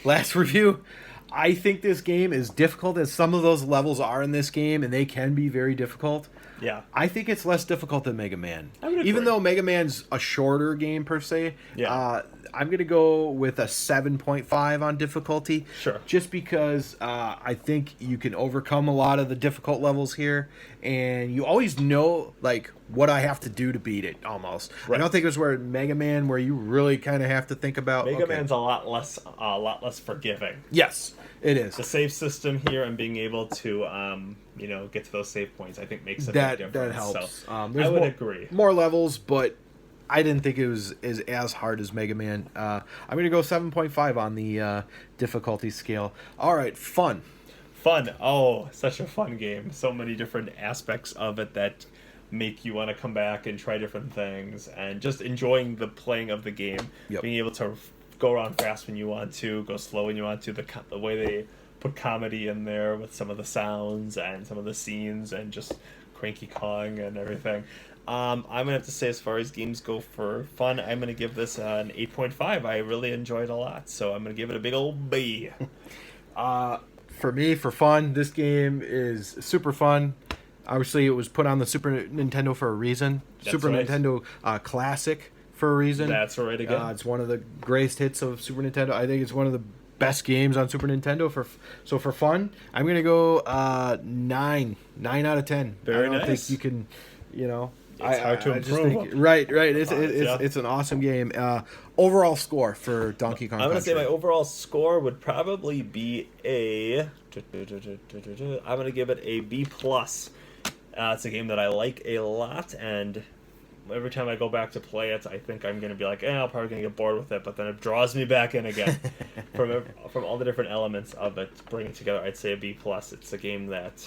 last review, I think this game is difficult as some of those levels are in this game, and they can be very difficult. Yeah. I think it's less difficult than Mega Man. I would Even agree. though Mega Man's a shorter game per se, Yeah. I'm going to go with a 7.5 on difficulty. Sure. Just because I think you can overcome a lot of the difficult levels here, and you always know like what I have to do to beat it almost. Right. I don't think it's where Mega Man where you really kind of have to think about Mega okay. Man's a lot less forgiving. Yes, it is. The save system here and being able to get to those save points, I think makes a big That difference. helps. So, I There's would agree. more levels, but I didn't think it was as hard as Mega Man. I'm going to go 7.5 on the difficulty scale. All right, fun. Fun. Oh, such a fun game. So many different aspects of it that make you want to come back and try different things, and just enjoying the playing of the game. Yep. Being able to go around fast when you want to, go slow when you want to. The way they put comedy in there with some of the sounds and some of the scenes and just Cranky Kong and everything. I'm gonna have to say, as far as games go for fun, I'm gonna give this an 8.5. I really enjoyed it a lot, so I'm gonna give it a big old B. For me, for fun, this game is super fun. Obviously, it was put on the Super Nintendo for a reason. That's Super right. Nintendo Classic for a reason. That's right again. It's one of the greatest hits of Super Nintendo. I think it's one of the best games on Super Nintendo. For fun, I'm gonna go 9 out of 10. Very I don't nice. think you can, It's hard to just improve. think, right. Yeah. It's an awesome game. Overall score for Donkey Kong I'm gonna say Country. my overall score would probably be a. I'm gonna give it a B plus. It's a game that I like a lot, and every time I go back to play it, I think I'm gonna be like, I'm probably gonna get bored with it, but then it draws me back in again. From all the different elements of it, bring it together, I'd say a B plus. It's a game that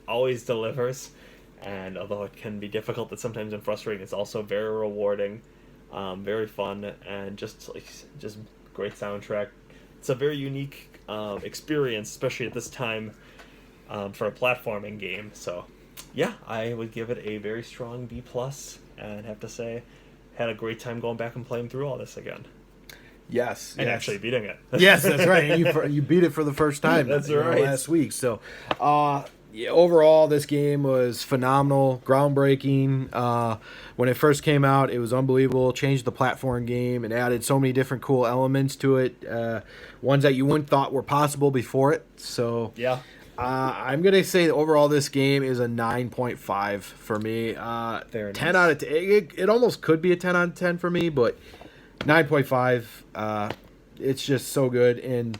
always delivers, and although it can be difficult and sometimes and frustrating, it's also very rewarding, very fun, and just great soundtrack. It's a very unique experience, especially at this time, for a platforming game. So, yeah, I would give it a very strong B plus, and have to say, had a great time going back and playing through all this again, Yes, and yes. actually beating it. Yes, that's right. And you beat it for the first time. That's right. Last week. So, yeah, overall, this game was phenomenal, groundbreaking. When it first came out, it was unbelievable. Changed the platform game and added so many different cool elements to it. Ones that you wouldn't thought were possible before it. So, Yeah. I'm gonna say that overall this game is a 9.5 for me. Very 10 nice. out of 10. It almost could be a 10 out of 10 for me, but 9.5. It's just so good, and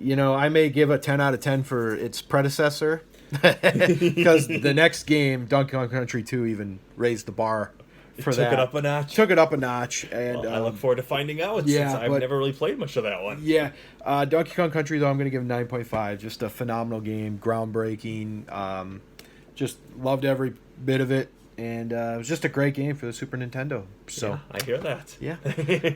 I may give a 10 out of 10 for its predecessor, because the next game, Donkey Kong Country 2, even raised the bar for that. Took it up a notch. Took it up a notch, and Well, I look forward to finding out, yeah, since I've but- never really played much of that one. yeah, Donkey Kong Country, though, I'm going to give 9.5. Just a phenomenal game, groundbreaking. Just loved every bit of it, and it was just a great game for the Super Nintendo. So, Yeah, I hear that. yeah.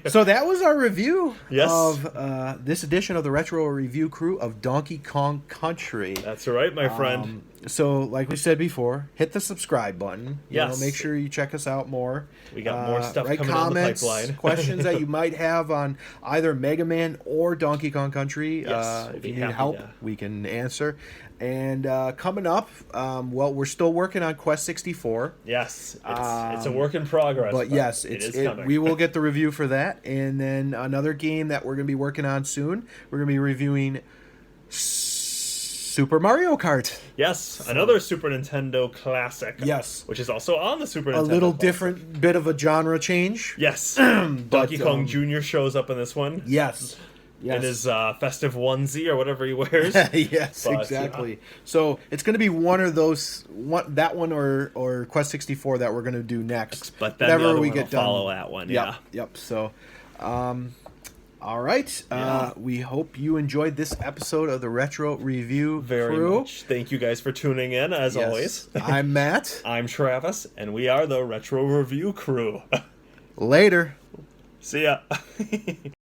So that was our review Yes. of this edition of the Retro Review Crew of Donkey Kong Country. That's right, my friend. So, like we said before, hit the subscribe button. Yes. Make sure you check us out more. We got more stuff write coming down the comments, pipeline. questions that you might have on either Mega Man or Donkey Kong Country. Yes, we'll if be you need happy help, to- we can answer. And coming up, we're still working on Quest 64. Yes, it's a work in progress. But yes, it is it coming. we will get the review for that. And then another game that we're going to be working on soon, we're going to be reviewing Super Mario Kart. Yes, another Super Nintendo classic. Yes. Which is also on the Super Nintendo. A little classic. different bit of a genre change. Yes. But, Donkey Kong Jr. shows up in this one. Yes. Yes. In his festive onesie or whatever he wears. Yes, But, exactly. So it's going to be one of those, that one or Quest 64 that we're going to do next. But then the other one will follow that one, yeah. Yep. So, all right. Yeah. We hope you enjoyed this episode of the Retro Review Very Crew. much. Thank you guys for tuning in, as Yes. always. I'm Matt. I'm Travis, and we are the Retro Review Crew. Later. See ya.